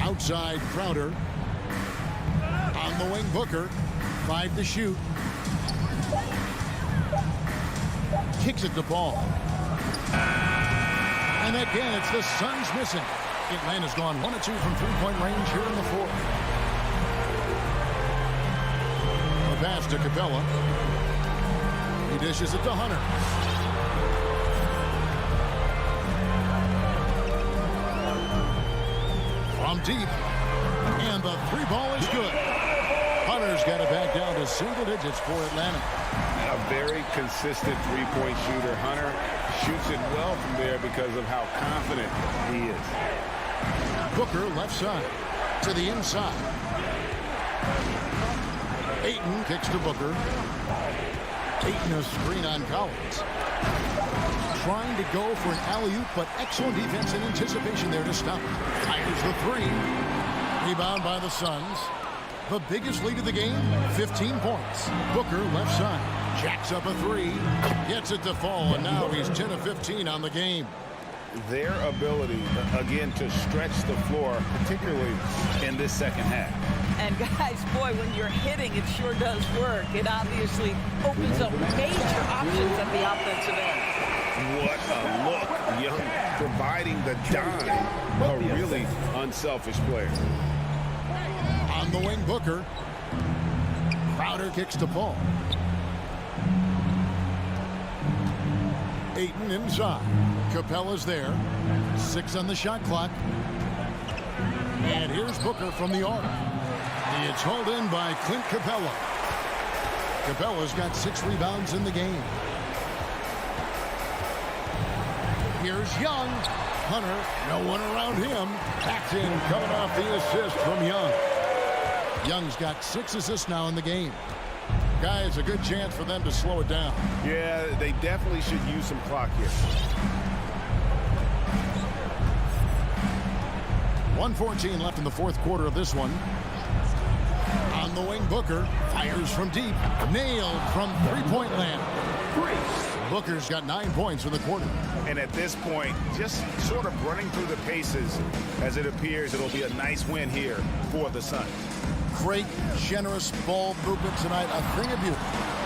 Outside Crowder. On the wing, Booker. 5 to shoot. Kicks it to Paul. And again, it's the Suns missing. Atlanta's gone 1 of 2 from three-point range here in the fourth. A pass to Capella. He dishes it to Hunter. From deep. And the three ball is good. Hunter's got it back down to single digits for Atlanta. A very consistent three-point shooter. Hunter shoots it well from there because of how confident he is. Booker left side to the inside. Ayton kicks to Booker. Ayton a screen on Collins. Trying to go for an alley-oop, but excellent defense and anticipation there to stop it. Fires the three. Rebound by the Suns. The biggest lead of the game, 15 points. Booker left side. Jacks up a three. Gets it to fall, and now he's 10 of 15 on the game. Their ability, again, to stretch the floor, particularly in this second half. And guys, boy, when you're hitting, it sure does work. It obviously opens up major options at the offensive end. What a look. Young providing the dime. A really unselfish player. On the wing, Booker. Crowder kicks to Paul. Ayton inside. Capella's there. 6 on the shot clock. And here's Booker from the arc. It's hauled in by Clint Capella. Capella's got 6 rebounds in the game. Here's Young. Hunter, no one around him. Backed in, coming off the assist from Young. Young's got 6 assists now in the game. Guys, a good chance for them to slow it down. Yeah, they definitely should use some clock here. 1:14 left in the fourth quarter of this one. On the wing, Booker fires from deep. Nailed from three-point land. Booker's got 9 points in the quarter. And at this point, just sort of running through the paces as it appears it'll be a nice win here for the Suns. Great, generous ball movement tonight. A thing of beauty.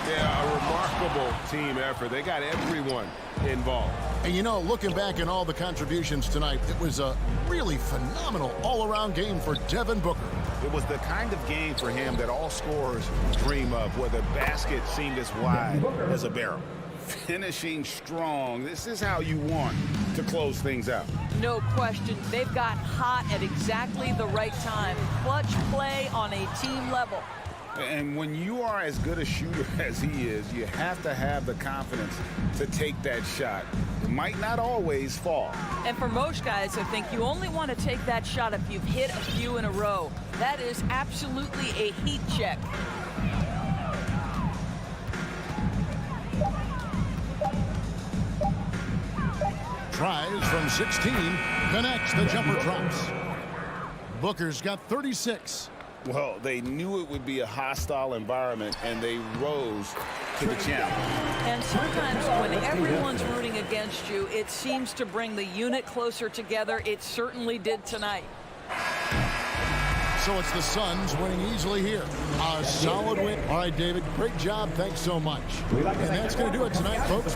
Yeah, a remarkable team effort. They got everyone involved. And you know, looking back at all the contributions tonight, it was a really phenomenal all-around game for Devin Booker. It was the kind of game for him that all scorers dream of, where the basket seemed as wide as a barrel. Finishing strong. This is how you want to close things out. No question. They've got hot at exactly the right time. Clutch play on a team level. And when you are as good a shooter as he is, you have to have the confidence to take that shot. It might not always fall. And for most guys, I think you only want to take that shot if you've hit a few in a row. That is absolutely a heat check. Tries from 16, connects, the jumper drops. Booker's got 36. Well, they knew it would be a hostile environment, and they rose to the challenge. And sometimes when everyone's rooting against you, it seems to bring the unit closer together. It certainly did tonight. So it's the Suns winning easily here. A solid win. All right, David, great job. Thanks so much. And that's going to do it tonight, folks.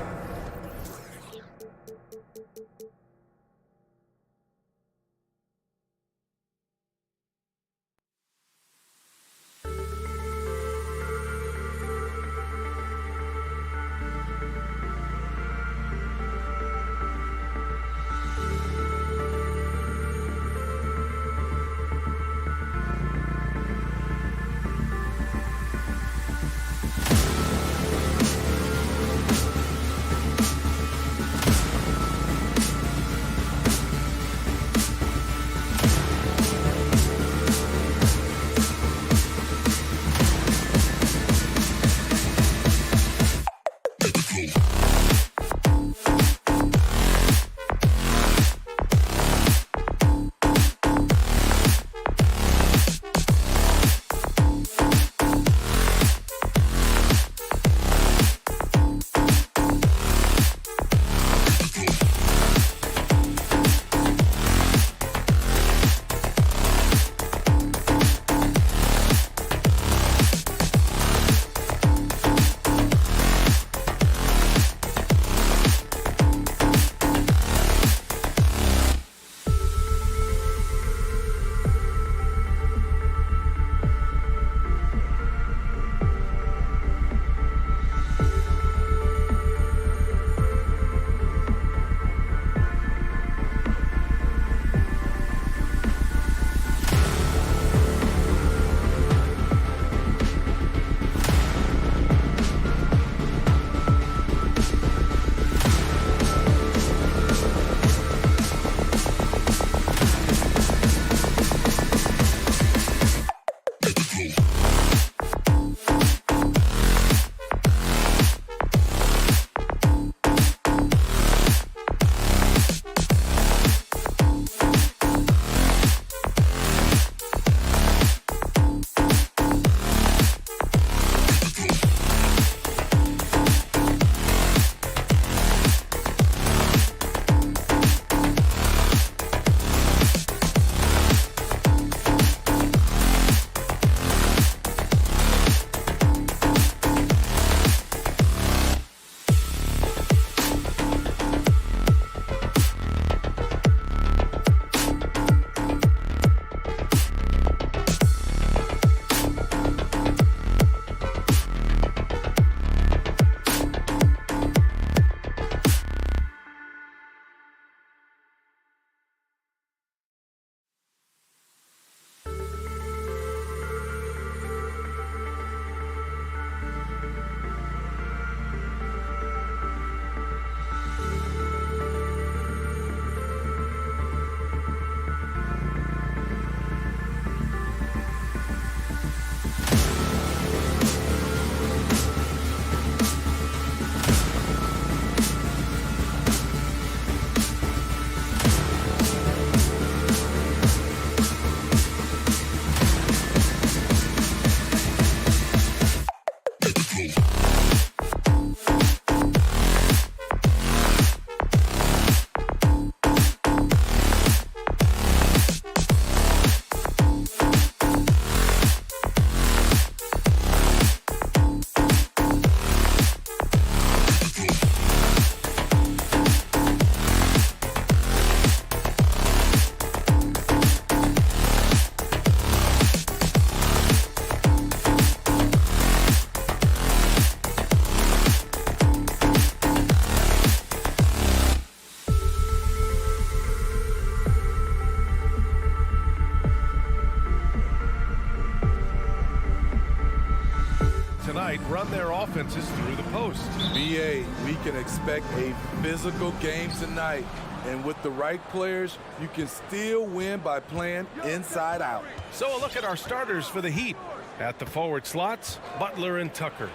tonight run their offenses through the post. BA, we can expect a physical game tonight. And with the right players, you can still win by playing inside out. So a look at our starters for the Heat. At the forward slots, Butler and Tucker.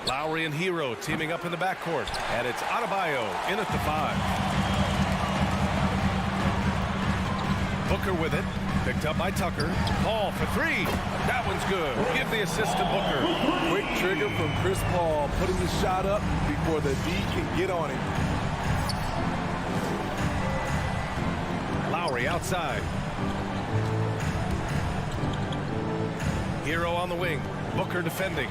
Lowry and Hero teaming up in the backcourt. And it's Adebayo in at the 5. Booker with it. Picked up by Tucker. Paul for 3. That one's good. Give the assist to Booker. Quick trigger from Chris Paul, putting the shot up before the D can get on him. Lowry outside. Hero on the wing. Booker defending.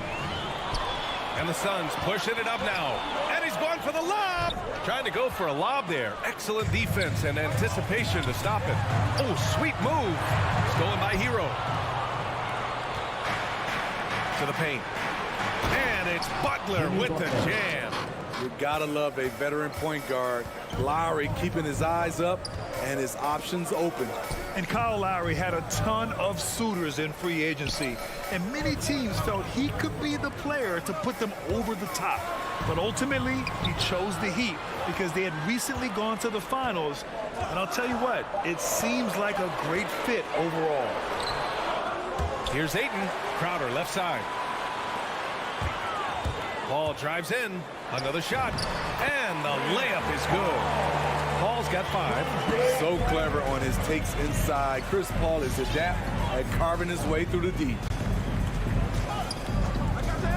And the Suns pushing it up now. And he's going for the lob. Trying to go for a lob there. Excellent defense and anticipation to stop it. Oh, sweet move. Stolen by Hero. To the paint. And it's Butler with the jam. You gotta love a veteran point guard. Lowry keeping his eyes up and his options open. And Kyle Lowry had a ton of suitors in free agency, and many teams felt he could be the player to put them over the top. But ultimately, he chose the Heat because they had recently gone to the finals. And I'll tell you what, it seems like a great fit overall. Here's Ayton. Crowder left side. Paul drives in. Another shot. And the layup is good. Paul's got 5. So clever on his takes inside. Chris Paul is adept at carving his way through the D.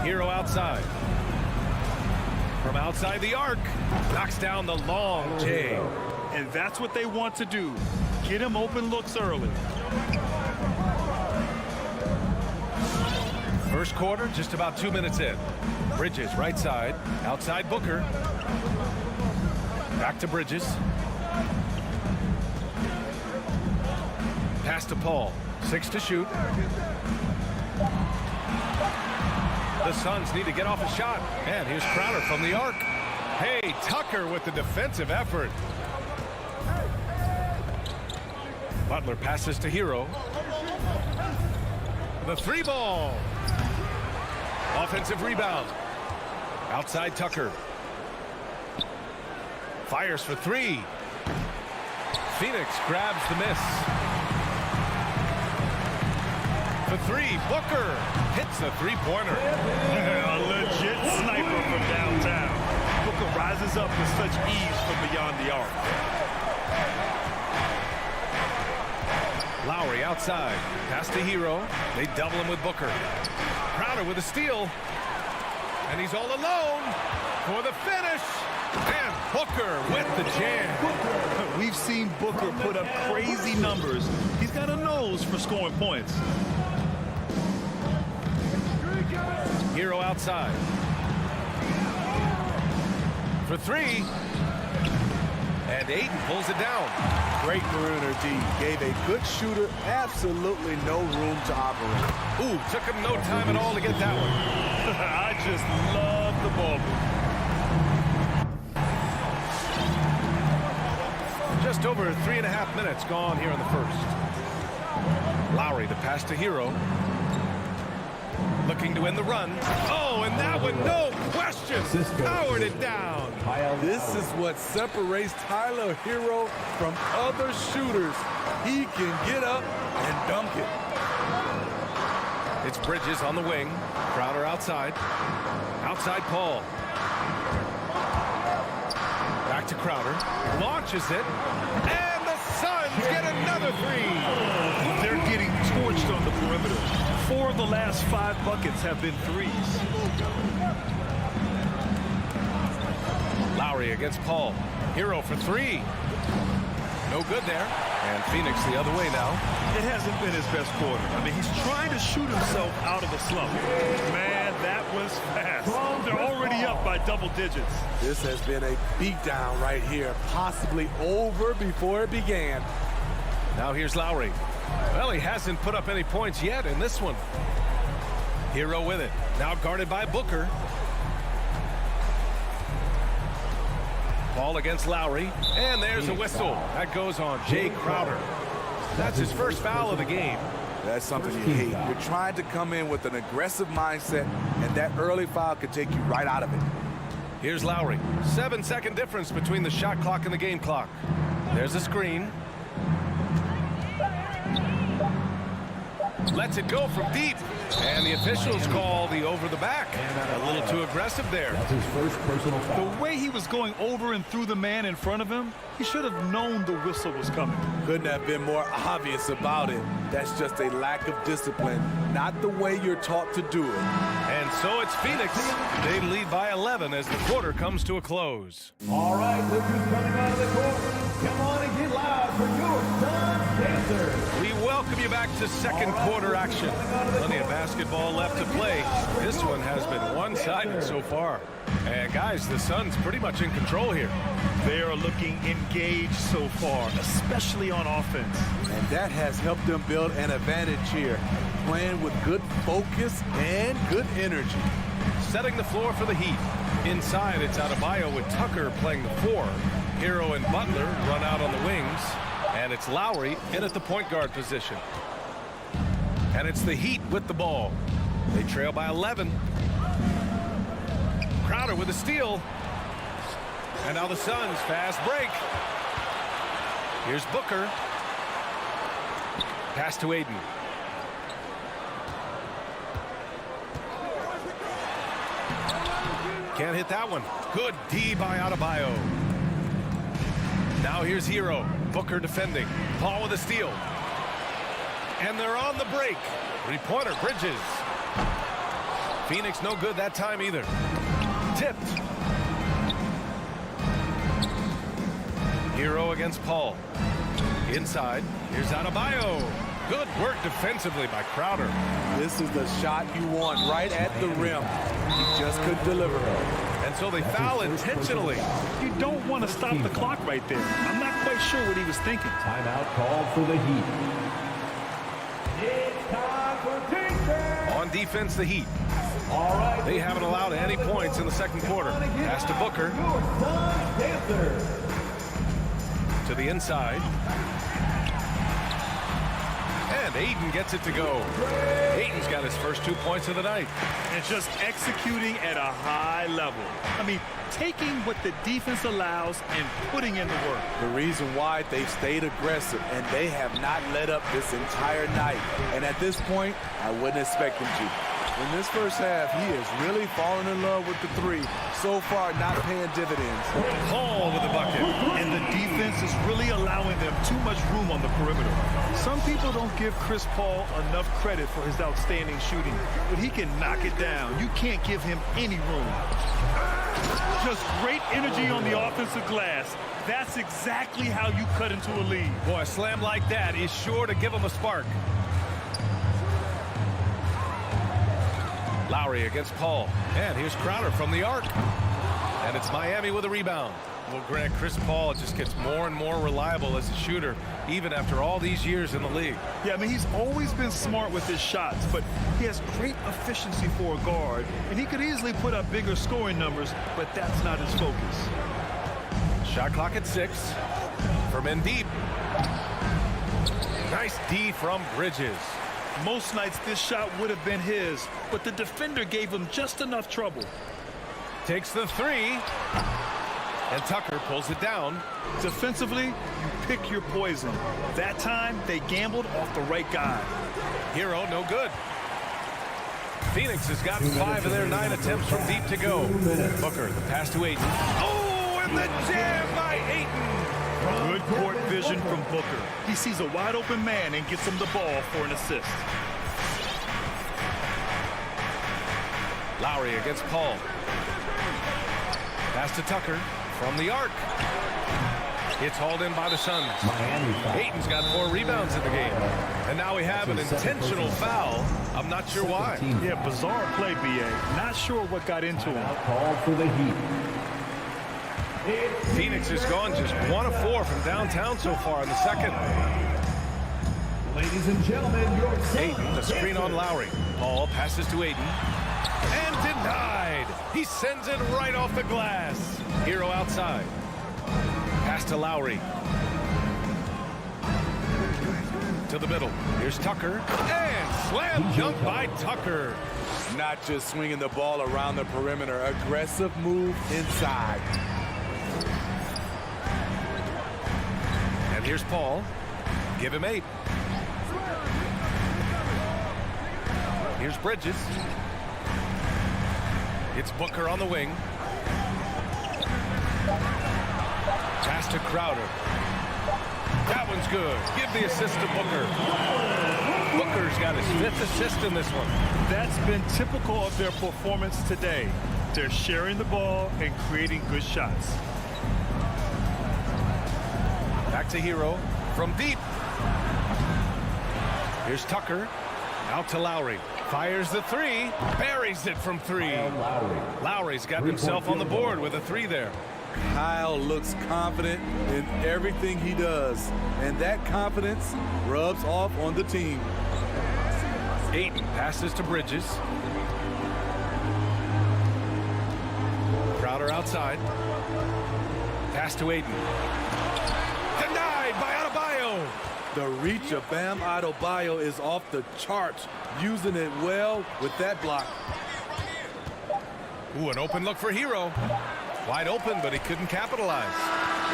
Hero outside. From outside the arc. Knocks down the long J. And that's what they want to do. Get him open looks early. First quarter, just about 2 minutes in. Bridges, right side. Outside Booker. Back to Bridges. Pass to Paul. 6 to shoot. The Suns need to get off a shot. And here's Crowder from the arc. Hey, Tucker with the defensive effort. Butler passes to Hero. The 3 ball. Offensive rebound. Outside Tucker. Fires for 3. Phoenix grabs the miss. For 3, Booker hits the 3-pointer. A legit sniper from downtown. Booker rises up with such ease from beyond the arc. Lowry outside. Pass to Hero. They double him with Booker. Crowder with a steal. And he's all alone for the finish. And Booker with the jam. We've seen Booker put up crazy numbers. He's got a nose for scoring points. Hero outside. For 3. And Ayton pulls it down. Great Mariner D. Gave a good shooter absolutely no room to operate. Ooh, took him no time at all to get that one. I just love the ball. Just over 3.5 minutes gone here in the first. Lowry, the pass to Hero. Looking to win the run. Oh, and that one, no question, powered it down. This is what separates Tyler Hero from other shooters. He can get up and dunk it. It's Bridges on the wing. Crowder outside. Outside Paul. Back to Crowder. Launches it. And the Suns get another 3. They're getting torched on the perimeter. 4 of the last 5 buckets have been 3s. Lowry against Paul. Hero for 3. No good there. And Phoenix the other way now. It hasn't been his best quarter. I mean, he's trying to shoot himself out of a slump. Man, that was fast. They're already up by double digits. This has been a beatdown right here, possibly over before it began. Now here's Lowry. Well, he hasn't put up any points yet in this one. Hero with it. Now guarded by Booker. Ball against Lowry. And there's a whistle. That goes on Jay Crowder. That's his first foul of the game. That's something you hate. You're trying to come in with an aggressive mindset, and that early foul could take you right out of it. Here's Lowry. 7-second difference between the shot clock and the game clock. There's a screen. Lets it go from deep. And the officials call the over the back. A little too aggressive there. That's his first personal foul. The way he was going over and through the man in front of him, he should have known the whistle was coming. Couldn't have been more obvious about it. That's just a lack of discipline, not the way you're taught to do it. And so it's Phoenix. They lead by 11 as the quarter comes to a close. All right, look who's coming out of the court. Come on and get loud for your Sun Dancers. We welcome you back to second quarter action. Plenty of basketball left to play. This one has been one-sided so far. And guys, the Suns pretty much in control here. They are looking engaged so far, especially on offense. And that has helped them build an advantage here, playing with good focus and good energy. Setting the floor for the Heat. Inside, it's Adebayo with Tucker playing the 4. Hero and Butler run out on the wings. And it's Lowry in at the point guard position. And it's the Heat with the ball. They trail by 11. Crowder with a steal. And now the Suns fast break. Here's Booker. Pass to Aiden. Can't hit that one. Good D by Adebayo. Now here's Hero. Booker defending. Paul with a steal. And they're on the break. Three-pointer, Bridges. Phoenix no good that time either. Tipped. Hero against Paul. Inside. Here's Adebayo. Good work defensively by Crowder. This is the shot you want right at the rim. He just couldn't deliver. And so they foul intentionally. You don't want to stop the clock right there. I'm not quite sure what he was thinking. Timeout called for the Heat. It's time for defense. On defense, the Heat. All right. They haven't allowed any points in the second quarter. Pass to Booker. Your Sun Dancers. To the inside. And Aiden gets it to go. Aiden's got his first 2 points of the night. And just executing at a high level. I mean, taking what the defense allows and putting in the work. The reason why they've stayed aggressive and they have not let up this entire night. And at this point, I wouldn't expect them to. In this first half, he is really falling in love with the 3. So far, not paying dividends. Paul with the bucket. And the defense is really allowing them too much room on the perimeter. Some people don't give Chris Paul enough credit for his outstanding shooting, but he can knock it down. You can't give him any room. Just great energy on the offensive glass. That's exactly how you cut into a lead. Boy, a slam like that is sure to give him a spark. Lowry against Paul. And here's Crowder from the arc. And it's Miami with a rebound. Well, Grant, Chris Paul just gets more and more reliable as a shooter, even after all these years in the league. Yeah, I mean, he's always been smart with his shots, but he has great efficiency for a guard, and he could easily put up bigger scoring numbers, but that's not his focus. Shot clock at 6. From in deep. Nice D from Bridges. Most nights this shot would have been his, but the defender gave him just enough trouble. Takes the 3. And Tucker pulls it down. Defensively, you pick your poison. That time, they gambled off the right guy. Hero, no good. Phoenix has got 5 of their 9 attempts from deep to go. Booker, the pass to Aiden. Oh, and the jam by Aiden. Good court vision from Booker. He sees a wide open man and gets him the ball for an assist. Lowry against Paul. Pass to Tucker from the arc. It's hauled in by the Suns. Aiden's got 4 rebounds in the game. And now we have an intentional foul. I'm not sure why. Yeah, bizarre play, B.A. Not sure what got into him. Called for the Heat. Phoenix has gone just 1 of 4 from downtown so far in the second. Ladies and gentlemen, your Aiden, the screen on Lowry. Paul passes to Aiden. And denied. He sends it right off the glass. Hero outside. Pass to Lowry. To the middle. Here's Tucker. And slam dunk by Tucker. Not just swinging the ball around the perimeter. Aggressive move inside. And here's Paul. Give him 8. Here's Bridges. It's Booker on the wing. Pass to Crowder. That one's good. Give the assist to Booker. Booker's got his 5th assist in this one. That's been typical of their performance today. They're sharing the ball and creating good shots. Back to Hero from deep. Here's Tucker. Out to Lowry. Fires the 3. Buries it from 3. Lowry's got himself on the board with a 3 there. Kyle looks confident in everything he does, and that confidence rubs off on the team. Ayton passes to Bridges. Crowder outside. Pass to Ayton. Denied by Adebayo. The reach of Bam Adebayo is off the charts, using it well with that block. Ooh, an open look for Hero. Wide open, but he couldn't capitalize.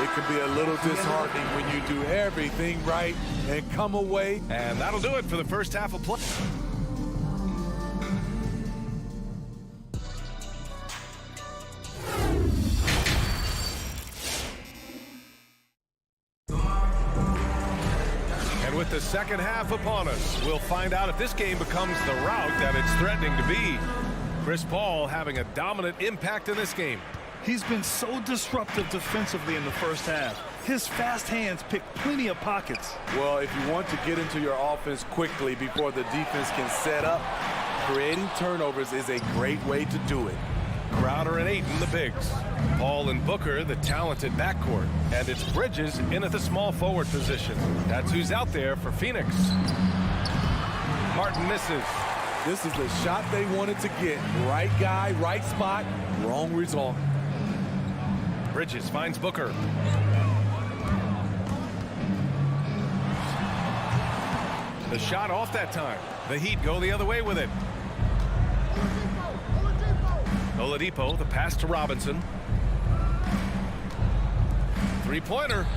It can be a little disheartening when you do everything right and come away. And that'll do it for the first half of play. And with the second half upon us, we'll find out if this game becomes the rout that it's threatening to be. Chris Paul having a dominant impact in this game. He's been so disruptive defensively in the first half. His fast hands pick plenty of pockets. Well, if you want to get into your offense quickly before the defense can set up, creating turnovers is a great way to do it. Crowder and Ayton, the bigs. Paul and Booker, the talented backcourt. And it's Bridges in at the small forward position. That's who's out there for Phoenix. Martin misses. This is the shot they wanted to get. Right guy, right spot, wrong result. Bridges finds Booker. The shot off that time. The Heat go the other way with it. Oladipo, the pass to Robinson. Three-pointer.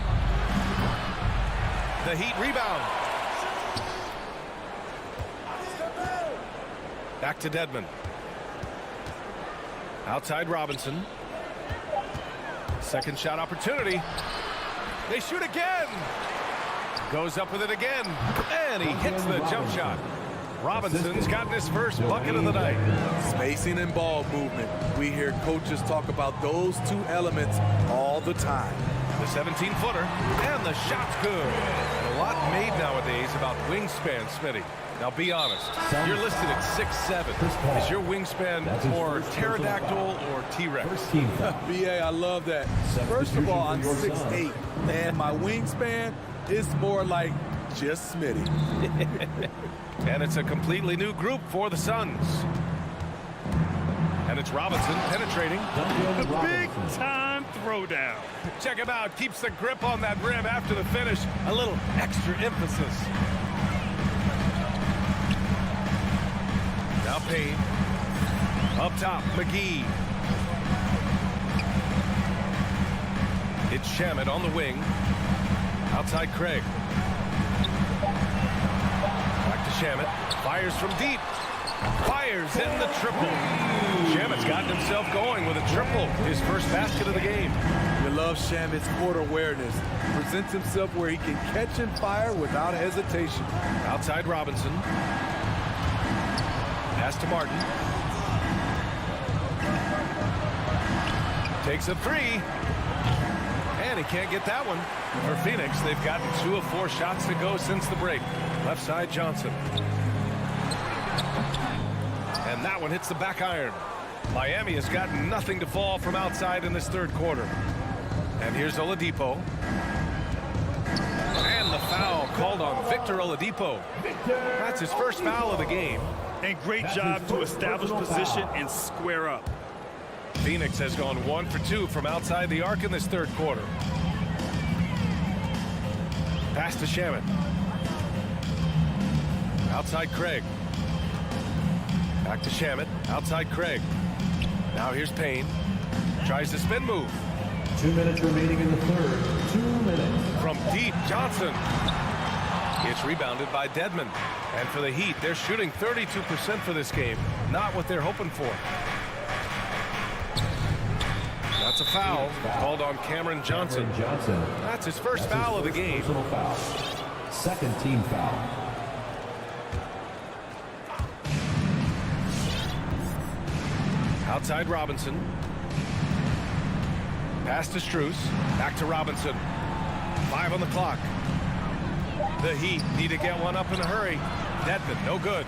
The Heat rebound. Back to Dedmon. Outside Robinson. Second shot opportunity. They shoot again. Goes up with it again. And he hits the jump shot. Robinson's gotten his first bucket of the night. Spacing and ball movement. We hear coaches talk about those 2 elements all the time. The 17-footer. And the shot's good. And a lot made nowadays about wingspan, Smitty. Now be honest. You're listed at 6'7". Is your wingspan more pterodactyl or T-Rex? BA, I love that. First of all, I'm 6'8", and my wingspan is more like just Smitty. And it's a completely new group for the Suns. And it's Robinson penetrating. The big-time throwdown. Check him out. Keeps the grip on that rim after the finish. A little extra emphasis. Now Payne. Up top, McGee. It's Shamet on the wing. Outside Craig. Back to Shamet. Fires from deep. Fires in the triple. Shamet's gotten himself going with a triple. His first basket of the game. You love Shamet's court awareness. Presents himself where he can catch and fire without hesitation. Outside Robinson. Pass to Martin. Takes a 3. And he can't get that one. For Phoenix, they've gotten 2 of 4 shots to go since the break. Left side, Johnson. And that one hits the back iron. Miami has gotten nothing to fall from outside in this third quarter. And here's Oladipo. And the foul called on Victor Oladipo. That's his first foul of the game. And great job to establish position and square up. Phoenix has gone 1 for 2 from outside the arc in this third quarter. Pass to Shamet. Outside Craig. Back to Shamet. Outside Craig. Now here's Payne. Tries the spin move. 2 minutes remaining in the third. 2 minutes. From deep, Johnson. It's rebounded by Dedmon. And for the Heat, they're shooting 32% for this game. Not what they're hoping for. That's a foul called on Cameron Johnson. That's his first foul of the game. Foul. Second team foul. Outside Robinson. Pass to Strus. Back to Robinson. 5 on the clock. The Heat need to get one up in a hurry. Dedmon, no good.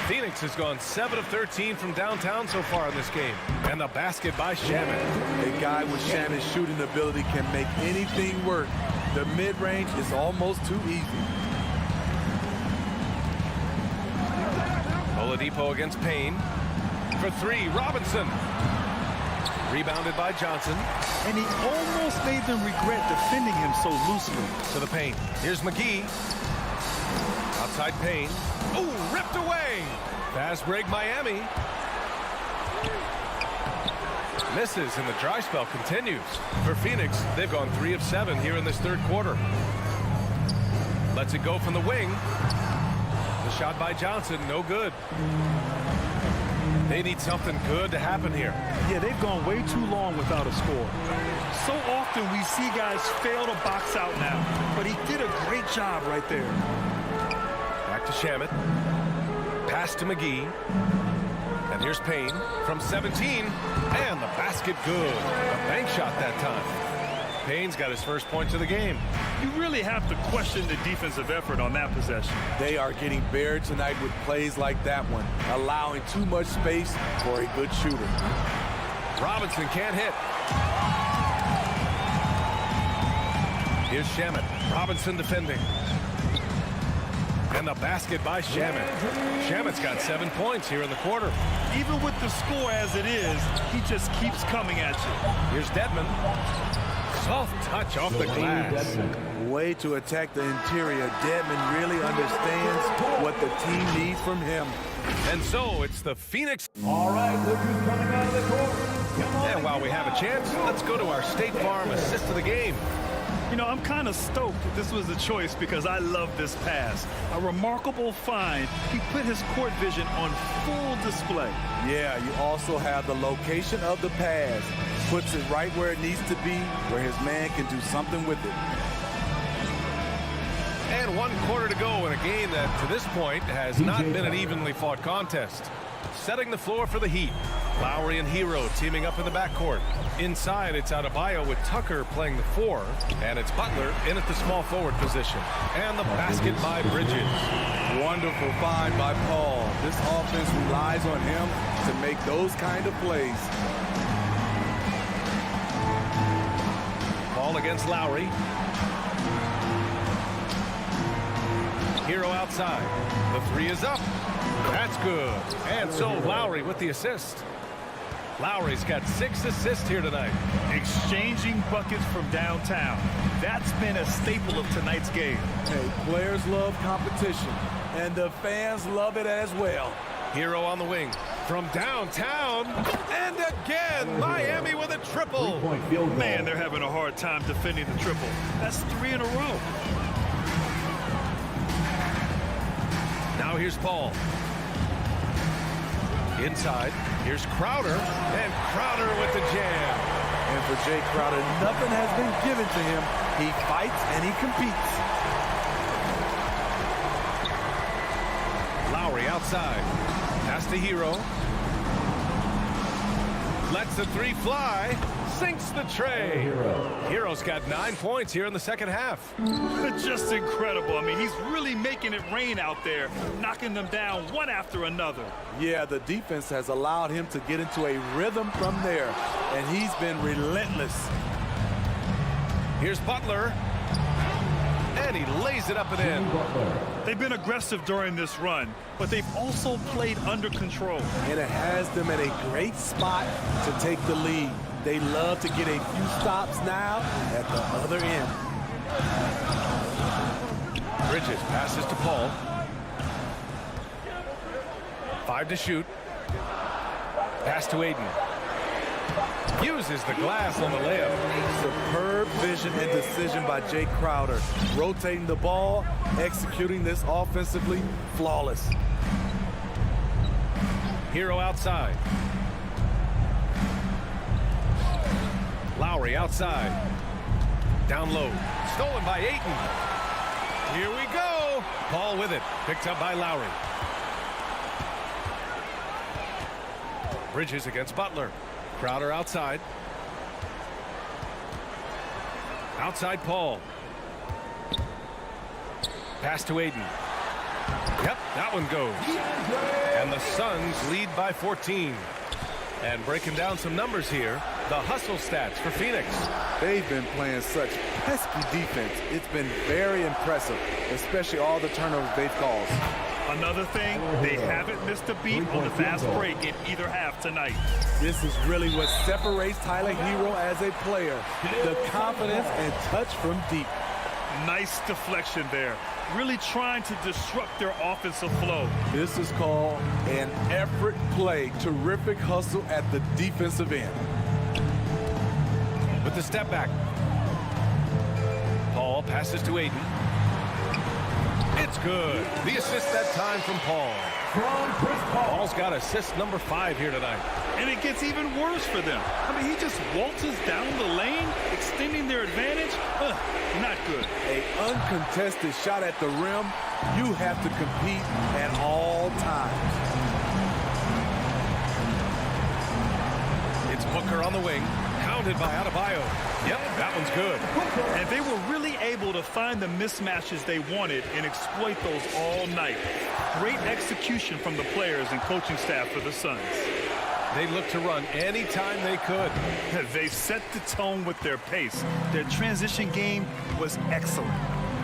Phoenix has gone 7 of 13 from downtown so far in this game. And the basket by Shamet. A guy with Shamet's shooting ability can make anything work. The mid-range is almost too easy. Oladipo against Payne. For 3, Robinson. Rebounded by Johnson. And he almost made them regret defending him so loosely. To the paint. Here's McGee. Outside Payne. Oh, ripped away. Fast break Miami. Misses and the dry spell continues. For Phoenix, they've gone 3 of 7 here in this third quarter. Lets it go from the wing. The shot by Johnson, no good. They need something good to happen here. Yeah, they've gone way too long without a score. So often we see guys fail to box out now, but he did a great job right there. Back to Shamet. Pass to McGee. And here's Payne from 17. And the basket good. A bank shot that time. Payne's got his first points of the game. You really have to question the defensive effort on that possession. They are getting buried tonight with plays like that one, allowing too much space for a good shooter. Robinson can't hit. Here's Shamet. Robinson defending. And the basket by Shamet. Shamet's got 7 points here in the quarter. Even with the score as it is, he just keeps coming at you. Here's Dedmon. Soft touch off the glass. Way to attack the interior. Dedmon really understands what the team needs from him. And so it's the Phoenix. All right, look who's coming out of the court. Come on. And while we have a chance, let's go to our State Farm assist of the game. You know, I'm kind of stoked that this was a choice because I love this pass. A remarkable find. He put his court vision on full display. Yeah, you also have the location of the pass. Puts it right where it needs to be, where his man can do something with it. And 1 quarter to go in a game that, to this point, has not been an evenly fought contest. Setting the floor for the Heat. Lowry and Hero teaming up in the backcourt. Inside, it's Adebayo with Tucker playing the 4. And it's Butler in at the small forward position. And the basket by Bridges. Wonderful find by Paul. This offense relies on him to make those kind of plays. Paul against Lowry. Hero outside. The 3 is up. That's good. And so Lowry with the assist. Lowry's got 6 assists here tonight. Exchanging buckets from downtown. That's been a staple of tonight's game. Hey, players love competition, and the fans love it as well. Hero on the wing. From downtown. And again, Miami with a triple. Man, they're having a hard time defending the triple. That's 3 in a row. Now here's Paul. Inside, here's Crowder, and Crowder with the jam. And for Jay Crowder, nothing has been given to him. He fights and he competes. Lowry outside. Pass to Hero. Lets the 3 fly. Sinks the tray. Hero's got 9 points here in the second half. Just incredible. I mean, he's really making it rain out there, knocking them down one after another. Yeah, the defense has allowed him to get into a rhythm from there, and he's been relentless. Here's Butler. And he lays it up and in. They've been aggressive during this run, but they've also played under control. And it has them at a great spot to take the lead. They love to get a few stops now at the other end. Bridges passes to Paul. 5 to shoot. Pass to Aiden. Uses the glass on the layup. Superb vision and decision by Jake Crowder. Rotating the ball, executing this offensively, flawless. Hero outside. Lowry outside. Down low. Stolen by Ayton. Here we go. Paul with it. Picked up by Lowry. Bridges against Butler. Crowder outside. Outside Paul. Pass to Aiden. Yep, that one goes. And the Suns lead by 14. And breaking down some numbers here, the hustle stats for Phoenix. They've been playing such pesky defense. It's been very impressive, especially all the turnovers they've caused. Another thing, they haven't missed a beat on the fast break in either half tonight. This is really what separates Tyler Hero as a player. The confidence and touch from deep. Nice deflection there. Really trying to disrupt their offensive flow. This is called an effort play. Terrific hustle at the defensive end. With the step back. Paul passes to Aiden. It's good. The assist that time from Paul. Paul's got assist number 5 here tonight. And it gets even worse for them. I mean, he just waltzes down the lane, extending their advantage. Not good. An uncontested shot at the rim. You have to compete at all times. It's Booker on the wing. Pounded by Adebayo. Yep, that one's good. And they were really able to find the mismatches they wanted and exploit those all night. Great execution from the players and coaching staff for the Suns. They looked to run anytime they could. They set the tone with their pace. Their transition game was excellent.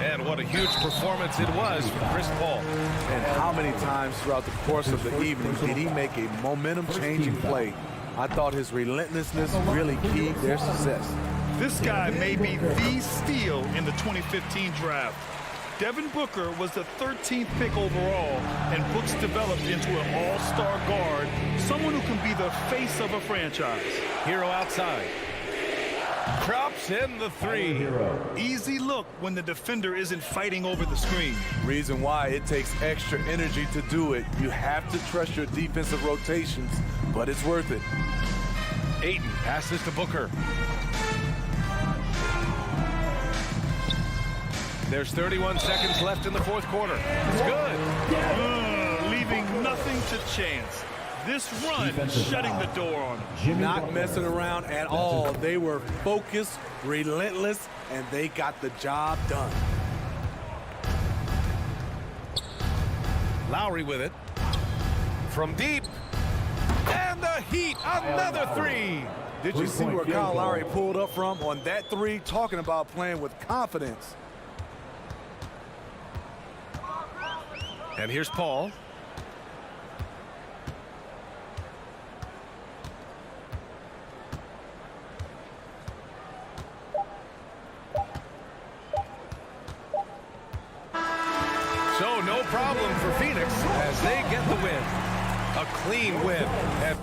And what a huge performance it was from Chris Paul. And how many times throughout the course of the evening did he make a momentum-changing play? I thought his relentlessness really keyed their success. This guy may be the steal in the 2015 draft. Devin Booker was the 13th pick overall, and Brooks developed into an all-star guard, someone who can be the face of a franchise. Hero outside. Drops in the 3. Easy look when the defender isn't fighting over the screen. Reason why it takes extra energy to do it. You have to trust your defensive rotations, but it's worth it. Ayton passes to Booker. There's 31 seconds left in the 4th quarter. It's good. Leaving nothing to chance. This run shutting the door on them. Not messing around at all. They were focused, relentless, and they got the job done. Lowry with it. From deep. And the Heat, another 3. Did you see where Kyle Lowry pulled up from on that 3? Talking about playing with confidence. And here's Paul. So no problem for Phoenix as they get the win. A clean win. And